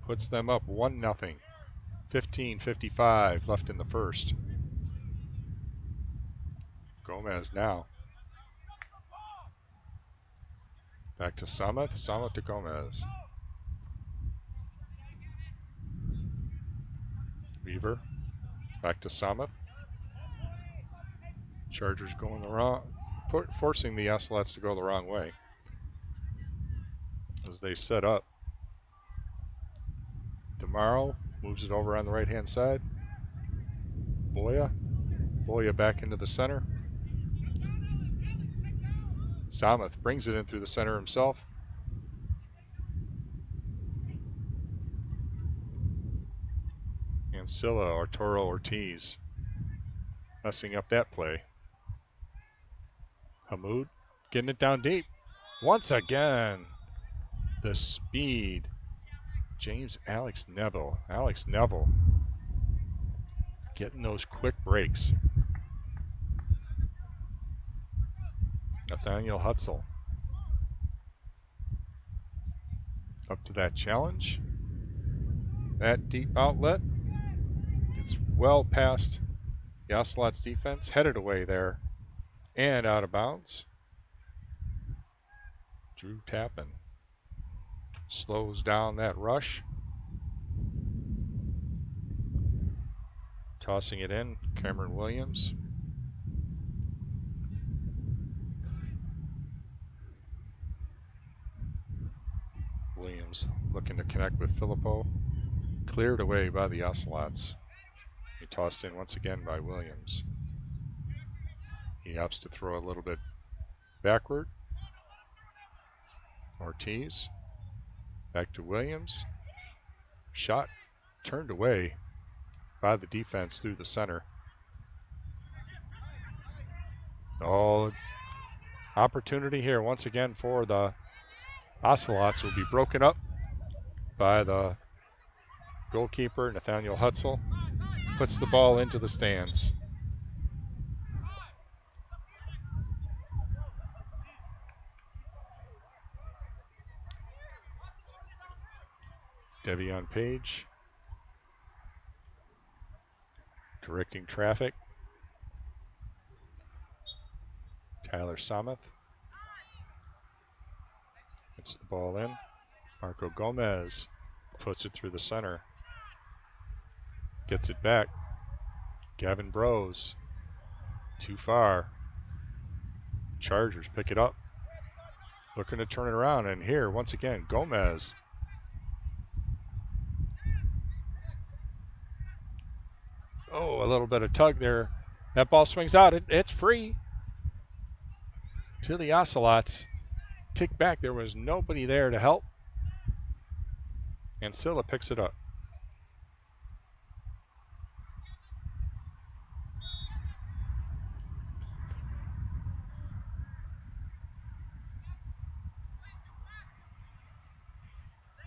S2: Puts them up 1-0. 15:55 left in the first. Gomez now. Back to Sameth. Sameth to Gomez. Weaver. Back to Sameth. Chargers going the wrong, forcing the Ocelots to go the wrong way as they set up. Demaro moves it over on the right-hand side. Boya. Boya back into the center. Sameth brings it in through the center himself. Ancilla, Arturo Ortiz messing up that play. Hamoud getting it down deep. Once again, the speed. Alex Neville getting those quick breaks. Nathaniel Hutzel up to that challenge. That deep outlet. It's well past the Ocelots defense. Headed away there and out of bounds. Drew Tappan slows down that rush. Tossing it in, Cameron Williams. looking to connect with Filippo. Cleared away by the Ocelots. He tossed in once again by Williams. He opts to throw a little bit backward. Ortiz. Back to Williams. Shot turned away by the defense through the center. Oh, opportunity here once again for the Ocelots will be broken up by the goalkeeper, Nathaniel Hutzel. Puts the ball into the stands. Devion Page directing traffic. Tyler Samuth gets the ball in. Marco Gomez puts it through the center. Gets it back. Gavin Brose. Too far. Chargers pick it up. Looking to turn it around, and here, once again, Gomez. Oh, a little bit of tug there. That ball swings out. It's free to the Ocelots. Kick back. There was nobody there to help. Ancilla picks it up.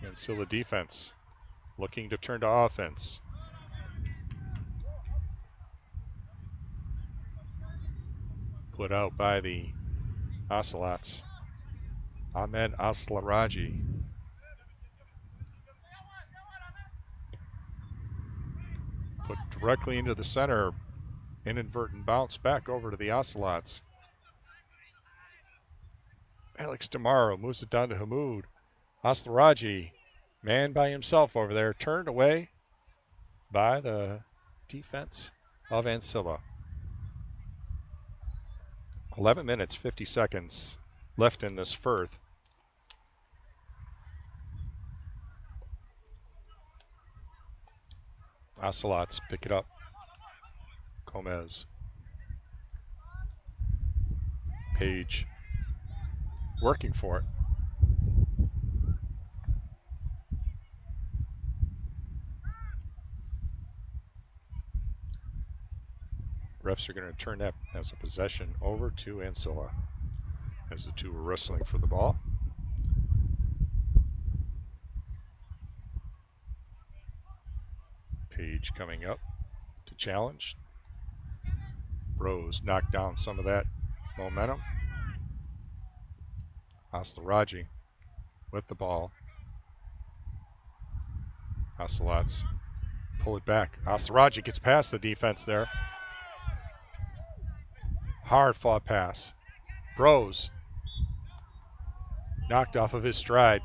S2: Ancilla defense looking to turn to offense. Put out by the Ocelots. Ahmed Aslaraji. Put directly into the center. Inadvertent bounce back over to the Ocelots. Alex DeMaro moves it down to Hamoud. Aslaraji, man by himself over there, turned away by the defense of Ancilla. 11 minutes, 50 seconds left in this Firth. Ocelots pick it up. Gomez. Page working for it. Refs are going to turn that as a possession over to Ancilla as the two were wrestling for the ball. Page coming up to challenge. Rose knocked down some of that momentum. Aslaraji with the ball. Ocelots pull it back. Aslaraji gets past the defense there. Hard fought pass. Brose knocked off of his stride.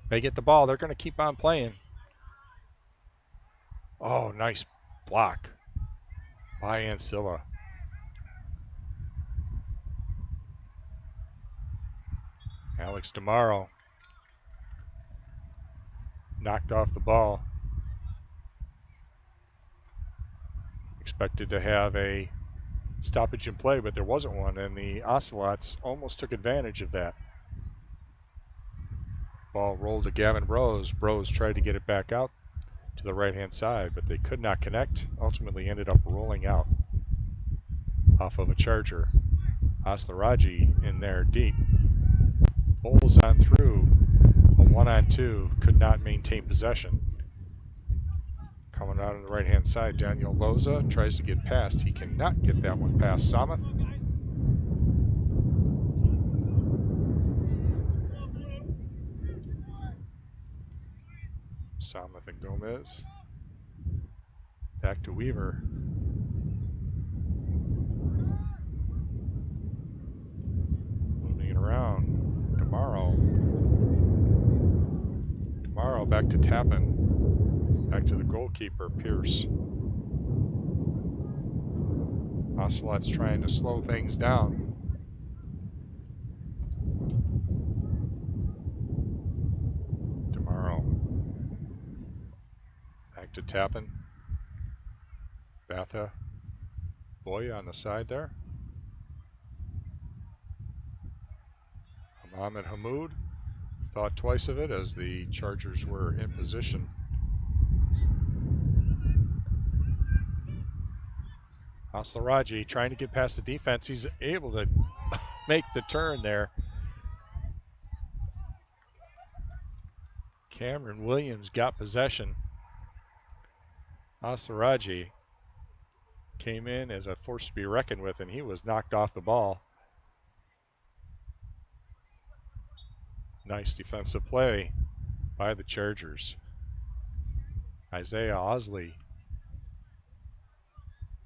S2: They get the ball. They're going to keep on playing. Oh, nice block by Ancilla. Alex DeMaro knocked off the ball. Expected to have a stoppage in play, but there wasn't one, and the Ocelots almost took advantage of that. Ball rolled to Gavin Brose. Brose tried to get it back out to the right-hand side, but they could not connect. Ultimately ended up rolling out off of a Charger. Aslaraji in there deep. Bowls on through. A 1-on-2. Could not maintain possession. Coming out on the right-hand side, Daniel Loza tries to get past. He cannot get that one past Samuth. Samuth and Gomez. Back to Weaver. Moving it around. Tomorrow back to Tappan. Back to the goalkeeper, Pierce. Ocelots trying to slow things down. Tomorrow. back to Tappan. Batha Boya on the side there. Ahmed Hamoud thought twice of it as the Chargers were in position. Aslaraji trying to get past the defense. He's able to make the turn there. Cameron Williams got possession. Aslaraji came in as a force to be reckoned with, and he was knocked off the ball. Nice defensive play by the Chargers. Isaiah Osley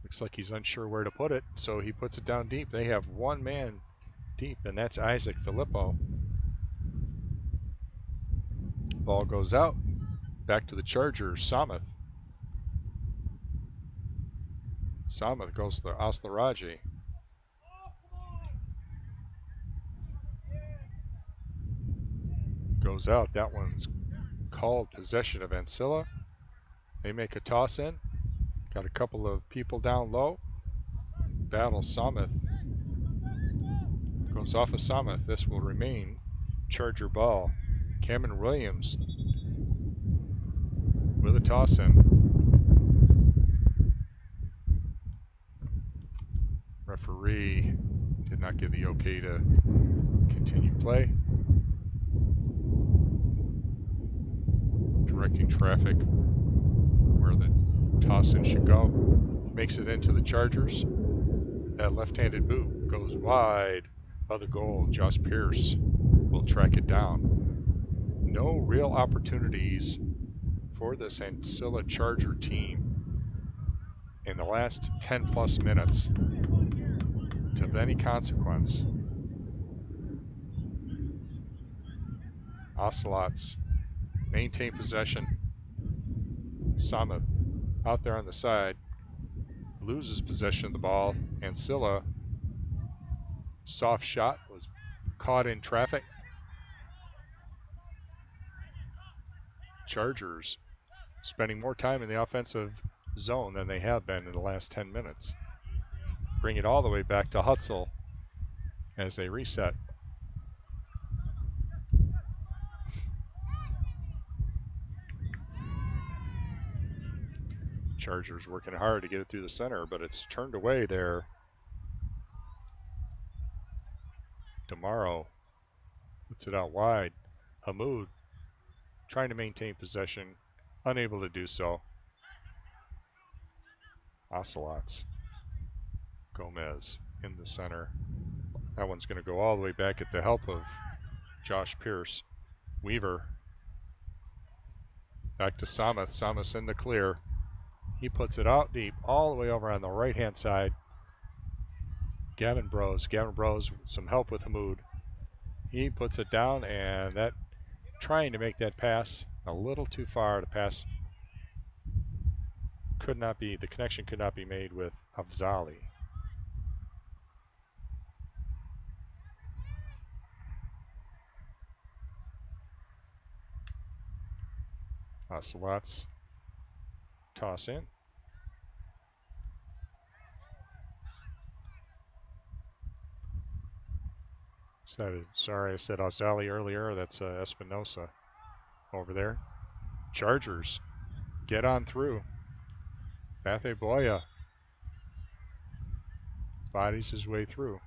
S2: looks like he's unsure where to put it, so he puts it down deep. They have one man deep, and that's Isaac Filippo. Ball goes out. Back to the Chargers. Samath. Samath goes to Aslaraji. Goes out. That one's called possession of Ancilla. They make a toss in. Got a couple of people down low. Battle Samath. Goes off of Samath. This will remain Charger ball. Cameron Williams with a toss in. Referee did not give the okay to continue play. Directing traffic where the toss-in should go. Makes it into the Chargers. That left-handed boot goes wide of the goal. Josh Pierce will track it down. No real opportunities for this Ancilla Charger team in the last 10 plus minutes of any consequence. Ocelots maintain possession. Samath out there on the side loses possession of the ball. Ancilla, soft shot, was caught in traffic. Chargers spending more time in the offensive zone than they have been in the last 10 minutes. Bring it all the way back to Hutzel as they reset. Chargers working hard to get it through the center, but it's turned away there. Tomorrow puts it out wide. Hamoud trying to maintain possession, unable to do so. Ocelots. Gomez in the center. That one's going to go all the way back at the help of Josh Pierce. Weaver. Back to Samath. Samath's in the clear. He puts it out deep, all the way over on the right-hand side. Gavin Brose. Gavin Brose, some help with Hamoud. He puts it down, and that trying to make that pass a little too far to pass. Could not be, the connection could not be made with Afzali. Ocelots toss in. Sorry, I said Afzali earlier. That's Espinosa over there. Chargers get on through. Bathe Boya bodies his way through.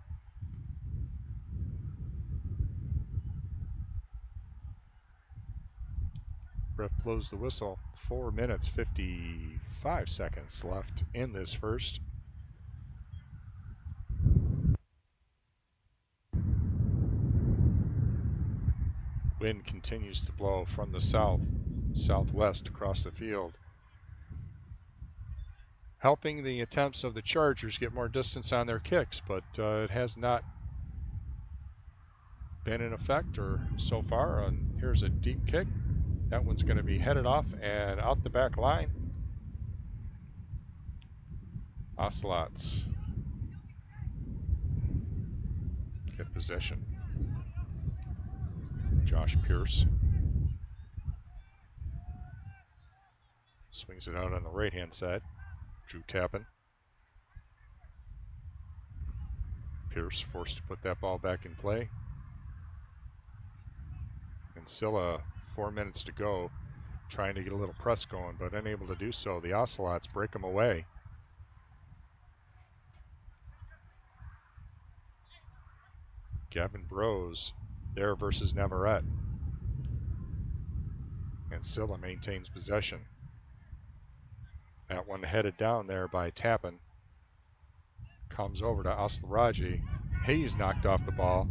S2: Ref blows the whistle. 4 minutes, 55 seconds left in this first. Wind continues to blow from the south, southwest across the field, helping the attempts of the Chargers get more distance on their kicks, but it has not been in effect or so far. And here's a deep kick. That one's going to be headed off and out the back line. Ocelots get possession. Josh Pierce. Swings it out on the right-hand side. Drew Tappan. Pierce forced to put that ball back in play. Ancilla, 4 minutes to go, trying to get a little press going, but unable to do so. The Ocelots break them away. Gavin Brose there versus Navarrete. Ancilla maintains possession. That one headed down there by Tappan. Comes over to Aslaraji. Hayes knocked off the ball.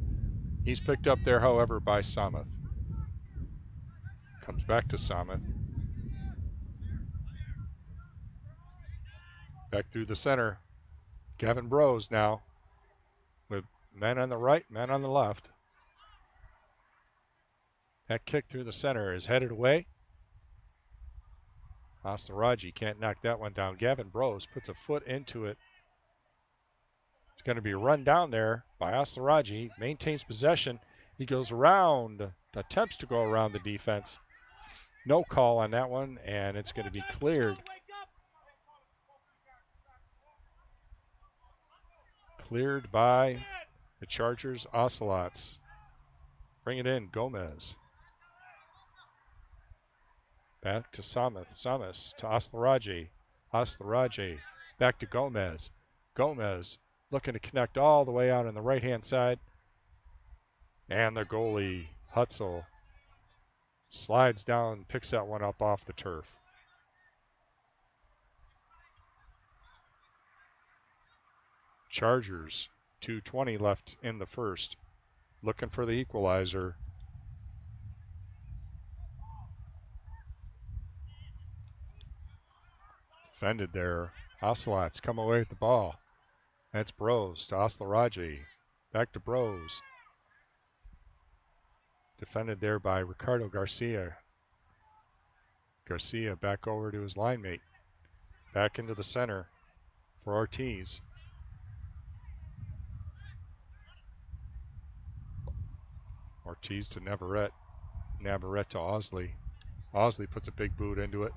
S2: He's picked up there, however, by Samath. Comes back to Samath. Back through the center. Gavin Brose now with men on the right, men on the left. That kick through the center is headed away. Aslaraji can't knock that one down. Gavin Brose puts a foot into it. It's going to be run down there by Aslaraji. Maintains possession. He goes around, attempts to go around the defense. No call on that one, and it's going to be cleared. Cleared by the Chargers Ocelots. Bring it in, Gomez. Back to Samath. Samath to Aslaraji. Aslaraji back to Gomez. Gomez looking to connect all the way out on the right-hand side. And the goalie, Hutzel, slides down, picks that one up off the turf. Chargers, 2:20 left in the first. Looking for the equalizer. Defended there. Ocelots come away with the ball. That's Brose to Aslaraji. Back to Brose. Defended there by Ricardo Garcia. Garcia back over to his line mate. Back into the center for Ortiz. Ortiz to Navarrete. Navarrete to Osley. Osley puts a big boot into it.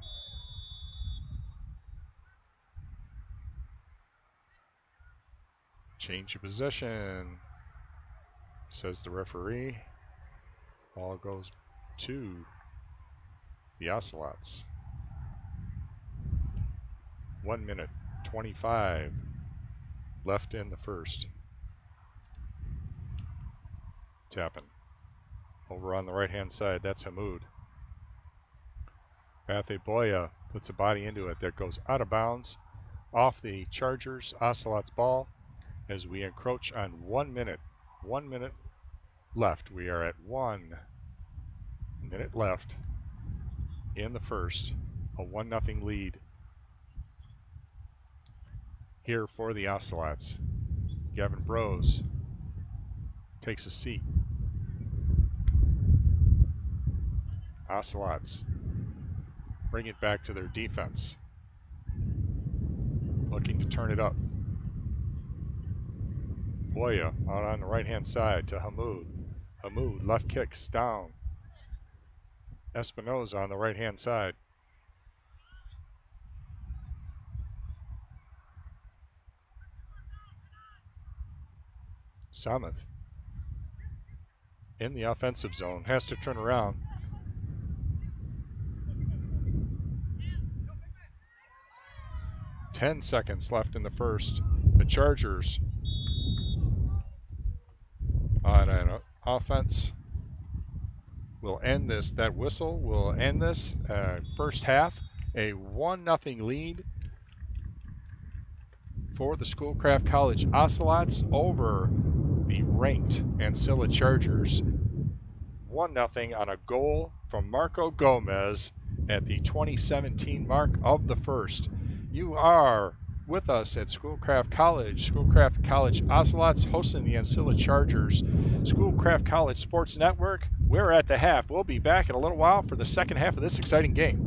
S2: Change of possession, says the referee. Ball goes to the Ocelots. 1 minute, 25 left in the first. Tappan. Over on the right-hand side, that's Hamoud. Pathe Boya puts a body into it that goes out of bounds off the Chargers Ocelots ball. As we encroach on 1 minute. 1 minute left. We are at 1 minute left in the first. A 1-0 lead here for the Ocelots. Gavin Brose takes a seat. Ocelots bring it back to their defense. Looking to turn it up. Boya out on the right-hand side to Hamoud. Hamoud, left kicks down. Espinoza on the right-hand side. Samath in the offensive zone, has to turn around. Ten seconds left in the first. The Chargers on an offense will end this. That whistle will end this first half. A 1-0 lead for the Schoolcraft College Ocelots over the ranked Ancilla Chargers. 1-0 on a goal from Marco Gomez at the 2017 mark of the first. You are with us at Schoolcraft College. Schoolcraft College Ocelots hosting the Ancilla Chargers. Schoolcraft College Sports Network. We're at the half. We'll be back in a little while for the second half of this exciting game.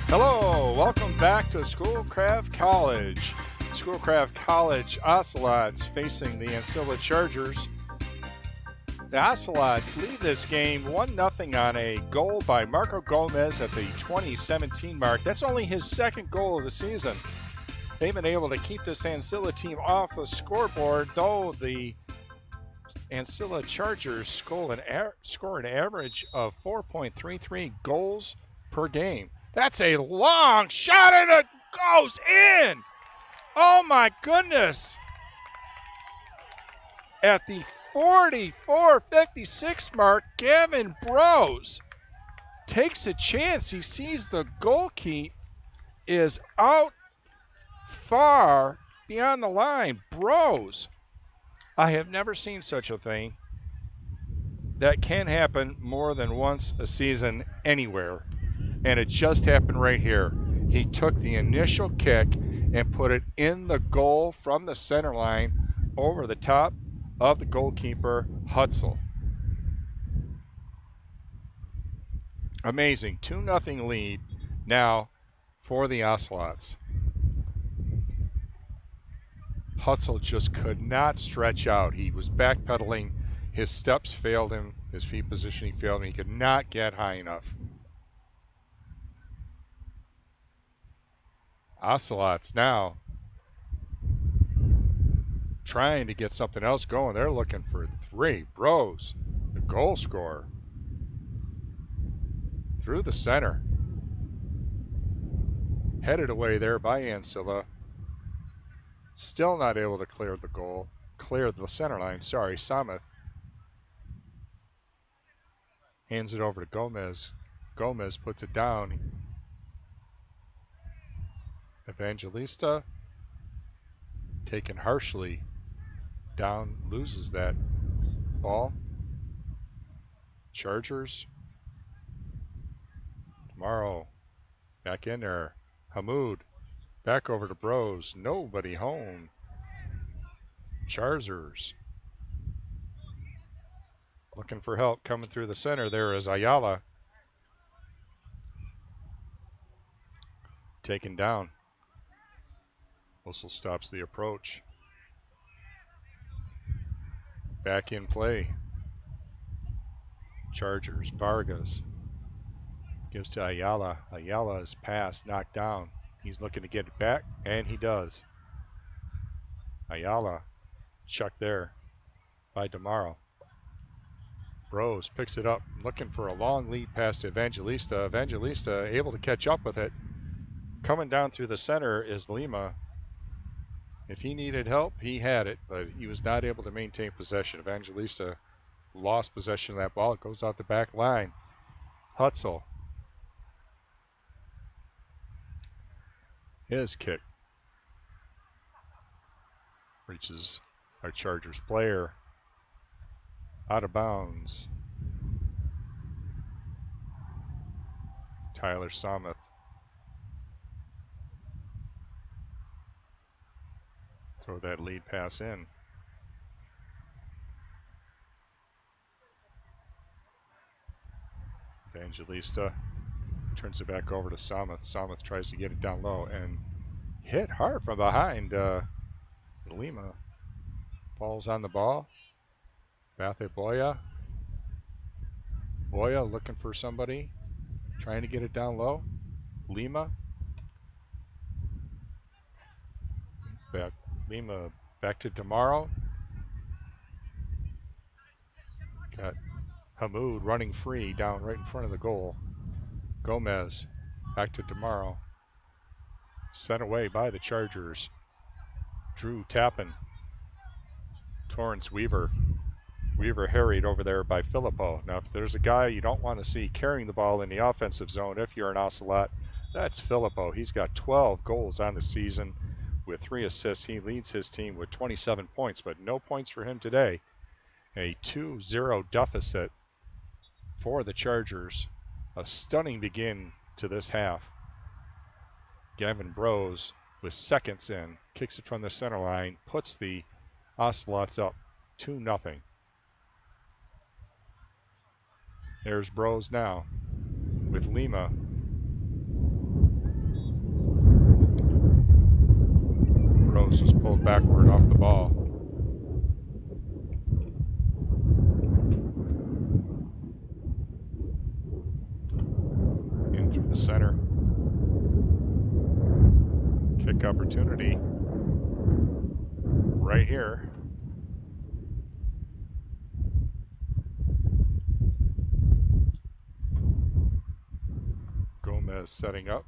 S2: Hello, welcome back to Schoolcraft College. Schoolcraft College Ocelots facing the Ancilla Chargers. The Ocelots lead this game 1-0 on a goal by Marco Gomez at the 2017 mark. That's only his second goal of the season. They've been able to keep this Ancilla team off the scoreboard, though the Ancilla Chargers score an average of 4.33 goals per game. That's a long shot and it goes in. Oh my goodness. At the 44-56 mark, Gavin Brose takes a chance. He sees the goalkeeper is out far beyond the line. Brose, I have never seen such a thing. That can happen more than once a season anywhere. And it just happened right here. He took the initial kick and put it in the goal from the center line over the top of the goalkeeper, Hutzel. Amazing. 2-0 lead now for the Ocelots. Hutzel just could not stretch out. He was backpedaling. His steps failed him. His feet positioning failed him. He could not get high enough. Ocelots now trying to get something else going. They're looking for 3. Brose, the goal scorer, through the center. Headed away there by Ancilla. Still not able to clear the center line. Sorry, Sameth hands it over to Gomez. Gomez puts it down. Evangelista, taken harshly down, loses that ball. Chargers. Tomorrow, back in there. Hamoud, back over to Brose. Nobody home. Chargers. Looking for help coming through the center. There is Ayala. Taken down. Whistle stops the approach. Back in play. Chargers. Vargas gives to Ayala. Ayala's pass knocked down. He's looking to get it back, and he does. Ayala chucked there by Demaro. Brose picks it up, looking for a long lead pass to Evangelista. Evangelista able to catch up with it. Coming down through the center is Lima. If he needed help, he had it, but he was not able to maintain possession. Evangelista lost possession of that ball. It goes out the back line. Hutzel. His kick reaches our Chargers player. Out of bounds. Tyler Sameth. Throw that lead pass in. Evangelista turns it back over to Sameth. Sameth tries to get it down low and hit hard from behind. Lima falls on the ball. Bathe Boya. Boya looking for somebody. Trying to get it down low. Lima. Lima back to Demaro. Got Hamoud running free down right in front of the goal. Gomez back to Demaro. Sent away by the Chargers. Drew Tappan. Torrance Weaver. Weaver harried over there by Filippo. Now, if there's a guy you don't want to see carrying the ball in the offensive zone, if you're an Ocelot, that's Filippo. He's got 12 goals on the season with 3 assists. He leads his team with 27 points, but no points for him today. A 2-0 deficit for the Chargers. A stunning begin to this half. Gavin Brose, with seconds in, kicks it from the center line, puts the Ocelots up 2-0. There's Brose now with Lima. backward off the ball. In through the center. Kick opportunity right here. Gomez setting up.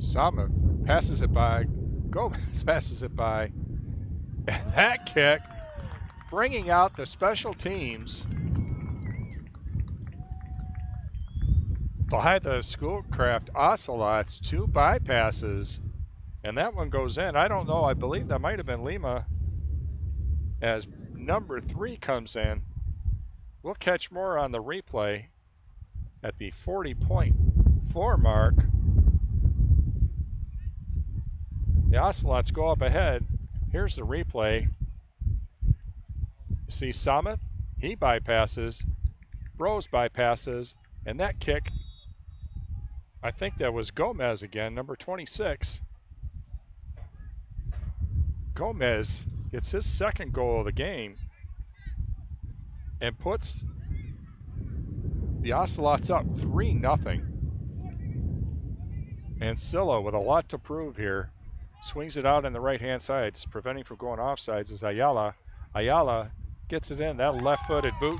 S2: Sama passes it by. Gomez passes it by. And that kick, bringing out the special teams by the Schoolcraft Ocelots. 2 bypasses. And that one goes in. I don't know. I believe that might have been Lima as number 3 comes in. We'll catch more on the replay at the 40.4 mark. The Ocelots go up ahead. Here's the replay. See Samet, he bypasses. Bros bypasses. And that kick, I think that was Gomez again, number 26. Gomez gets his second goal of the game and puts the Ocelots up 3-0. Ancilla with a lot to prove here. Swings it out on the right-hand side. It's preventing from going offsides is Ayala. Ayala gets it in. That left-footed boot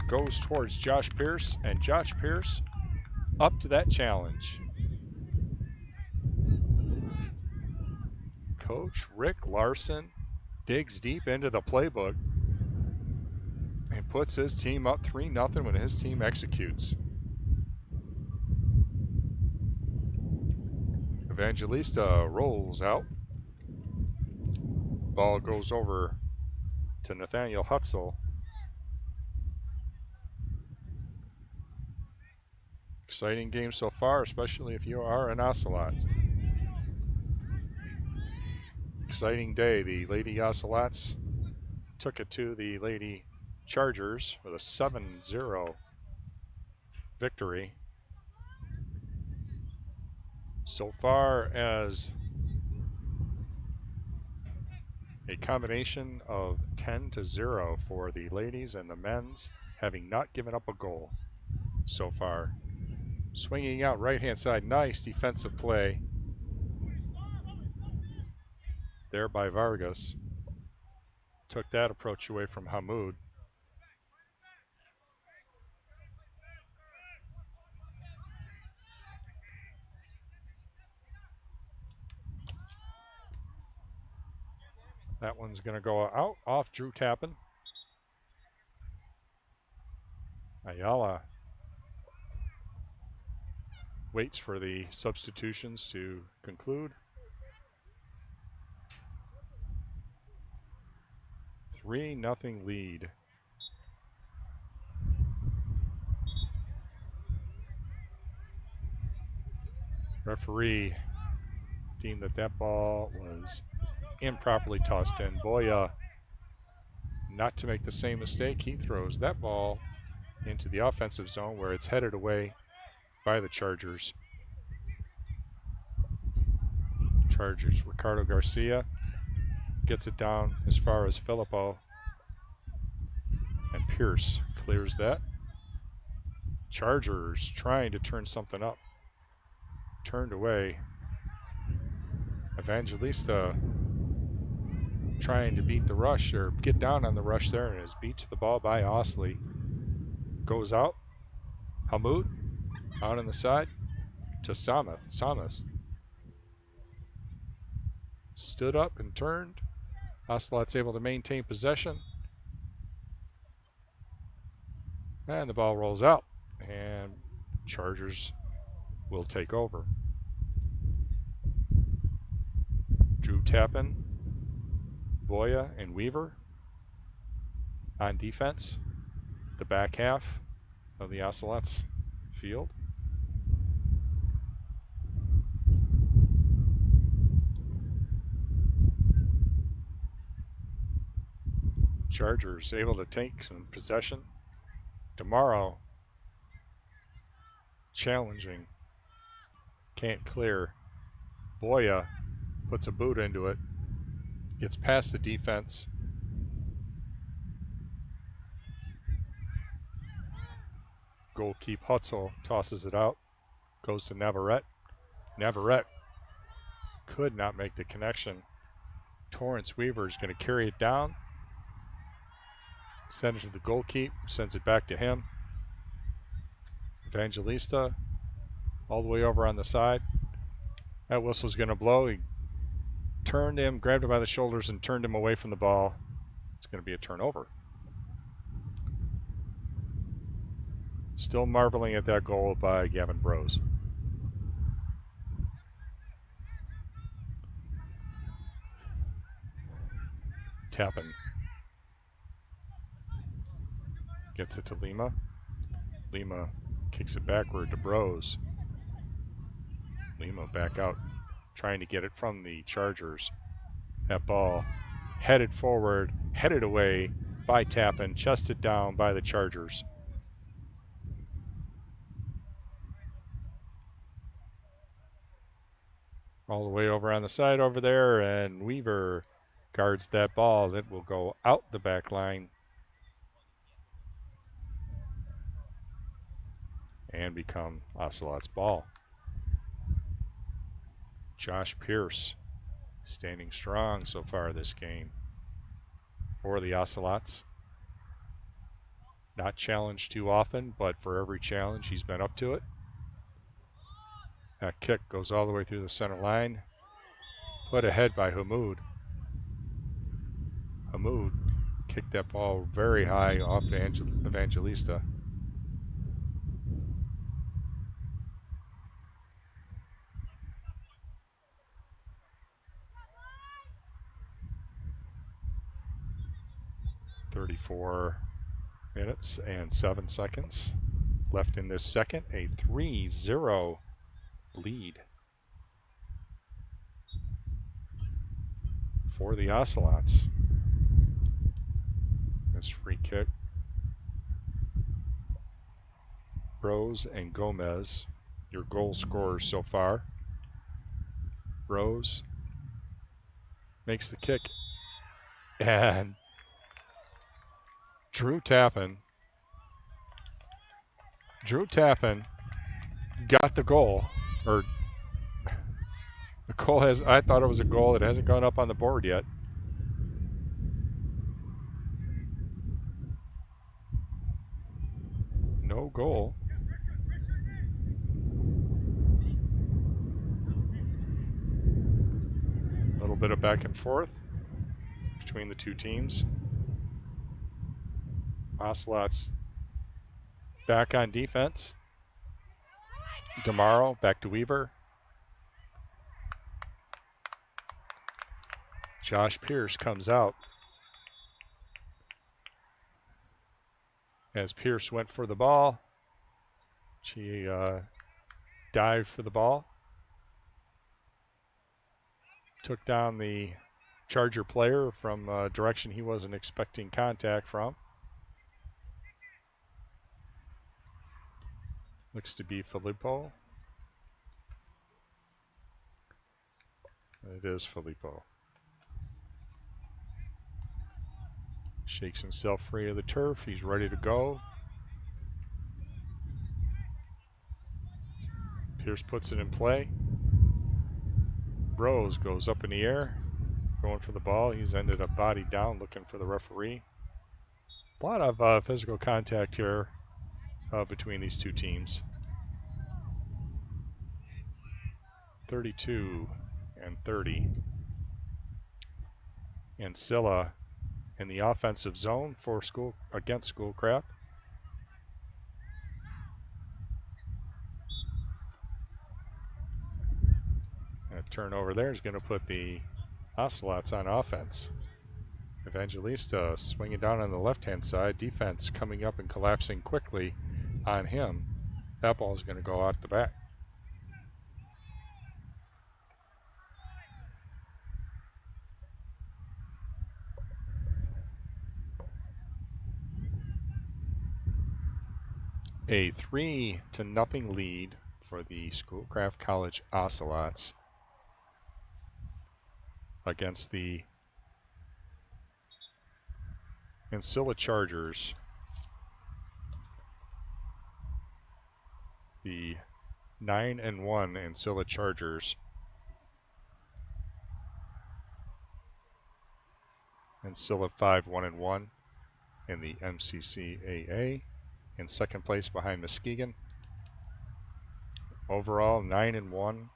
S2: goes towards Josh Pierce, and Josh Pierce up to that challenge. Coach Rick Larson digs deep into the playbook and puts his team up 3-0 when his team executes. Evangelista rolls out. Ball goes over to Nathaniel Hutzel. Exciting game so far, especially if you are an Ocelot. Exciting day. The Lady Ocelots took it to the Lady Chargers with a 7-0 victory. So far as a combination of 10-0 for the ladies and the men's, having not given up a goal so far. Swinging out right-hand side, nice defensive play there by Vargas. Took that approach away from Hamoud. That one's going to go out off Drew Tappan. Ayala waits for the substitutions to conclude. 3-0 lead. Referee deemed that ball was improperly tossed in. Boya, not to make the same mistake, he throws that ball into the offensive zone where it's headed away by the Chargers. Chargers, Ricardo Garcia gets it down as far as Filippo, and Pierce clears that. Chargers trying to turn something up. Turned away. Evangelista trying to beat the rush, or get down on the rush there, and is beat to the ball by Osley. Goes out. Hamoud out on the side to Samath. Samath stood up and turned. Ocelot's able to maintain possession. And the ball rolls out, and Chargers will take over. Drew Tappan, Boya, and Weaver on defense. The back half of the Ocelots field. Chargers able to take some possession. Tomorrow, challenging. Can't clear. Boya puts a boot into it. Gets past the defense. Goalkeep Hutzel tosses it out. Goes to Navarrete. Navarrete could not make the connection. Torrance Weaver is going to carry it down. Send it to the goalkeep. Sends it back to him. Evangelista all the way over on the side. That whistle's going to blow. He turned him, grabbed him by the shoulders, and turned him away from the ball. It's going to be a turnover. Still marveling at that goal by Gavin Brose. Tappan gets it to Lima. Lima kicks it backward to Brose. Lima back out, trying to get it from the Chargers. That ball headed forward, headed away by Tappan, chested down by the Chargers. All the way over on the side over there, and Weaver guards that ball. That will go out the back line and become Ocelot's ball. Josh Pierce standing strong so far this game for the Ocelots. Not challenged too often, but for every challenge he's been up to it. That kick goes all the way through the center line. Put ahead by Hamoud. Hamoud kicked that ball very high off Evangelista. .34 minutes and 7 seconds left in this second. A 3-0 lead for the Ocelots. This free kick. Brose and Gomez, your goal scorers so far. Brose makes the kick, and Drew Tappan got the goal. Or the goal has, I thought it was a goal. It hasn't gone up on the board yet. No goal. A little bit of back and forth between the two teams. Ocelots back on defense. Tomorrow back to Weaver. Josh Pierce comes out. As Pierce went for the ball, she dived for the ball. Took down the Charger player from a direction he wasn't expecting contact from. Looks to be Filippo. It is Filippo. Shakes himself free of the turf. He's ready to go. Pierce puts it in play. Brose goes up in the air, going for the ball. He's ended up body down, looking for the referee. A lot of physical contact here between these two teams. 32 and 30. Ancilla in the offensive zone for against Schoolcraft. That turnover there is going to put the Ocelots on offense. Evangelista swinging down on the left-hand side. Defense coming up and collapsing quickly on him. That ball is going to go out the back. A 3-0 lead for the Schoolcraft College Ocelots against the Ancilla Chargers. The 9-1 Ancilla Chargers. Ancilla 5-1-1 in the MCCAA. In second place behind Muskegon. Overall 9-1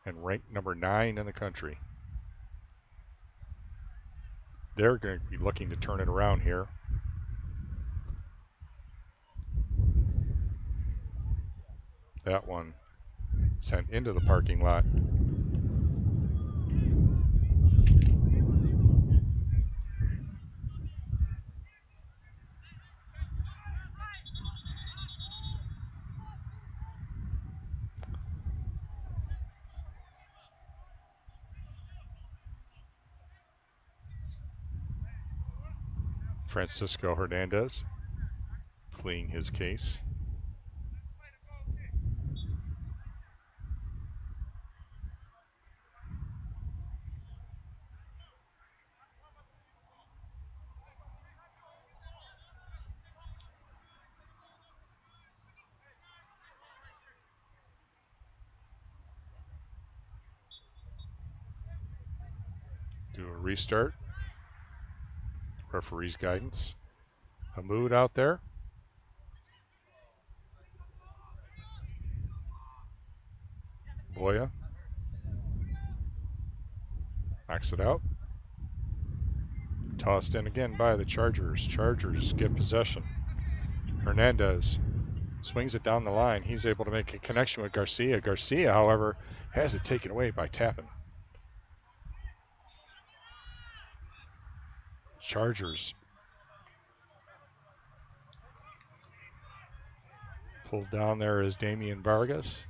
S2: and ranked number 9 in the country. They're going to be looking to turn it around here. That one sent into the parking lot. Francisco Hernandez pleading his case. Do a restart. Referee's guidance. Hamoud out there. Boya. Knocks it out. Tossed in again by the Chargers. Chargers get possession. Hernandez swings it down the line. He's able to make a connection with Garcia. Garcia, however, has it taken away by Tappan. Chargers pulled down there is Damian Vargas.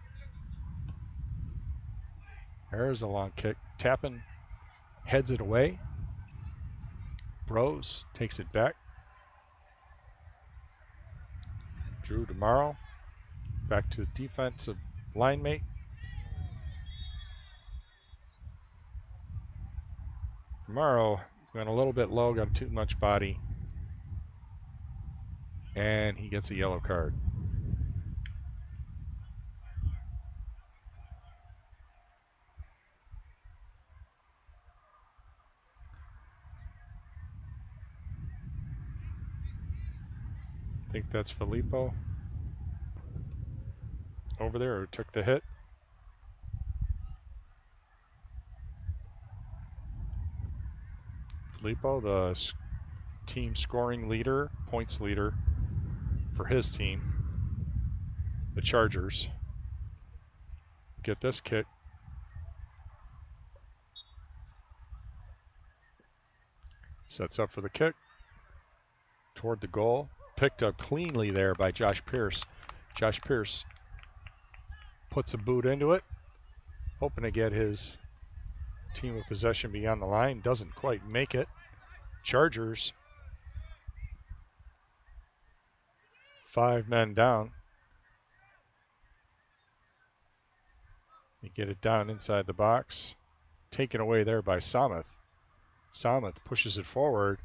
S2: There's a long kick. Tappan heads it away. Bros takes it back. Drew Demaro back to the defensive line mate. Demaro went a little bit low, got too much body, and he gets a yellow card. I think that's Filippo over there who took the hit. Filippo, the team scoring leader, points leader for his team, the Chargers. Get this kick. Sets up for the kick toward the goal. Picked up cleanly there by Josh Pierce. Josh Pierce puts a boot into it, hoping to get his team of possession beyond the line. Doesn't quite make it. Chargers, 5 men down. You get it down inside the box. Taken away there by Samath. Samath pushes it forward.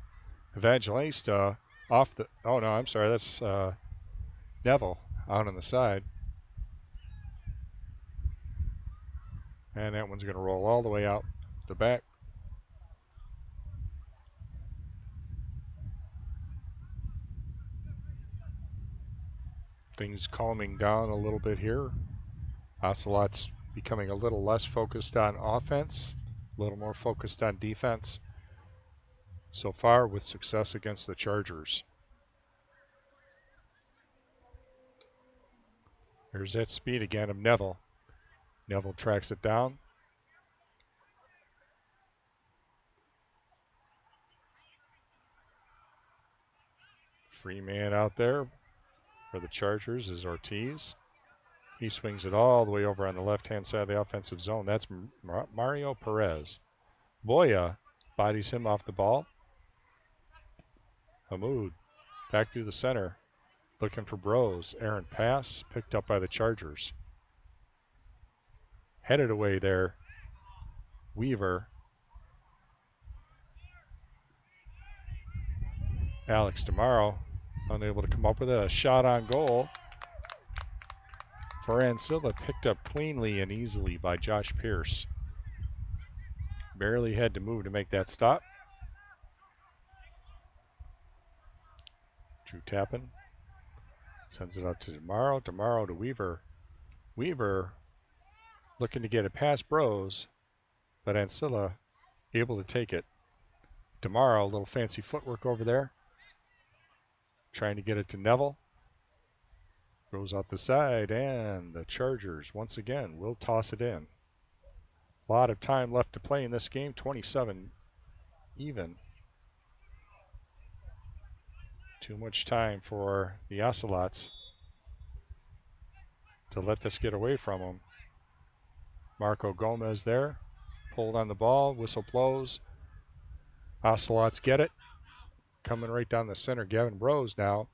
S2: Evangelista off the, oh no, I'm sorry, that's Neville out on the side. And that one's going to roll all the way out the back. Things calming down a little bit here. Ocelots becoming a little less focused on offense, a little more focused on defense. So far with success against the Chargers. There's that speed again of Neville. Neville tracks it down. Free man out there for the Chargers is Ortiz. He swings it all the way over on the left-hand side of the offensive zone. That's Mario Perez. Boya bodies him off the ball. Hamoud back through the center. Looking for Bros. Errant pass picked up by the Chargers. Headed away there. Weaver. Alex Demaro unable to come up with it. A shot on goal for Ancilla, picked up cleanly and easily by Josh Pierce. Barely had to move to make that stop. Drew Tappan sends it out to Demaro. Demaro to Weaver. Weaver looking to get it past Bros, but Ancilla able to take it. Demaro, a little fancy footwork over there. Trying to get it to Neville. Goes out the side, and the Chargers once again will toss it in. A lot of time left to play in this game, 27 even. Too much time for the Ocelots to let this get away from them. Marco Gomez there, pulled on the ball, whistle blows. Ocelots get it. Coming right down the center, Gavin Bros now.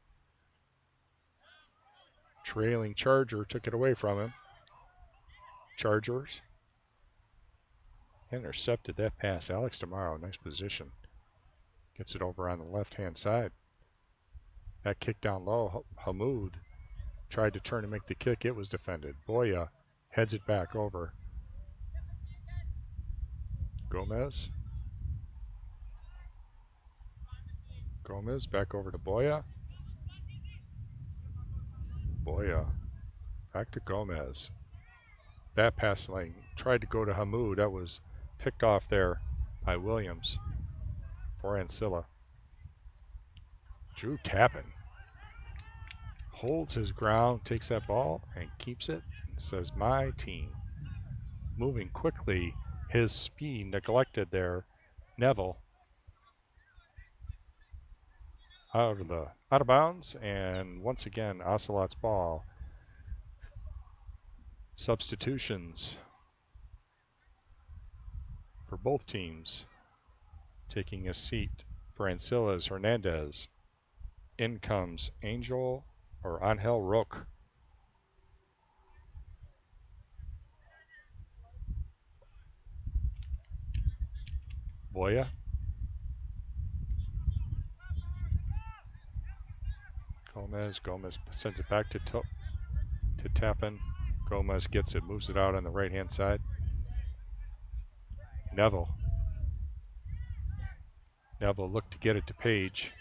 S2: Trailing Charger took it away from him. Chargers intercepted that pass. Alex Demaro, nice position. Gets it over on the left-hand side. That kick down low, Hamoud tried to turn and make the kick. It was defended. Boya heads it back over. Gomez. Gomez back over to Boya. Boya back to Gomez. That pass lane tried to go to Hamoud. That was picked off there by Williams for Ancilla. Drew Tappan holds his ground, takes that ball and keeps it, and says, my team. Moving quickly, his speed neglected there. Neville out of bounds, and once again Ocelot's ball. Substitutions for both teams. Taking a seat for Ancilla's Hernandez. In comes Angel Rook. Boya. Gomez sends it back to Tappan. Gomez gets it, moves it out on the right-hand side. Neville looked to get it to Page.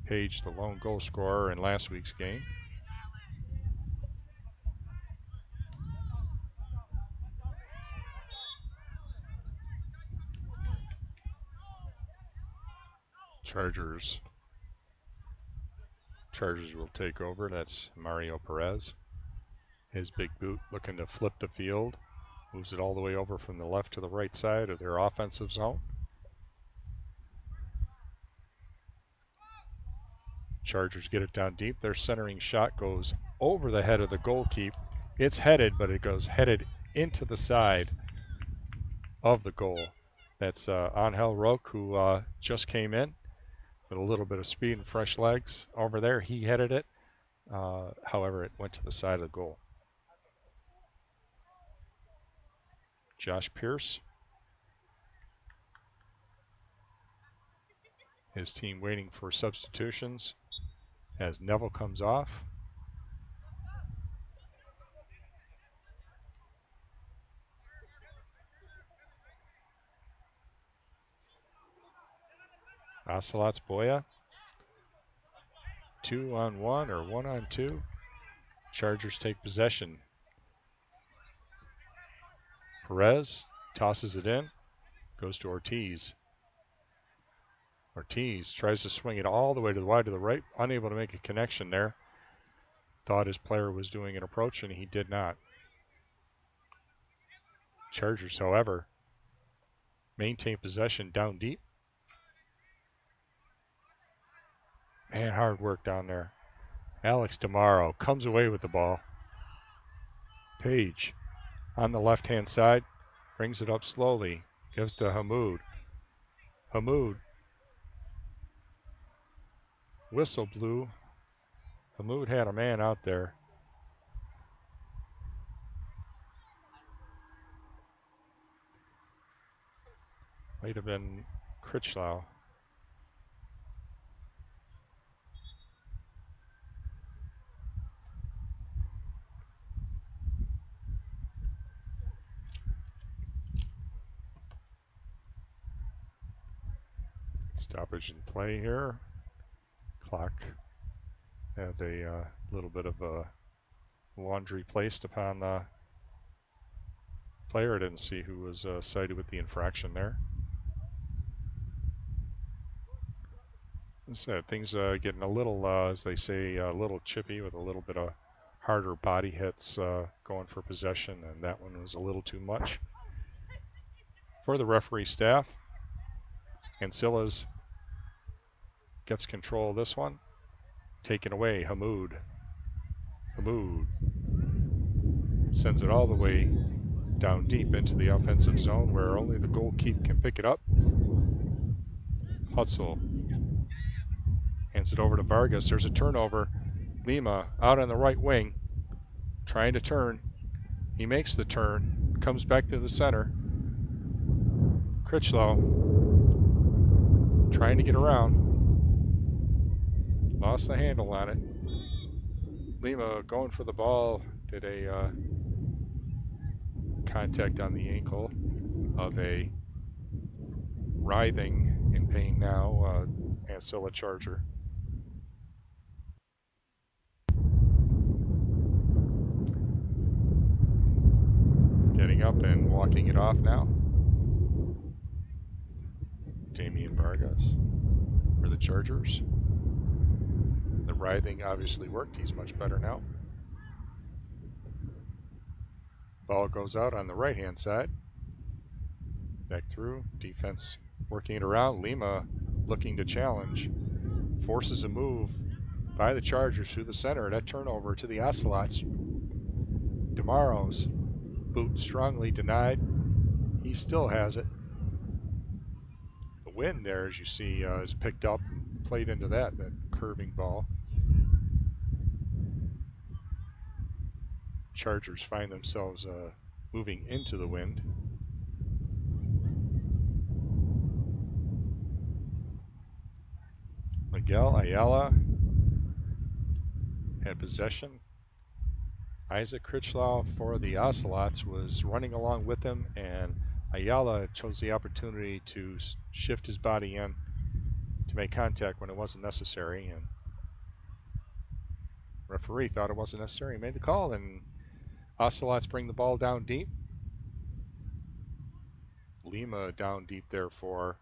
S2: Page, the lone goal scorer in last week's game. Chargers will take over. That's Mario Perez. His big boot looking to flip the field. Moves it all the way over from the left to the right side of their offensive zone. Chargers get it down deep. Their centering shot goes over the head of the goalkeeper. It's headed, but it goes headed into the side of the goal. That's Angel Roque, who just came in with a little bit of speed and fresh legs. Over there, he headed it. However, it went to the side of the goal. Josh Pierce. His team waiting for substitutions as Neville comes off. Ocelots Boya. 2-on-1 or 1-on-2. Chargers take possession. Perez tosses it in. Goes to Ortiz. Ortiz tries to swing it all the way to the wide to the right. Unable to make a connection there. Thought his player was doing an approach and he did not. Chargers, however, maintain possession down deep. Man, hard work down there. Alex Demaro comes away with the ball. Page on the left-hand side. Brings it up slowly. Gives to Hamoud. Hamoud. Whistle blew Hamoud had a man out there. Might have been Critchlow. Stoppage in play here. Clock had a little bit of a laundry placed upon the player. I didn't see who was cited with the infraction there. So things getting a little, as they say, a little chippy with a little bit of harder body hits going for possession, and that one was a little too much for the referee staff. Ancilla's gets control of this one. Taken away, Hamoud. Hamoud sends it all the way down deep into the offensive zone where only the goalkeeper can pick it up. Hutzel hands it over to Vargas. There's a turnover. Lima out on the right wing, trying to turn. He makes the turn, comes back to the center. Critchlow trying to get around. Lost the handle on it. Lima going for the ball. Did a contact on the ankle of a writhing in pain now Ancilla Charger. Getting up and walking it off now. Damian Vargas for the Chargers. The writhing obviously worked. He's much better now. Ball goes out on the right-hand side. Back through. Defense working it around. Lima looking to challenge. Forces a move by the Chargers through the center. That turnover to the Ocelots. DeMaro's boot strongly denied. He still has it. The wind there, as you see, is picked up and played into that curving ball. Chargers find themselves moving into the wind. Miguel Ayala had possession. Isaac Critchlow for the Ocelots was running along with him, and Ayala chose the opportunity to shift his body in to make contact when it wasn't necessary, and referee thought it wasn't necessary. He made the call, and Ocelots bring the ball down deep. Lima down deep there for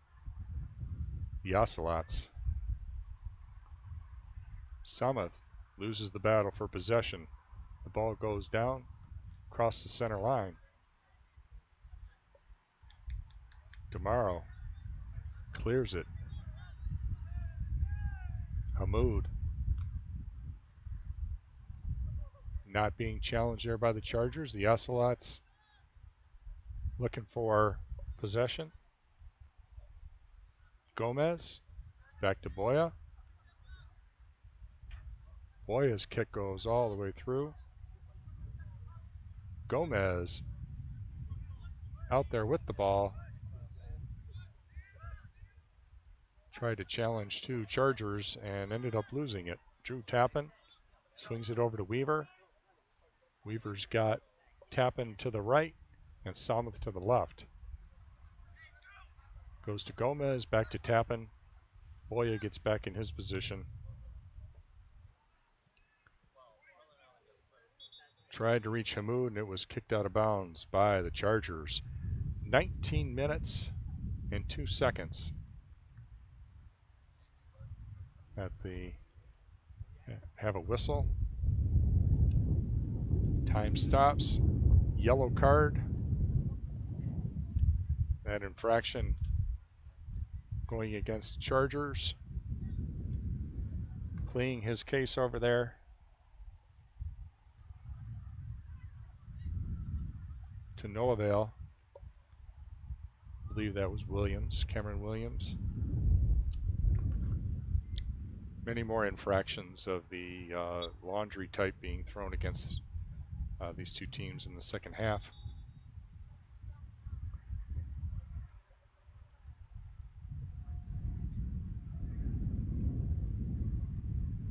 S2: the Ocelots. Samath loses the battle for possession. The ball goes down across the center line. DeMaro clears it. Hamoud not being challenged there by the Chargers. The Ocelots looking for possession. Gomez back to Boya. Boya's kick goes all the way through. Gomez out there with the ball. Tried to challenge two Chargers and ended up losing it. Drew Tappan swings it over to Weaver. Weaver's got Tappan to the right and Samath to the left. Goes to Gomez, back to Tappan. Boya gets back in his position. Tried to reach Hamoud, and it was kicked out of bounds by the Chargers. 19 minutes and 2 seconds. Have a whistle. Time stops. Yellow card. That infraction going against the Chargers. Pleading his case over there. To no avail. I believe that was Williams, Cameron Williams. Many more infractions of the laundry type being thrown against these two teams in the second half.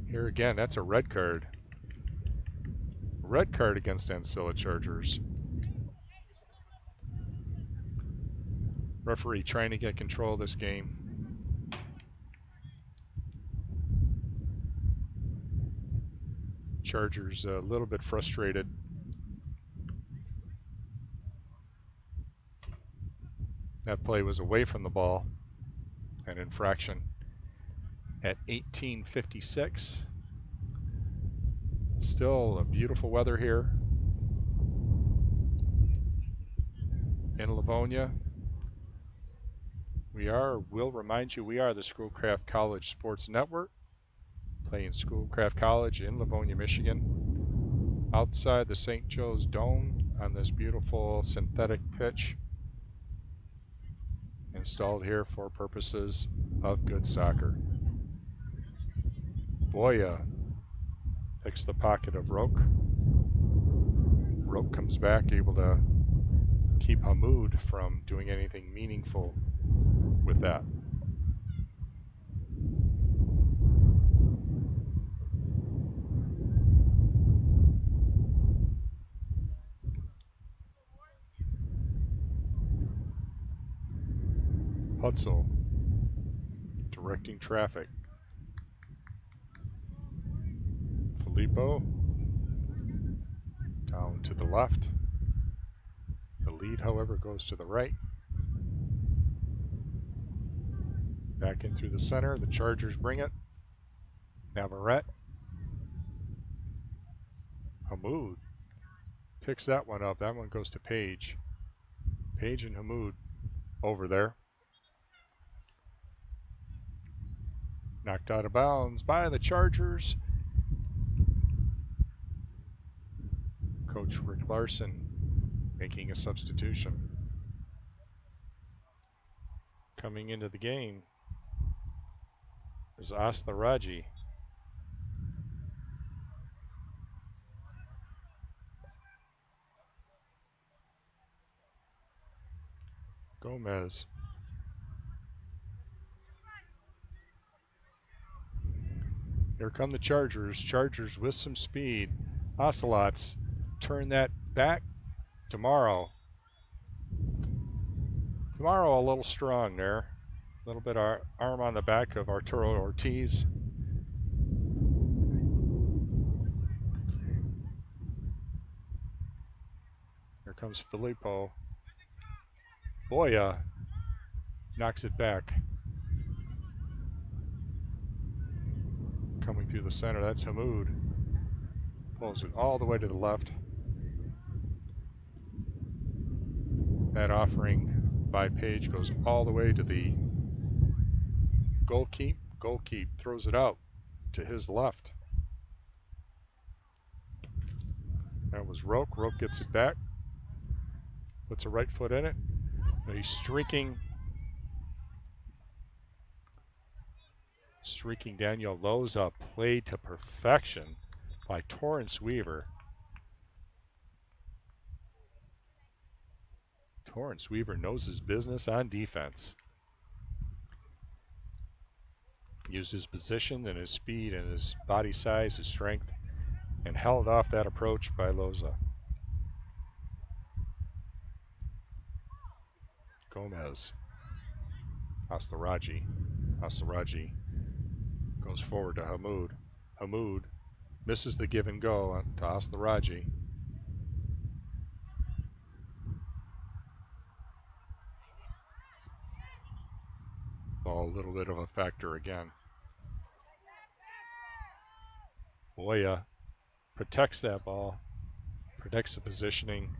S2: Here again, that's a red card. Red card against Ancilla Chargers. Referee trying to get control of this game. Chargers a little bit frustrated. That play was away from the ball. An infraction at 18:56. Still a beautiful weather here in Livonia. We'll remind you, we are the Schoolcraft College Sports Network, playing Schoolcraft College in Livonia, Michigan, outside the St. Joe's Dome on this beautiful synthetic pitch installed here for purposes of good soccer. Boya picks the pocket of Roque. Roque comes back, able to keep Hamoud from doing anything meaningful with that. Hutzel directing traffic. Filippo down to the left. The lead, however, goes to the right. Back in through the center. The Chargers bring it. Navarrete. Hamoud picks that one up. That one goes to Page. Page and Hamoud over there. Knocked out of bounds by the Chargers. Coach Rick Larson making a substitution. Coming into the game is Astaraji. Gomez. Here come the Chargers. Chargers with some speed. Ocelots turn that back. Tomorrow a little strong there. A little bit of arm on the back of Arturo Ortiz. Here comes Filippo. Boya knocks it back. Coming through the center, that's Hamoud. Pulls it all the way to the left. That offering by Page goes all the way to the goalkeep. Goalkeep throws it out to his left. That was Roque. Roque gets it back. Puts a right foot in it. And he's streaking Daniel Loza, played to perfection by Torrance Weaver. Torrance Weaver knows his business on defense. Used his position and his speed and his body size, his strength, and held off that approach by Loza. Gomez. Astaraji goes forward to Hamoud. Hamoud misses the give and go to Astaraji. Ball a little bit of a factor again. Boya protects that ball, protects the positioning.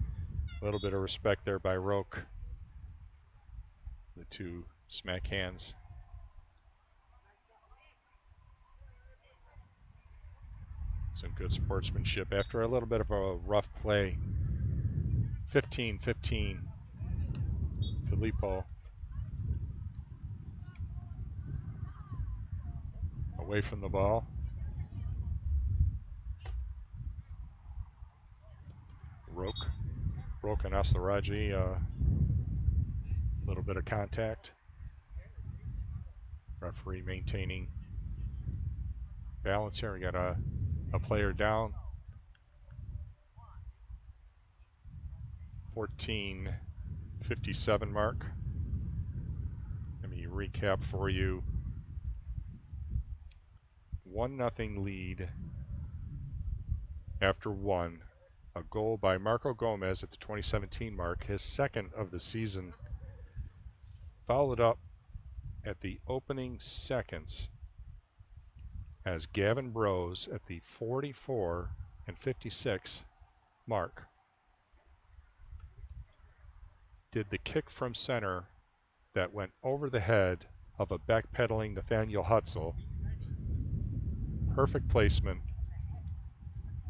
S2: A little bit of respect there by Roque. The two smack hands. Some good sportsmanship after a little bit of a rough play. 15-15. Filippo. Away from the ball. Roke and Asaraji, a little bit of contact. Referee maintaining balance here. We got a player down. 14:57 mark. Let me recap for you. 1-0 lead after one. A goal by Marco Gomez at the 2017 mark, his second of the season. Followed up at the opening seconds as Gavin Brose at the 44:56 mark did the kick from center that went over the head of a backpedaling Nathaniel Hutzel. Perfect placement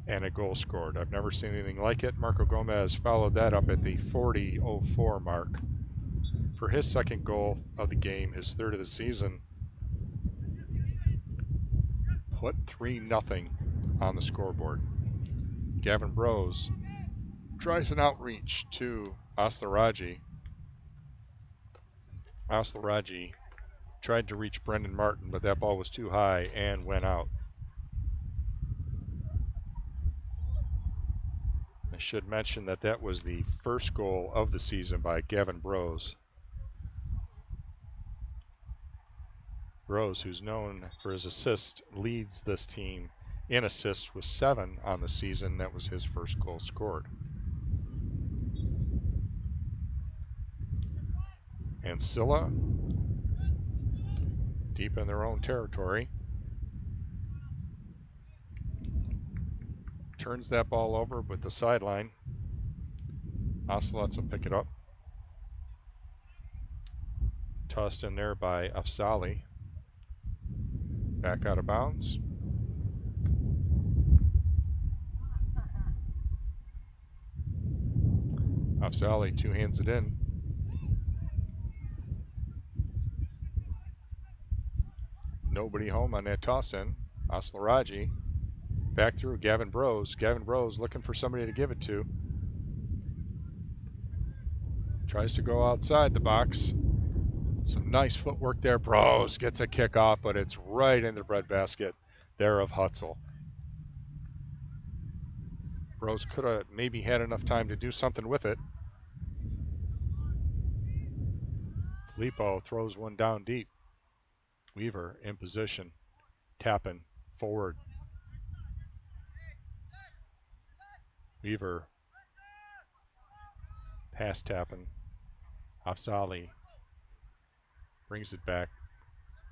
S2: and a goal scored. I've never seen anything like it. Marco Gomez followed that up at the 40:04 mark for his second goal of the game, his third of the season. Put 3-0 on the scoreboard. Gavin Brose tries an outreach to Asaraji. Asaraji tried to reach Brendan Martin, but that ball was too high and went out. I should mention that that was the first goal of the season by Gavin Brose. Brose, who's known for his assist, leads this team in assists with 7 on the season. That was his first goal scored. Ancilla, deep in their own territory, turns that ball over with the sideline. Ocelots will pick it up. Tossed in there by Afzali. Back out of bounds. Afzali two-hands it in. Nobody home on that toss-in. Aslaraji back through Gavin Brose. Gavin Brose looking for somebody to give it to. Tries to go outside the box. Some nice footwork there. Brose gets a kick off, but it's right in the breadbasket there of Hutzel. Brose could have maybe had enough time to do something with it. Filippo throws one down deep. Weaver in position, tapping forward. Weaver pass tapping. Afzali brings it back.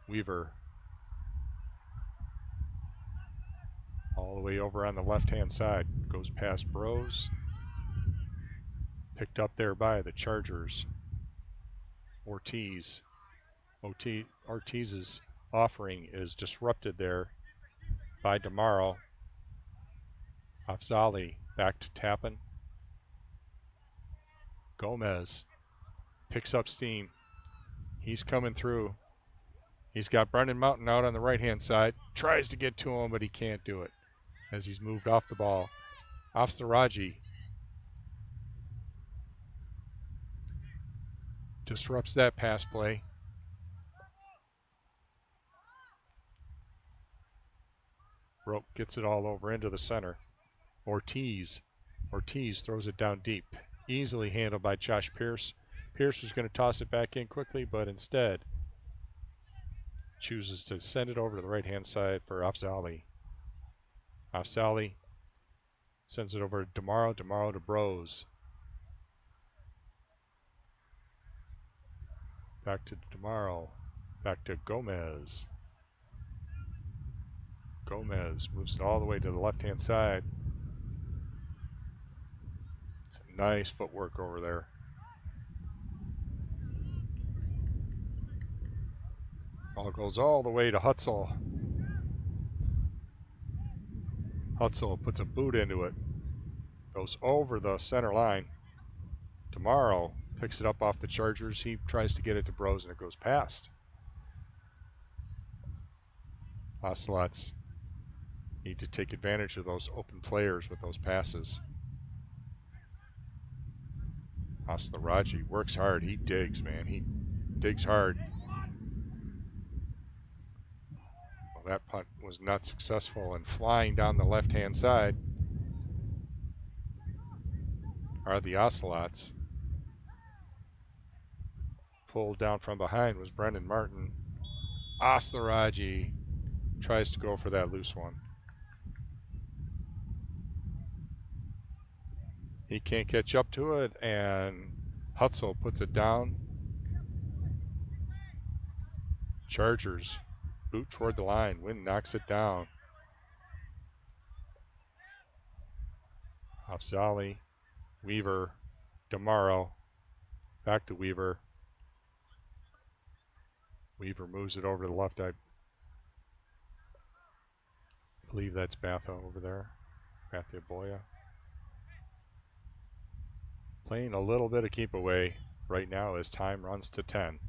S2: Weaver all the way over on the left-hand side. Goes past Brose. Picked up there by the Chargers. Ortiz. Ortiz's offering is disrupted there by DeMauro. Afzali back to Tappan. Gomez picks up steam. He's coming through. He's got Brendan Mountain out on the right-hand side. Tries to get to him, but he can't do it as he's moved off the ball. Afzaraji disrupts that pass play. Rope gets it all over into the center. Ortiz throws it down deep. Easily handled by Josh Pierce. Pierce was going to toss it back in quickly, but instead chooses to send it over to the right-hand side for Afzali. Afzali sends it over to DeMauro. DeMauro to Brose. Back to DeMauro. Back to Gomez. Gomez moves it all the way to the left-hand side. Some nice footwork over there. Ball goes all the way to Hutzel. Hutzel puts a boot into it. Goes over the center line. DeMauro picks it up off the Chargers. He tries to get it to Brose and it goes past. Ocelots need to take advantage of those open players with those passes. Raji works hard. He digs, man. He digs hard. Well, that punt was not successful, and flying down the left-hand side are the Ocelots. Pulled down from behind was Brendan Martin. Raji tries to go for that loose one. He can't catch up to it, and Hutzel puts it down. Chargers boot toward the line. Wynn knocks it down. Afzali, Weaver, DeMauro, back to Weaver. Weaver moves it over to the left. I believe that's Batha over there. Batha Boya. Playing a little bit of keep away right now as time runs to 10.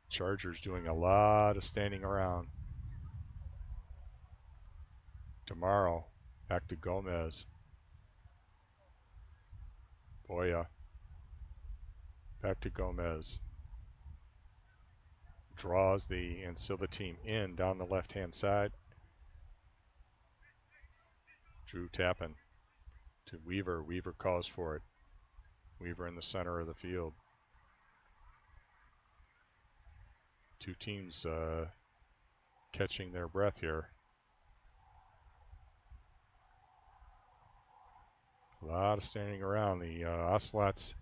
S2: Chargers doing a lot of standing around. DeMauro back to Gomez. Boya back to Gomez. Draws the Ancilla team in down the left-hand side. Drew Tappan to Weaver. Weaver calls for it. Weaver in the center of the field. Two teams catching their breath here. A lot of standing around. The Ocelots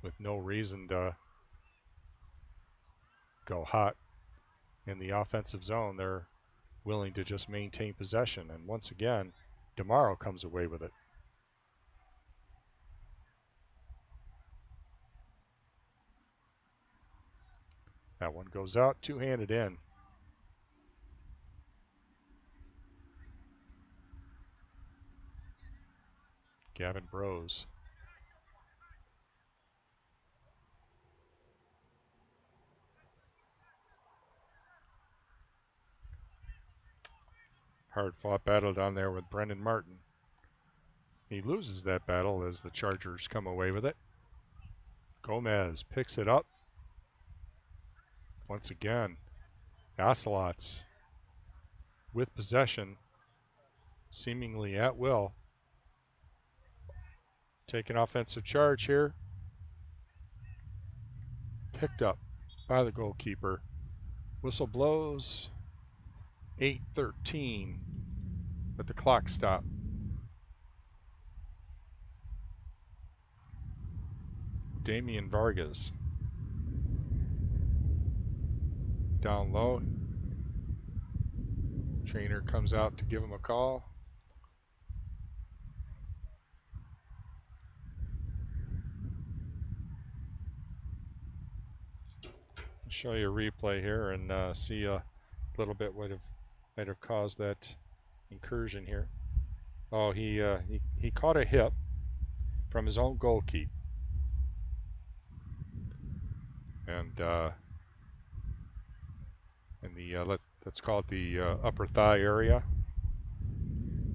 S2: with no reason to go hot in the offensive zone. They're willing to just maintain possession. And once again, DeMauro comes away with it. That one goes out, two-handed in. Gavin Brose. Hard-fought battle down there with Brendan Martin. He loses that battle as the Chargers come away with it. Gomez picks it up. Once again, Ocelots with possession, seemingly at will. Take an offensive charge here. Picked up by the goalkeeper. Whistle blows. 8:13, but the clock stopped. Damian Vargas. Down low. Trainer comes out to give him a call. I'll show you a replay here and see a little bit what might have caused that incursion here. Oh, he caught a hip from his own goal keep. And in the let's call it the upper thigh area,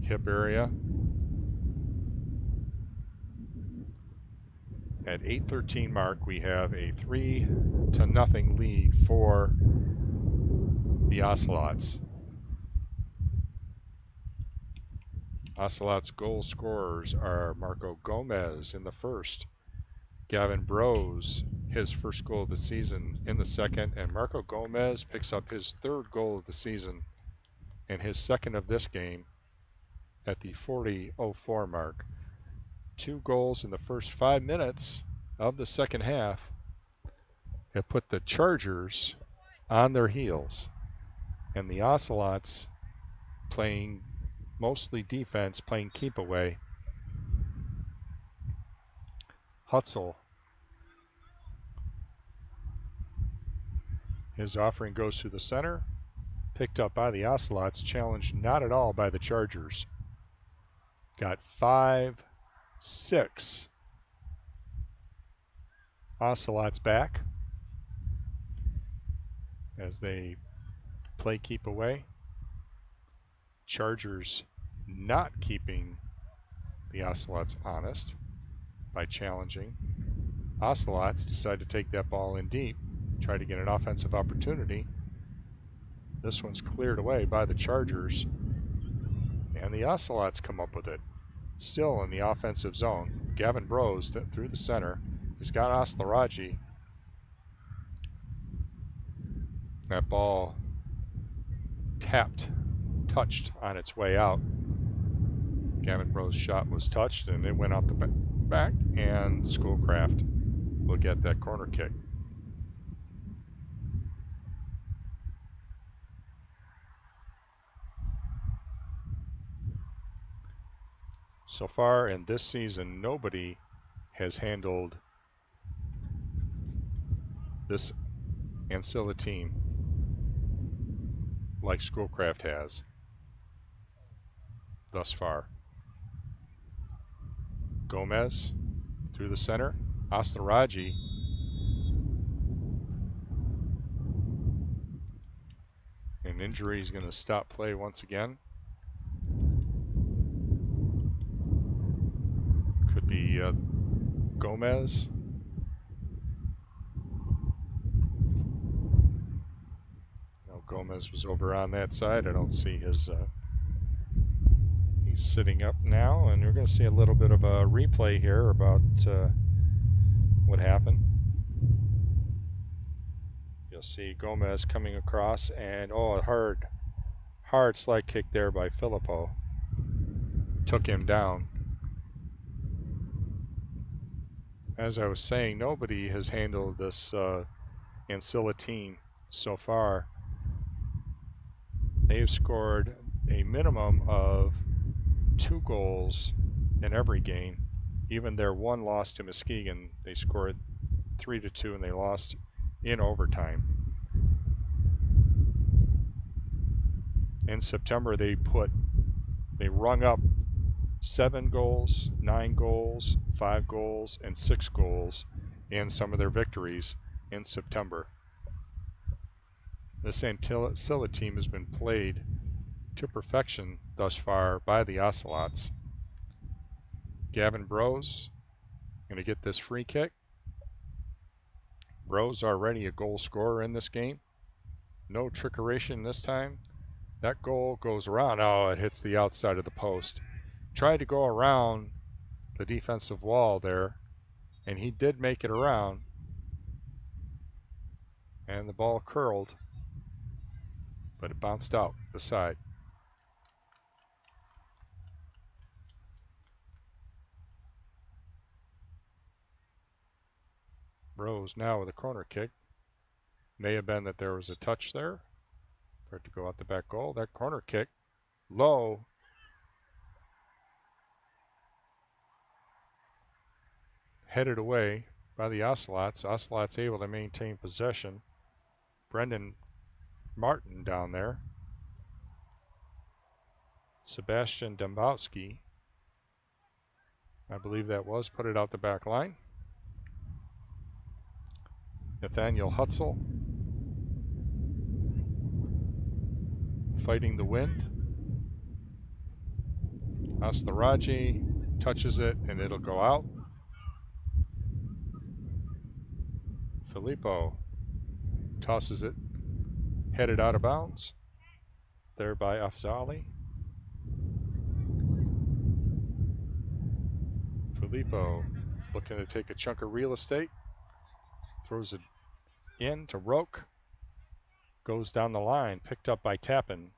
S2: hip area. At 8:13 mark, we have a 3-0 lead for the Ocelots. Ocelots goal scorers are Marco Gomez in the first, Gavin Brose, his first goal of the season, in the second, and Marco Gomez picks up his third goal of the season and his second of this game at the 40:04 mark. 2 goals in the first 5 minutes of the second half have put the Chargers on their heels, and the Ocelots playing mostly defense, playing keep away. Hutzel, his offering goes to the center, picked up by the Ocelots, challenged not at all by the Chargers. Got 5-6 Ocelots back as they play keep away. Chargers not keeping the Ocelots honest by challenging. Ocelots decide to take that ball in deep, try to get an offensive opportunity. This one's cleared away by the Chargers, and the Ocelots come up with it. Still in the offensive zone. Gavin Brose through the center. He's got Oslaraji. That ball touched on its way out. Gavin Brose's shot was touched and it went out the back, and Schoolcraft will get that corner kick. So far in this season, nobody has handled this Ancilla team like Schoolcraft has thus far. Gomez through the center. Oslaraji. An injury is going to stop play once again. Could be Gomez. No, Gomez was over on that side. I don't see his... He's sitting up now, and we're going to see a little bit of a replay here about what happened. You'll see Gomez coming across, and oh, a hard slide kick there by Filippo. Took him down. As I was saying, nobody has handled this Ancilla team so far. They've scored a minimum of 2 goals in every game. Even their one loss to Muskegon, they scored 3-2 and they lost in overtime. In September, they rung up 7 goals, 9 goals, 5 goals, and 6 goals in some of their victories in September. This Ancilla team has been played to perfection thus far by the Ocelots. Gavin Brose going to get this free kick. Brose already a goal scorer in this game. No trickeration this time. That goal goes around. Oh, it hits the outside of the post. Tried to go around the defensive wall there, and he did make it around. And the ball curled, but it bounced out the side. Rose now with a corner kick. May have been that there was a touch there for it to go out the back goal. That corner kick, low. Headed away by the Ocelots. Ocelots able to maintain possession. Brendan Martin down there. Sebastian Dembowski, I believe that was, put it out the back line. Nathaniel Hutzel fighting the wind. Oslaraji touches it and it'll go out. Filippo tosses it, headed out of bounds. There by Afzali. Filippo looking to take a chunk of real estate. Throws it in to Roque. Goes down the line, picked up by Tappan.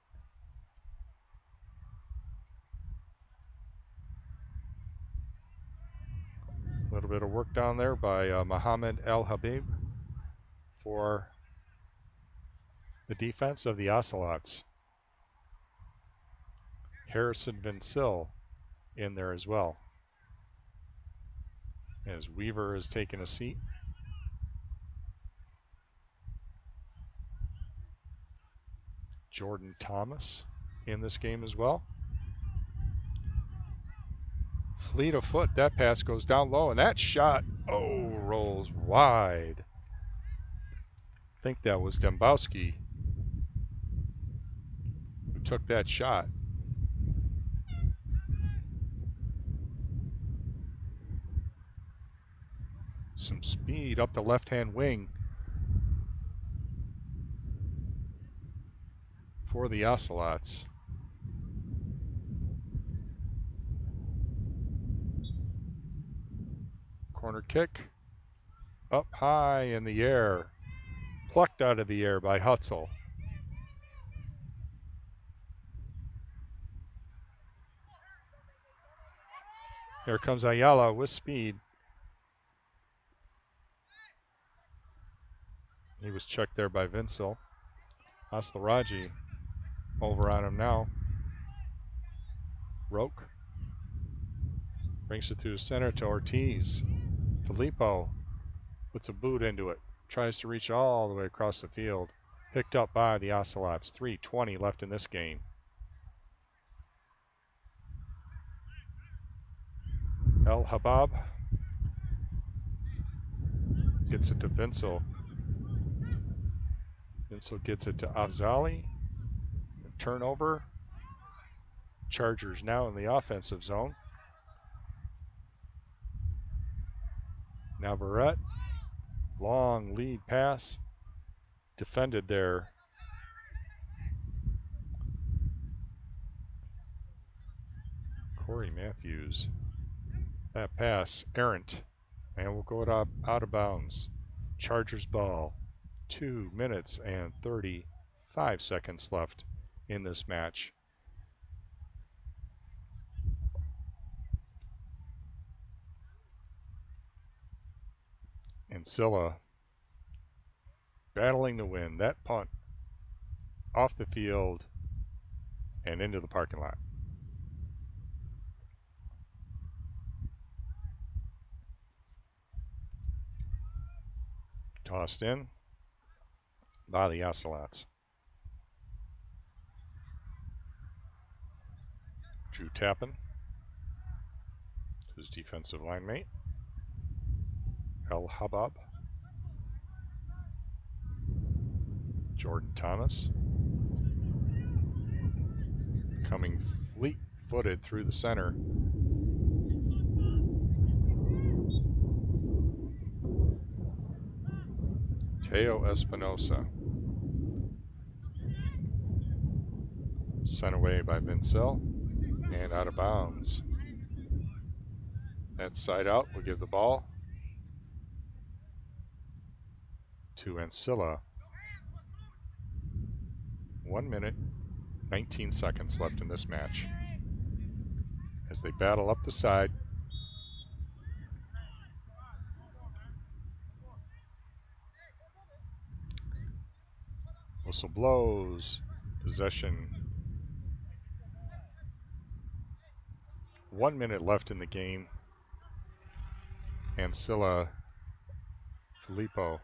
S2: A little bit of work down there by Mohammed El Habib for the defense of the Ocelots. Harrison Vincil in there as well, as Weaver has taken a seat. Jordan Thomas in this game as well. Fleet of foot, that pass goes down low, and that shot, oh, rolls wide. I think that was Dembowski took that shot. Some speed up the left-hand wing for the Ocelots. Corner kick. Up high in the air. Plucked out of the air by Hutzel. Here comes Ayala with speed. He was checked there by Vincel. Aslaraji over on him now. Roque brings it through the center to Ortiz. Filippo puts a boot into it. Tries to reach all the way across the field. Picked up by the Ocelots. 3:20 left in this game. El Habab gets it to Vincel. Vincel gets it to Afzali. Turnover. Chargers now in the offensive zone. Navarrete. Long lead pass. Defended there. Corey Matthews. That pass errant. And we'll go it up out of bounds. Chargers ball. 2 minutes and 35 seconds left in this match. Ancilla battling to win that punt off the field and into the parking lot. Tossed in by the Ocelots. Drew Tappan, his defensive line mate. El Habab. Jordan Thomas. Coming fleet-footed through the center. Teo Espinosa. Sent away by Vincel and out of bounds. That side out will give the ball to Ancilla. 1 minute, 19 seconds left in this match. As they battle up the side. Whistle blows. Possession. 1 minute left in the game. Ancilla, Filippo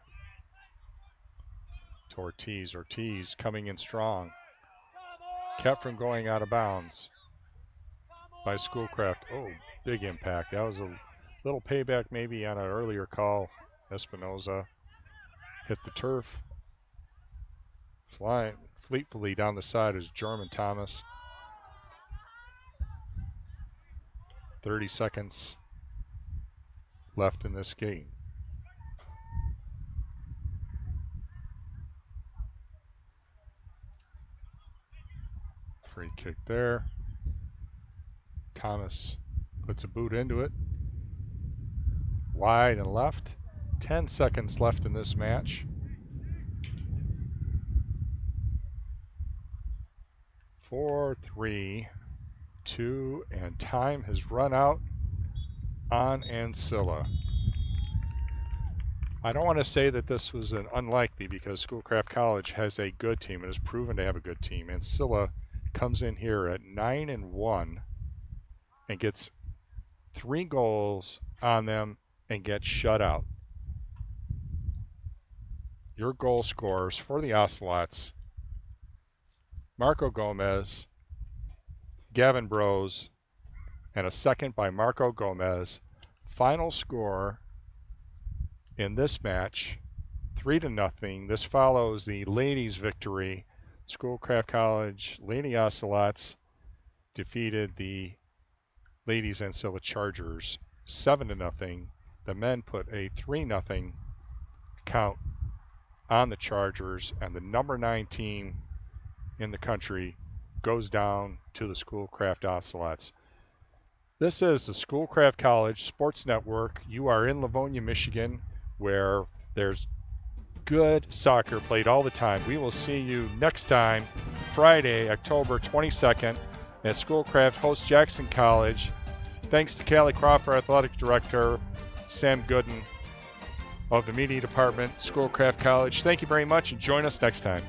S2: to Ortiz. Ortiz coming in strong. Kept from going out of bounds by Schoolcraft. Oh, big impact. That was a little payback maybe on an earlier call. Espinoza hit the turf. Flying fleetfully down the side is Jordan Thomas. 30 seconds left in this game. Free kick there. Thomas puts a boot into it. Wide and left. 10 seconds left in this match. 4, 3, 2, and time has run out on Ancilla. I don't want to say that this was an unlikely because Schoolcraft College has a good team and has proven to have a good team. Ancilla comes in here at 9-1 and gets 3 goals on them and gets shut out. Your goal scorers for the Ocelots: Marco Gomez, Gavin Brose, and a second by Marco Gomez. Final score in this match, 3-0. This follows the ladies' victory Schoolcraft College Lady Ocelots defeated the Ladies Ancilla Chargers 7-0. The men put a 3-0 count on the Chargers, and the number 9 team in the country goes down to the Schoolcraft Ocelots. This is the Schoolcraft College Sports Network. You are in Livonia, Michigan, where there's good soccer played all the time. We will see you next time, Friday, October 22nd, at Schoolcraft hosts Jackson College. Thanks to Callie Crawford, Athletic Director, Sam Gooden of the Media Department, Schoolcraft College. Thank you very much, and join us next time.